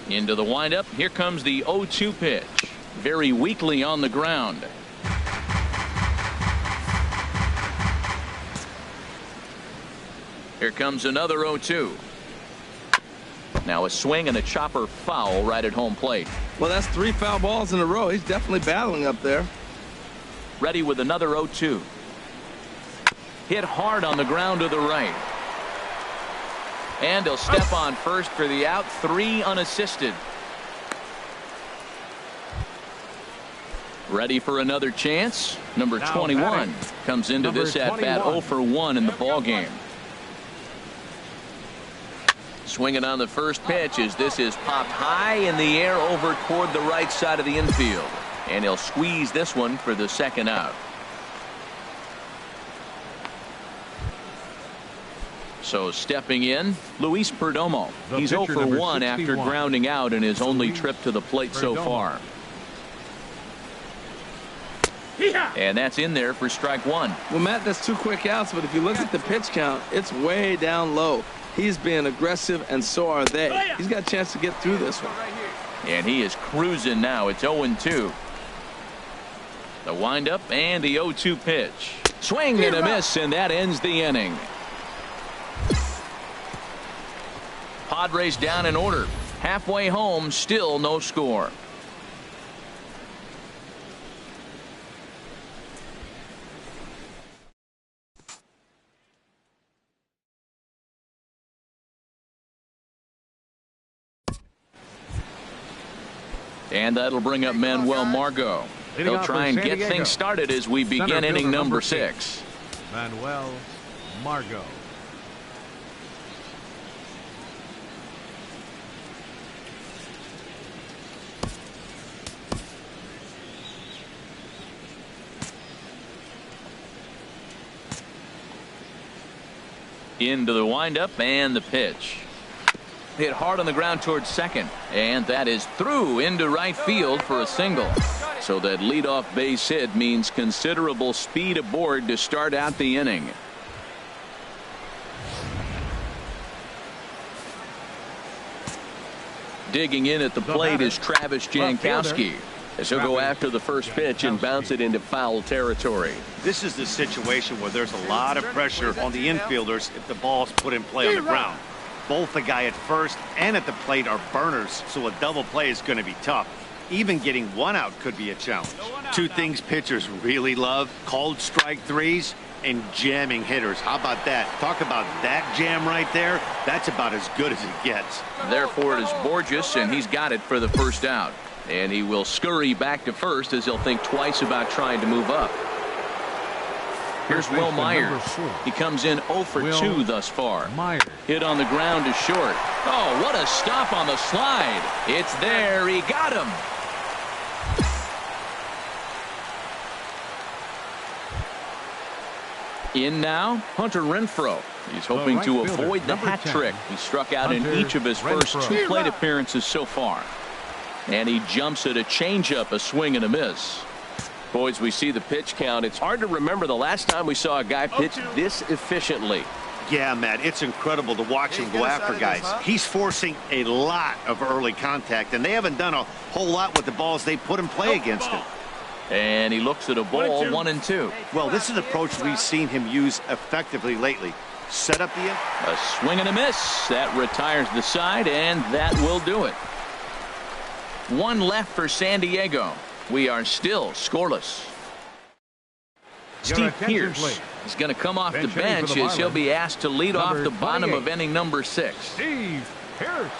Into the windup. Here comes the 0-2 pitch. Very weakly on the ground. Here comes another 0-2. Now a swing and a chopper foul right at home plate. Well, that's 3 foul balls in a row. He's definitely battling up there. Ready with another 0-2. Hit hard on the ground to the right. And he'll step on first for the out. 3 unassisted. Ready for another chance. Number 21 comes into this at bat 0 for 1 in the ball game. Swinging on the first pitch as this is popped high in the air over toward the right side of the infield. And he'll squeeze this one for the second out. So stepping in, Luis Perdomo. He's 0 for 1 after grounding out in his only trip to the plate so far. And that's in there for strike 1. Well, Matt, that's 2 quick outs, but if you look at the pitch count, it's way down low. He's being aggressive, and so are they. He's got a chance to get through this one. And he is cruising now. It's 0-2. The windup and the 0-2 pitch. Swing and a miss, and that ends the inning. Padres down in order. Halfway home, still no score. And that'll bring up Manuel Margot. He'll try and get things started as we begin inning number 6. Manuel Margot. Into the windup and the pitch. Hit hard on the ground towards second, and that is through into right field for a single. So that leadoff base hit means considerable speed aboard to start out the inning. Digging in at the plate is Travis Jankowski, as he'll go after the first pitch and bounce it into foul territory. This is the situation where there's a lot of pressure on the infielders if the ball's put in play on the ground. Both the guy at first and at the plate are burners, so a double play is going to be tough. Even getting 1 out could be a challenge. 2 things pitchers really love: called strike 3s and jamming hitters. How about that? Talk about that jam right there. That's about as good as it gets. Therefore, it is Borges, and he's got it for the first out. And he will scurry back to first as he'll think twice about trying to move up. Here's Will Myers. He comes in 0 for 2 thus far. Hit on the ground is short. Oh, what a stop on the slide. It's there. He got him. In now, Hunter Renfroe. He's hoping to avoid the hat trick. He struck out in each of his first 2 plate appearances so far. And he jumps at a changeup, a swing and a miss. Boys, we see the pitch count. It's hard to remember the last time we saw a guy pitch this efficiently. Yeah, Matt, it's incredible to watch him go after guys. He's forcing a lot of early contact, and they haven't done a whole lot with the balls they put in play against him. And he looks at a ball, 1-2. Well, this is an approach we've seen him use effectively lately. Set up the a swing and a miss. That retires the side, and that will do it. 1 left for San Diego. We are still scoreless. Steve Pearce is going to come off the bench as he'll be asked to lead off the bottom of inning number 6. Steve Pearce.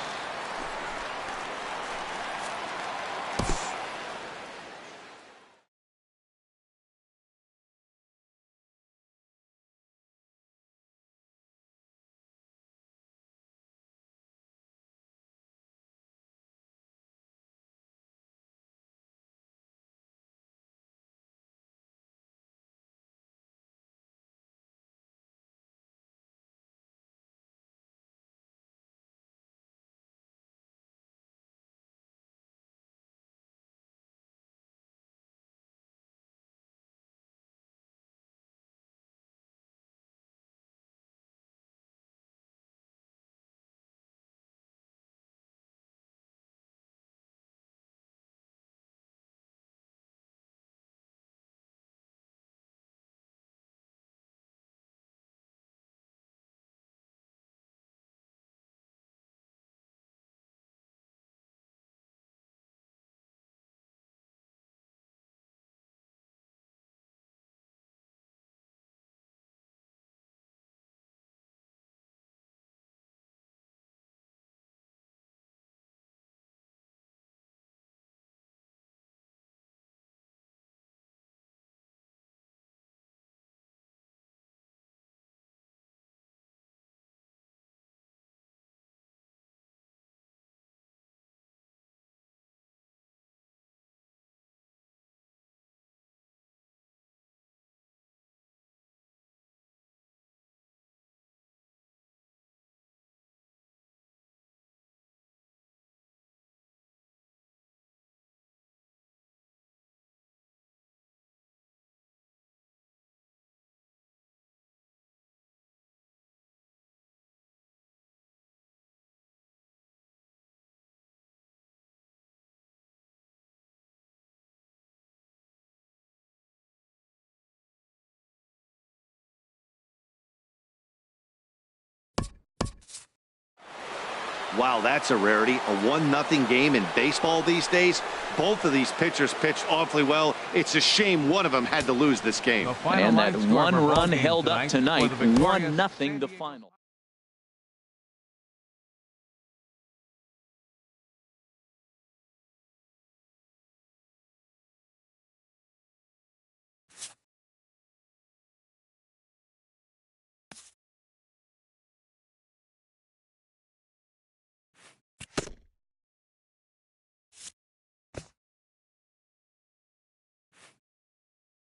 Wow, that's a rarity. A 1-0 game in baseball these days. Both of these pitchers pitched awfully well. It's a shame one of them had to lose this game. And that 1 run held up tonight. 1-0 the final.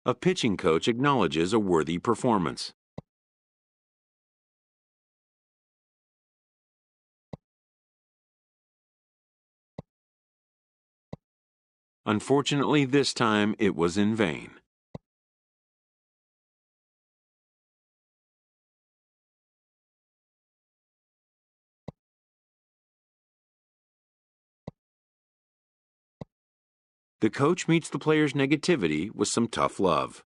A pitching coach acknowledges a worthy performance. Unfortunately, this time it was in vain. The coach meets the player's negativity with some tough love.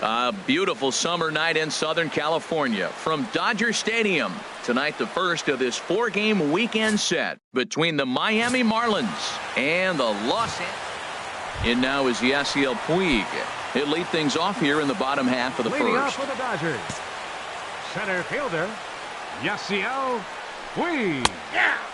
A beautiful summer night in Southern California from Dodger Stadium. Tonight, the first of this 4-game weekend set between the Miami Marlins and the Los Angeles. And now is Yasiel Puig. He'll lead things off here in the bottom half of the Leading first. off for the Dodgers, center fielder Yasiel Puig.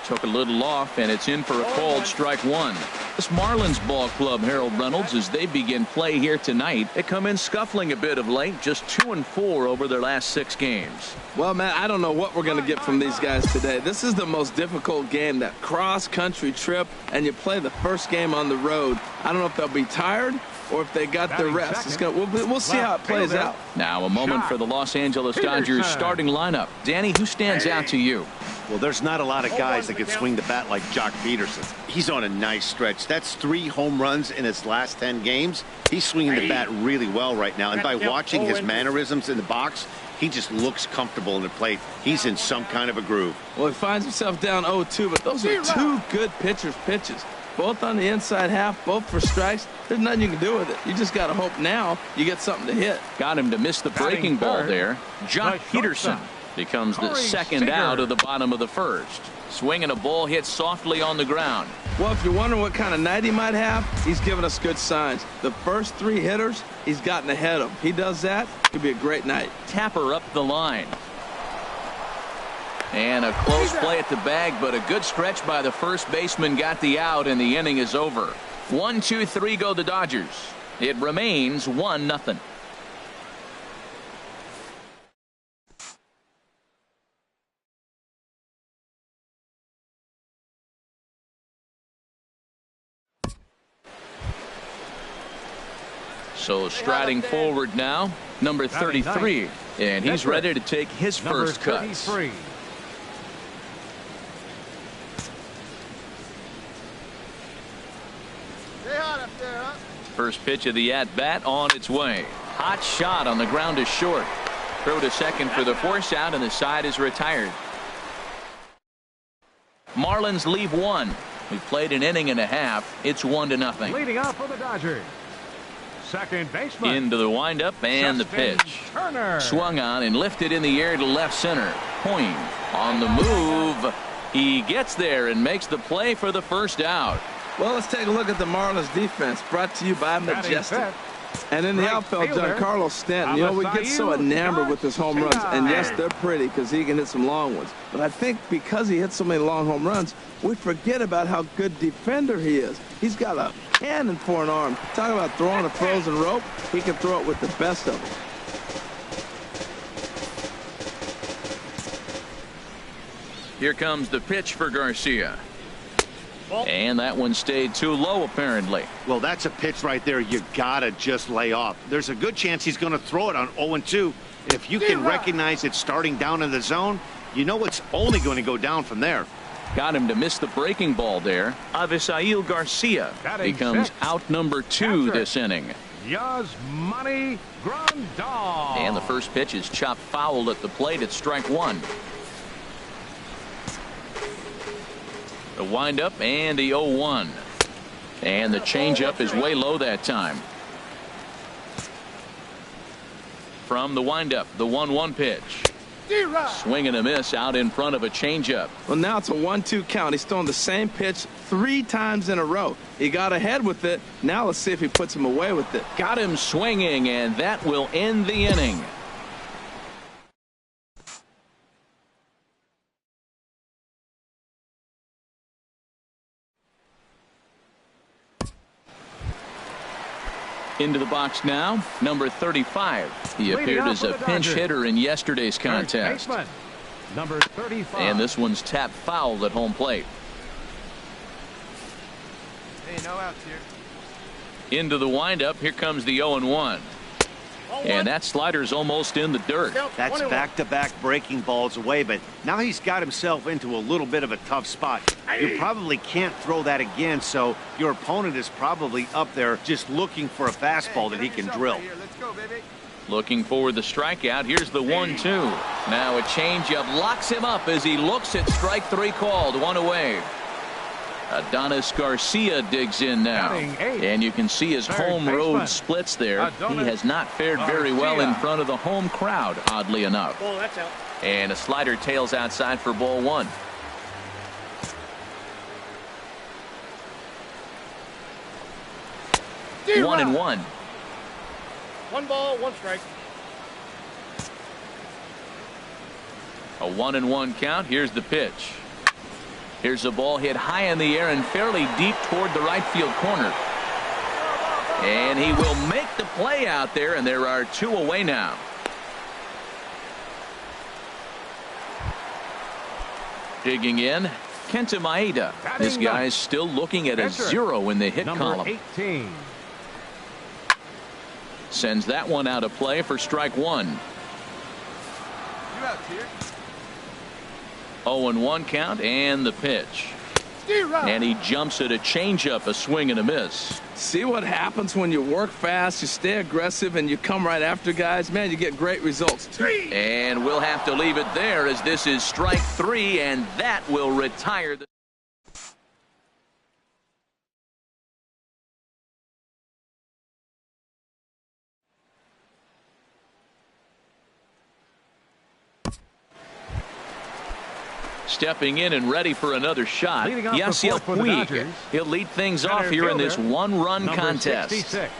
Took a little off, and it's in for a called strike one. This Marlins ball club, Harold Reynolds, as they begin play here tonight, they come in scuffling a bit of late, just 2-4 over their last 6 games. Well, man, I don't know what we're going to get from these guys today. This is the most difficult game, that cross-country trip, and you play the first game on the road. I don't know if they'll be tired or if they got their rest. It's gonna, we'll see how it plays out. Now a moment for the Los Angeles Dodgers starting lineup. Danny, who stands out to you? Well, there's not a lot of guys that can swing the bat like Jock Peterson. He's on a nice stretch. That's 3 home runs in his last 10 games. He's swinging the bat really well right now. And by watching his mannerisms in the box, he just looks comfortable in the plate. He's in some kind of a groove. Well, he finds himself down 0-2, but those are 2 good pitchers' pitches. Both on the inside half, both for strikes. There's nothing you can do with it. You just got to hope now you get something to hit. Got him to miss the breaking ball there. Jock Peterson becomes the second out of the bottom of the first. Swinging a ball hit softly on the ground. Well, if you're wondering what kind of night he might have, he's given us good signs. The first 3 hitters, he's gotten ahead of them. He does that, it could be a great night. Tapper up the line. And a close play at the bag, but a good stretch by the first baseman got the out, and the inning is over. 1-2-3 go the Dodgers. It remains 1-0. So striding forward now, number 33, and he's ready to take his first cuts. First pitch of the at-bat on its way. Hot shot on the ground is short. Throw to second for the force out, and the side is retired. Marlins leave 1. We've played an inning and a half. It's 1-0. Leading off for the Dodgers, second baseman. Into the windup and the pitch. Turner. Swung on and lifted in the air to left center. Point on the move. He gets there and makes the play for the first out. Well, let's take a look at the Marlins defense, brought to you by Majestic. And in the outfield, Giancarlo Stanton. You know, we get so enamored with his home runs. And yes, they're pretty because he can hit some long ones. But I think because he hits so many long home runs, we forget about how good defender he is. He's got a cannon for an arm. Talk about throwing a frozen rope. He can throw it with the best of them. Here comes the pitch for Garcia. And that one stayed too low, apparently. Well, that's a pitch right there you gotta just lay off. There's a good chance he's going to throw it on 0-2. If you can recognize it starting down in the zone, you know it's only going to go down from there. Got him to miss the breaking ball there. Avisail Garcia becomes out number 2 this inning. Yasmani Grandal. And the first pitch is chopped foul at the plate at strike 1. The windup and the 0-1. And the changeup is way low that time. From the windup, the 1-1 pitch. Swing and a miss out in front of a changeup. Well, now it's a 1-2 count. He's throwing the same pitch 3 times in a row. He got ahead with it. Now let's see if he puts him away with it. Got him swinging, and that will end the inning. Into the box now, number 35. He appeared as a pinch hitter in yesterday's contest. Number 35. And this one's tapped foul at home plate. Hey, no outs here. Into the windup, here comes the 0-1. And that slider's almost in the dirt. That's back-to-back breaking balls away, but now he's got himself into a little bit of a tough spot. You probably can't throw that again, so your opponent is probably up there just looking for a fastball that he can drill. Let's go, baby. Looking for the strikeout. Here's the 1-2. Now a changeup locks him up as he looks at strike 3 called. 1 away. Adonis Garcia digs in now, and you can see his home road splits there. He has not fared very well in front of the home crowd, oddly enough. And a slider tails outside for ball one. One and one. 1 ball, 1 strike. A 1-1 count. Here's the pitch. Here's the ball hit high in the air and fairly deep toward the right field corner. And he will make the play out there, and there are 2 away now. Digging in, Kenta Maeda. This guy's still looking at a 0 in the hit column. 18. Sends that one out of play for strike 1. You out here. 0-1 count and the pitch. And he jumps at a changeup, a swing and a miss. See what happens when you work fast, you stay aggressive, and you come right after guys? Man, you get great results. And we'll have to leave it there as this is strike 3, and that will retire the. Stepping in and ready for another shot, Yasiel Puig. He'll lead things off here in this 1-run contest. 66.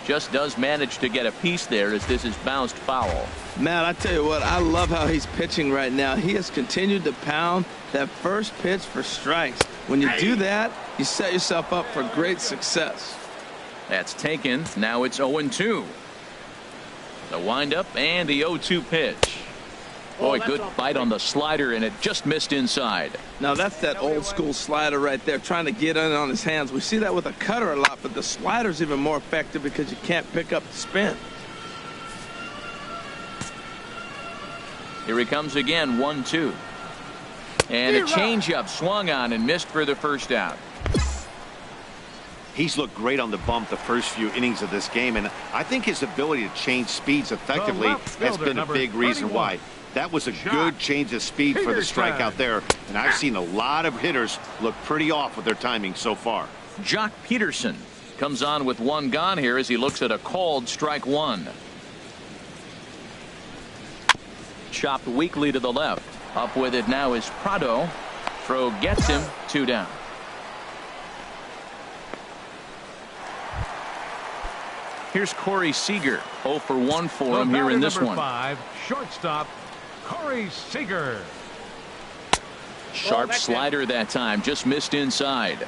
Just does manage to get a piece there as this is bounced foul. Man, I tell you what, I love how he's pitching right now. He has continued to pound that first pitch for strikes. When you do that, you set yourself up for great success. That's taken. Now it's 0-2. The windup and the 0-2 pitch. Boy, good bite on the slider, and it just missed inside. Now that's that old school slider right there, trying to get in on his hands. We see that with a cutter a lot, but the slider's even more effective because you can't pick up the spin. Here he comes again, 1-2. And a changeup swung on and missed for the first out. He's looked great on the bump the first few innings of this game, and I think his ability to change speeds effectively has been a big reason why. That was a good change of speed for the strikeout there, and I've seen a lot of hitters look pretty off with their timing so far. Jock Peterson comes on with 1 gone here as he looks at a called strike 1. Chopped weakly to the left. Up with it now is Prado. Throw gets him, 2 down. Here's Corey Seager. 0 for 1 for him here in this one. 5, shortstop Corey Seager. Sharp slider that time, just missed inside.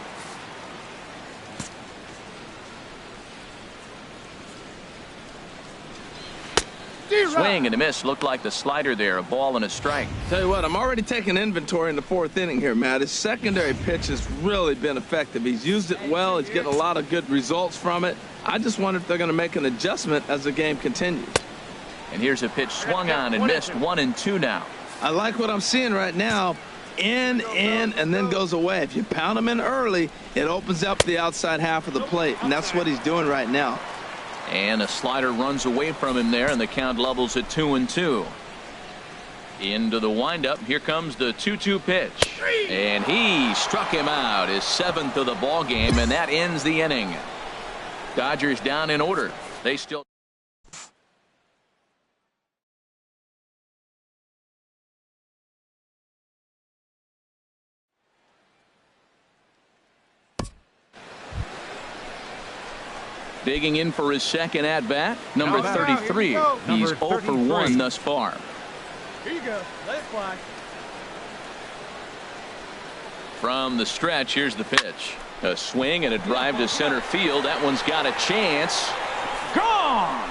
Swing and a miss. Looked like the slider there. A ball and a strike. Tell you what, I'm already taking inventory in the 4th inning here, Matt. His secondary pitch has really been effective. He's used it well. He's getting a lot of good results from it. I just wonder if they're going to make an adjustment as the game continues. And here's a pitch swung on and missed. 1-2 now. I like what I'm seeing right now. In, and then goes away. If you pound him in early, it opens up the outside half of the plate, and that's what he's doing right now. And a slider runs away from him there, and the count levels at 2-2. Into the windup. Here comes the 2-2 pitch. And he struck him out, his 7th of the ball game, and that ends the inning. Dodgers down in order. They still. Digging in for his second at-bat, number 33. He's 0 for 1 thus far. Here you go. Let it fly. From the stretch, here's the pitch. A swing and a drive to center field. That one's got a chance. Gone!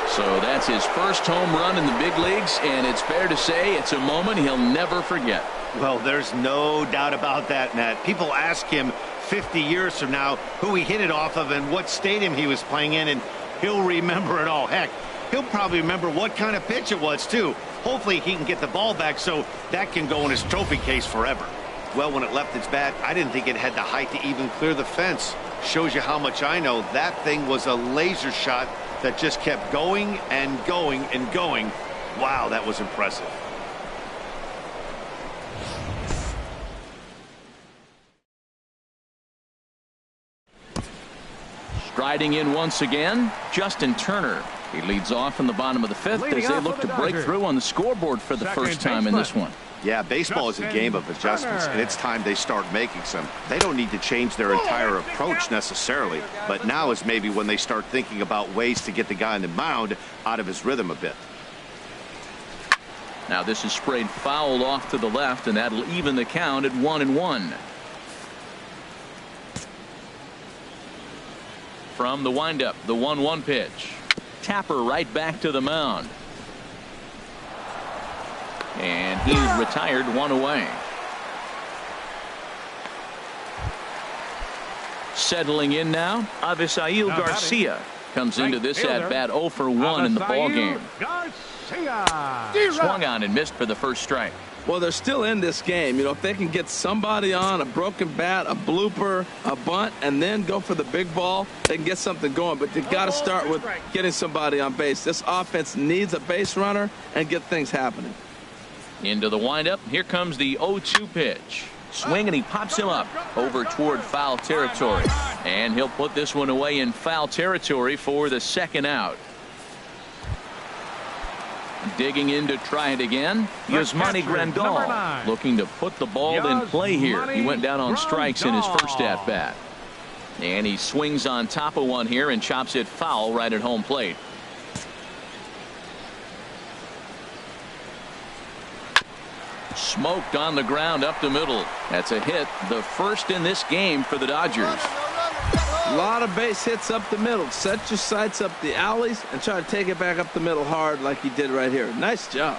So that's his first home run in the big leagues, and it's fair to say it's a moment he'll never forget. Well, there's no doubt about that, Matt. People ask him 50 years from now who he hit it off of and what stadium he was playing in, and he'll remember it all. Heck, he'll probably remember what kind of pitch it was, too. Hopefully he can get the ball back so that can go in his trophy case forever. Well, when it left its bat, I didn't think it had the height to even clear the fence. Shows you how much I know. That thing was a laser shot that just kept going and going and going. Wow, that was impressive. Riding in once again, Justin Turner. He leads off in the bottom of the fifth as they look to break through on the scoreboard for the first time in this one. Yeah, baseball is a game of adjustments, and it's time they start making some. They don't need to change their entire approach necessarily, but now is maybe when they start thinking about ways to get the guy on the mound out of his rhythm a bit. Now this is sprayed foul off to the left, and that'll even the count at 1-1. From the windup, the 1-1 pitch. Tapper right back to the mound. And he's retired, one away. Settling in now, Avisail Garcia comes into this at bat 0 for 1 in the ball game. Swung on and missed for the first strike. Well, they're still in this game. You know, if they can get somebody on a broken bat, a blooper, a bunt, and then go for the big ball, they can get something going. But you got to start with getting somebody on base. This offense needs a base runner and get things happening. Into the windup. Here comes the 0-2 pitch. Swing, and he pops him up over toward foul territory. And he'll put this one away in foul territory for the second out. Digging in to try it again. Yasmani Grandal looking to put the ball in play here. He went down on strikes in his first at bat. And he swings on top of one here and chops it foul right at home plate. Smoked on the ground up the middle. That's a hit, the first in this game for the Dodgers. A lot of base hits up the middle. Set your sights up the alleys and try to take it back up the middle hard like he did right here. Nice job.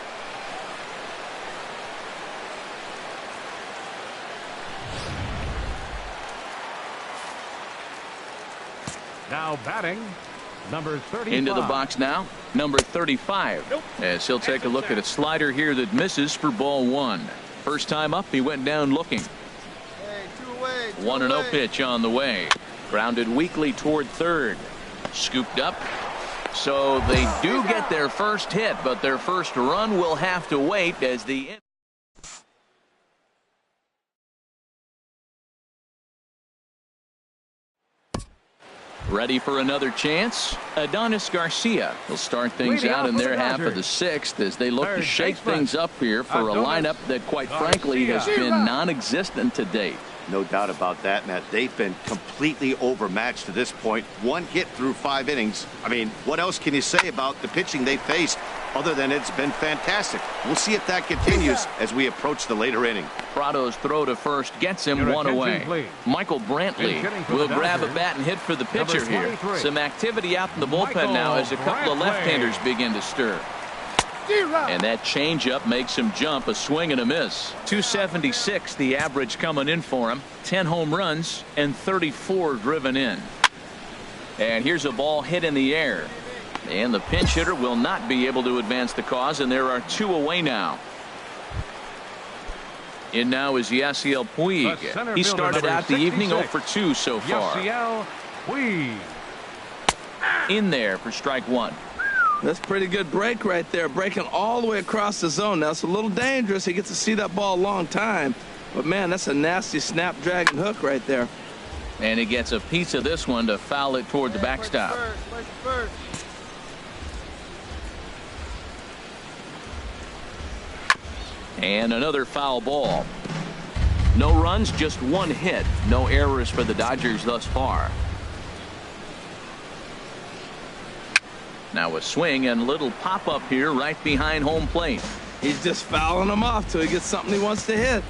Now batting, number 35. Into the box now, number 35. As he'll take a look at a slider here that misses for ball 1. First time up, he went down looking. 1-0 pitch on the way. Grounded weakly toward third. Scooped up. So they do get their first hit, but their first run will have to wait as the ready for another chance. Adonis Garcia will start things out in their half of the sixth as they look to shake things up here for a lineup that quite frankly has been non-existent to date. No doubt about that, Matt. They've been completely overmatched to this point. One hit through 5 innings. I mean, what else can you say about the pitching they faced other than it's been fantastic? We'll see if that continues as we approach the later inning. Prado's throw to first gets him one away. Michael Brantley will grab a bat and hit for the pitcher here. Some activity out in the bullpen now as a couple of left-handers begin to stir. And that changeup makes him jump. A swing and a miss. 276 the average coming in for him. 10 home runs and 34 driven in. And here's a ball hit in the air. And the pinch hitter will not be able to advance the cause, and there are 2 away now. In now is Yasiel Puig. He started out the evening 0 for 2 so far. Yasiel Puig. In there for strike 1. That's pretty good break right there, breaking all the way across the zone. Now it's a little dangerous. He gets to see that ball a long time, but man, that's a nasty snapdragon hook right there. And he gets a piece of this one to foul it toward the backstop. And another foul ball. No runs, just 1 hit. No errors for the Dodgers thus far. Now a swing and a little pop-up here right behind home plate. He's just fouling them off till he gets something he wants to hit.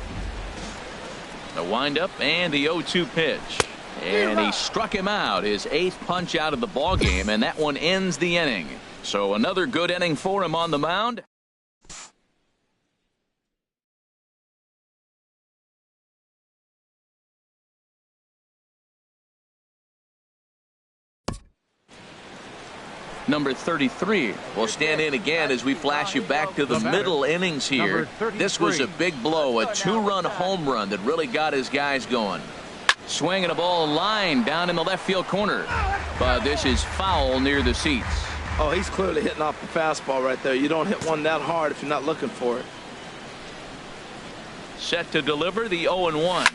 The windup and the 0-2 pitch. And he struck him out, his 8th punch out of the ball game, and that one ends the inning. So another good inning for him on the mound. Number 33 will stand in again as we flash you back to the middle innings here. This was a big blow, a 2-run home run that really got his guys going. Swinging a ball line down in the left field corner. But this is foul near the seats. Oh, he's clearly hitting off the fastball right there. You don't hit one that hard if you're not looking for it. Set to deliver the 0-1.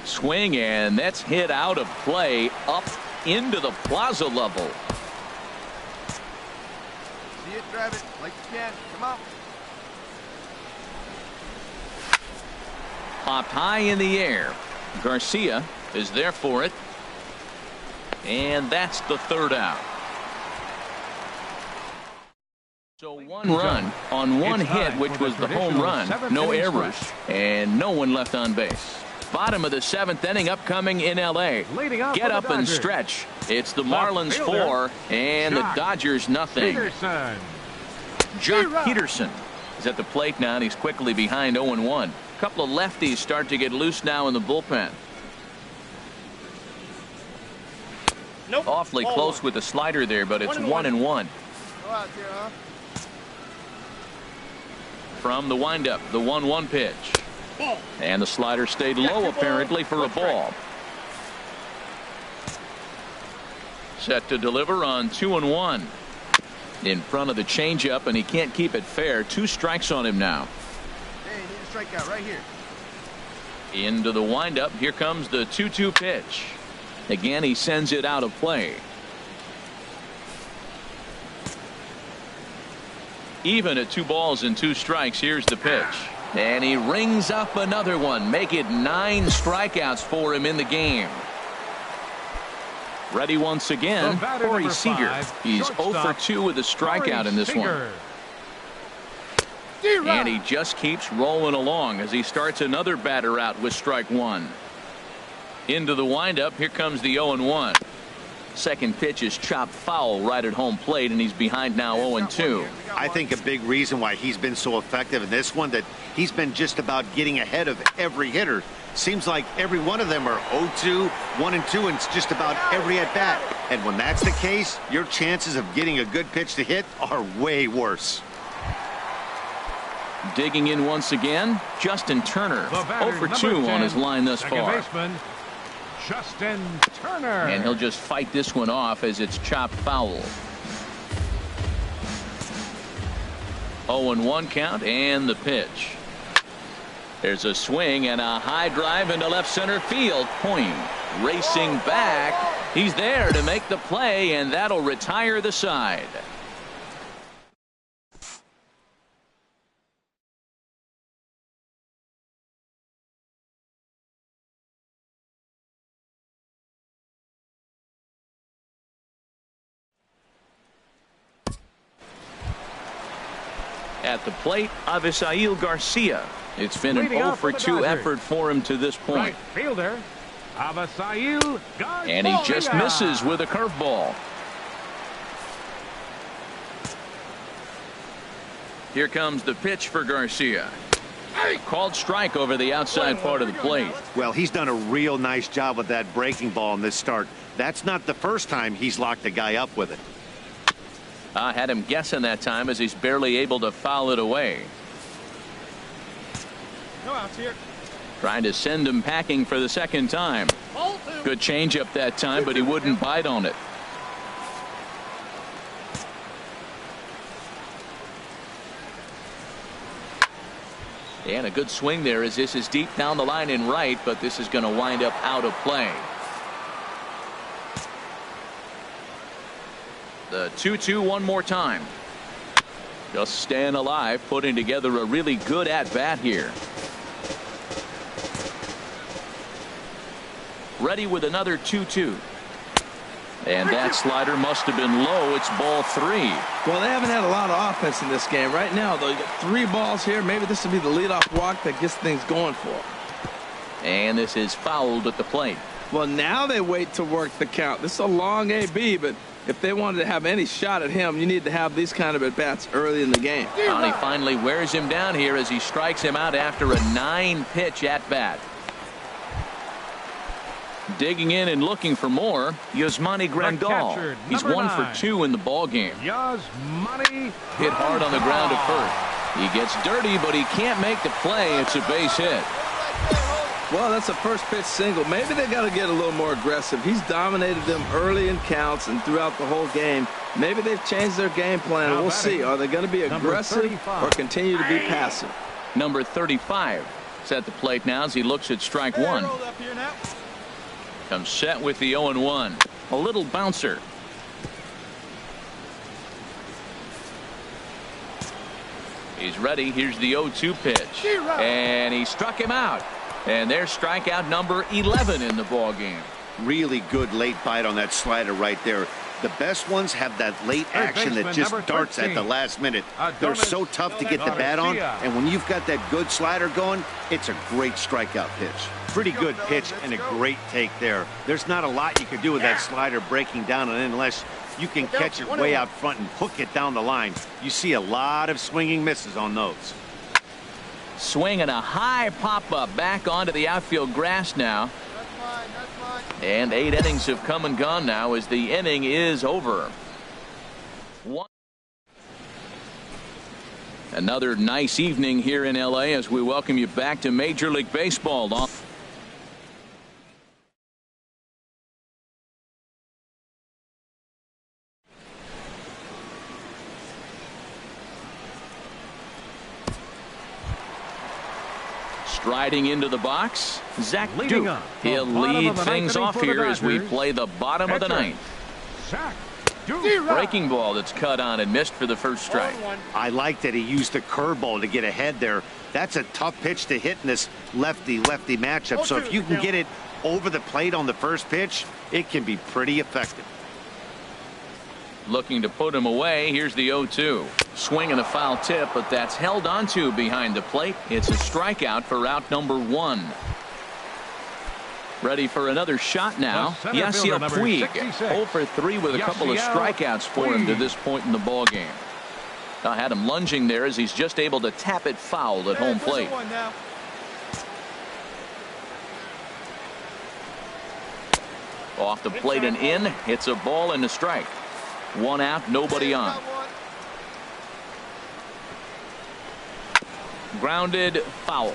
Swing, and that's hit out of play up into the plaza level. See it, grab it like you can. Come on. Popped high in the air. Garcia is there for it. And that's the third out. So one run on one hit, which was the home run. No errors and no one left on base. Bottom of the seventh inning upcoming in L.A. Get up and stretch. It's the Marlins 4 and the Dodgers nothing. Jock Peterson is at the plate now, and he's quickly behind 0-1. A couple of lefties start to get loose now in the bullpen. Nope. Awfully close with the slider there, but it's 1-1. Go out there, huh? From the windup, the 1-1 pitch. And the slider stayed low apparently for a ball. Set to deliver on 2-1. In front of the changeup, and he can't keep it fair. 2 strikes on him now. Hey, you need a strikeout right here. Into the windup. Here comes the 2-2 pitch. Again, he sends it out of play. Even at 2 balls and 2 strikes. Here's the pitch. And he rings up another one. Make it 9 strikeouts for him in the game. Ready once again, Corey Seager. He's 0 for 2 with a strikeout in this one. And he just keeps rolling along as he starts another batter out with strike 1. Into the windup. Here comes the 0-1. Second pitch is chopped foul right at home plate, and he's behind now 0-2. I think a big reason why he's been so effective in this one, that he's been just about getting ahead of every hitter. Seems like every one of them are 0-2, 1-2, and it's just about every at bat. And when that's the case, your chances of getting a good pitch to hit are way worse. Digging in once again, Justin Turner. 0 for 2 on his line thus far. Justin Turner. And he'll just fight this one off as it's chopped foul. 0-1 count, and the pitch. There's a swing and a high drive into left center field. Point racing back. He's there to make the play, and that'll retire the side. At the plate, Avisail Garcia. It's been an 0 for 2 effort for him to this point. Right fielder, Avisail Garcia. And he just misses with a curveball. Here comes the pitch for Garcia. Called strike over the outside part of the plate. Well, he's done a real nice job with that breaking ball in this start. That's not the first time he's locked a guy up with it. I had him guessing that time as he's barely able to foul it away. No outs here. Trying to send him packing for the second time. Good changeup that time, but he wouldn't bite on it. And a good swing there as this is deep down the line in right, but this is going to wind up out of play. The 2-2 one more time. Just staying alive, putting together a really good at-bat here. Ready with another 2-2. And that slider must have been low. It's ball 3. Well, they haven't had a lot of offense in this game. Right now, though, you got 3 balls here. Maybe this will be the leadoff walk that gets things going for them. And this is fouled at the plate. Well, now they wait to work the count. This is a long AB, but if they wanted to have any shot at him, you need to have these kind of at-bats early in the game. And he finally wears him down here as he strikes him out after a 9-pitch at-bat. Digging in and looking for more, Yasmani Grandal. He's 1 for 2 in the ball game. Yasmani hit hard on the ground at first. He gets dirty, but he can't make the play. It's a base hit. Well, that's a first pitch single. Maybe they got to get a little more aggressive. He's dominated them early in counts and throughout the whole game. Maybe they've changed their game plan. We'll see. Are they going to be aggressive or continue to be passive? Number 35 is at the plate now as he looks at strike 1. Comes set with the 0-1. A little bouncer. He's ready. Here's the 0-2 pitch. And he struck him out. And there's strikeout number 11 in the ball game. Really good late bite on that slider right there. The best ones have that late action that just darts at the last minute. They're so tough to get the bat on, and when you've got that good slider going, it's a great strikeout pitch. Pretty good pitch and a great take there. There's not a lot you can do with that slider breaking down, and unless you can catch it way out front and hook it down the line, you see a lot of swinging misses on those. Swing and a high pop-up back onto the outfield grass now. And 8 innings have come and gone now as the inning is over. Another nice evening here in L.A. as we welcome you back to Major League Baseball. Striding into the box, Zach Duke. He'll lead things off here as we play the bottom of the ninth. Breaking ball that's cut on and missed for the first strike. I like that he used the curveball to get ahead there. That's a tough pitch to hit in this lefty-lefty matchup. So if you can get it over the plate on the first pitch, it can be pretty effective. Looking to put him away. Here's the 0-2. Swing and a foul tip, but that's held onto behind the plate. It's a strikeout for out number 1. Ready for another shot now. Yasiel Puig, 0 for 3 with a couple of strikeouts for him to this point in the ball game. I had him lunging there as he's just able to tap it foul at home plate. Off the plate and in. It's a ball and a strike. 1 out, nobody on. Grounded, foul.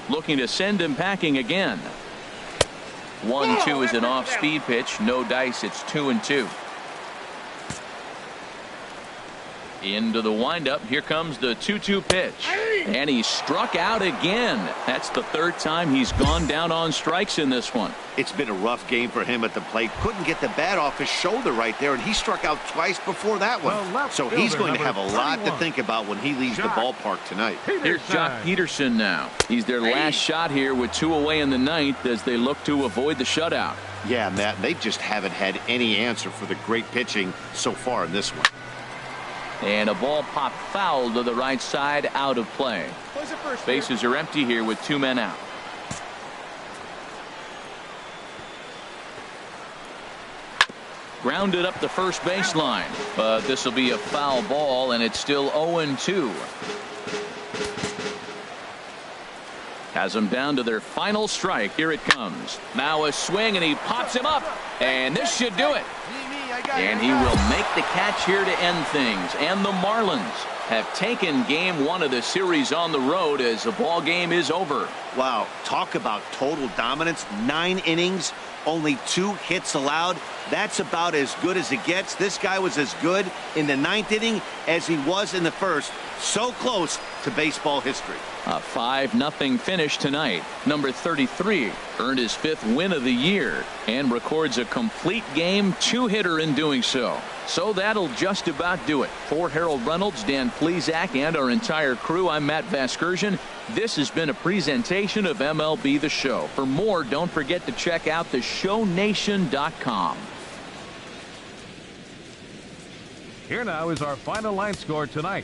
Looking to send him packing again. 1-2 is an off-speed pitch. No dice. It's 2-2. Into the windup. Here comes the 2-2 pitch. And he struck out again. That's the 3rd time he's gone down on strikes in this one. It's been a rough game for him at the plate. Couldn't get the bat off his shoulder right there, and he struck out twice before that one. So he's going to have a lot to think about when he leaves the ballpark tonight. Here's Jock Peterson now. He's their last shot here with 2 away in the ninth as they look to avoid the shutout. Yeah, Matt, they just haven't had any answer for the great pitching so far in this one. And a ball popped foul to the right side, out of play. Bases are empty here with 2 men out. Grounded up the first baseline, but this will be a foul ball, and it's still 0-2. Has them down to their final strike. Here it comes. Now a swing, and he pops him up, and this should do it. And he will make the catch here to end things. And the Marlins have taken game 1 of the series on the road as the ball game is over. Wow, talk about total dominance. 9 innings, only 2 hits allowed. That's about as good as it gets. This guy was as good in the 9th inning as he was in the 1st. So close to baseball history. A 5-0 finish tonight. Number 33 earned his 5th win of the year and records a complete game 2-hitter in doing so. So that'll just about do it. For Harold Reynolds, Dan Plesac, and our entire crew, I'm Matt Vasgersian. This has been a presentation of MLB The Show. For more, don't forget to check out theshownation.com. Here now is our final line score tonight.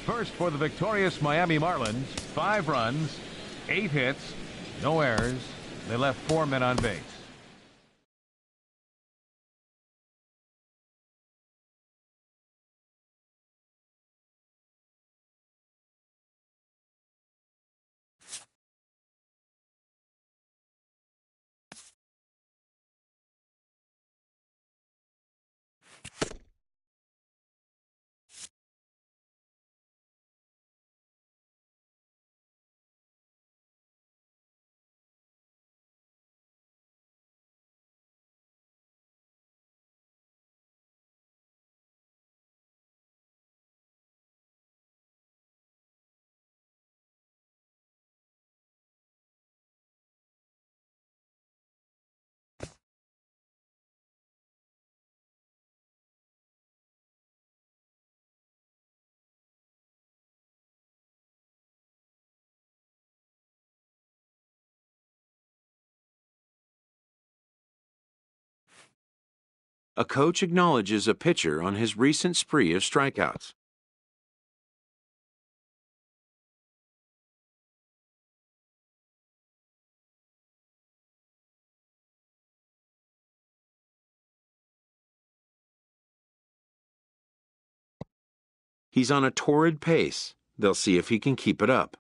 First for the victorious Miami Marlins, 5 runs, 8 hits, no errors. They left 4 men on base. A coach acknowledges a pitcher on his recent spree of strikeouts. He's on a torrid pace. They'll see if he can keep it up.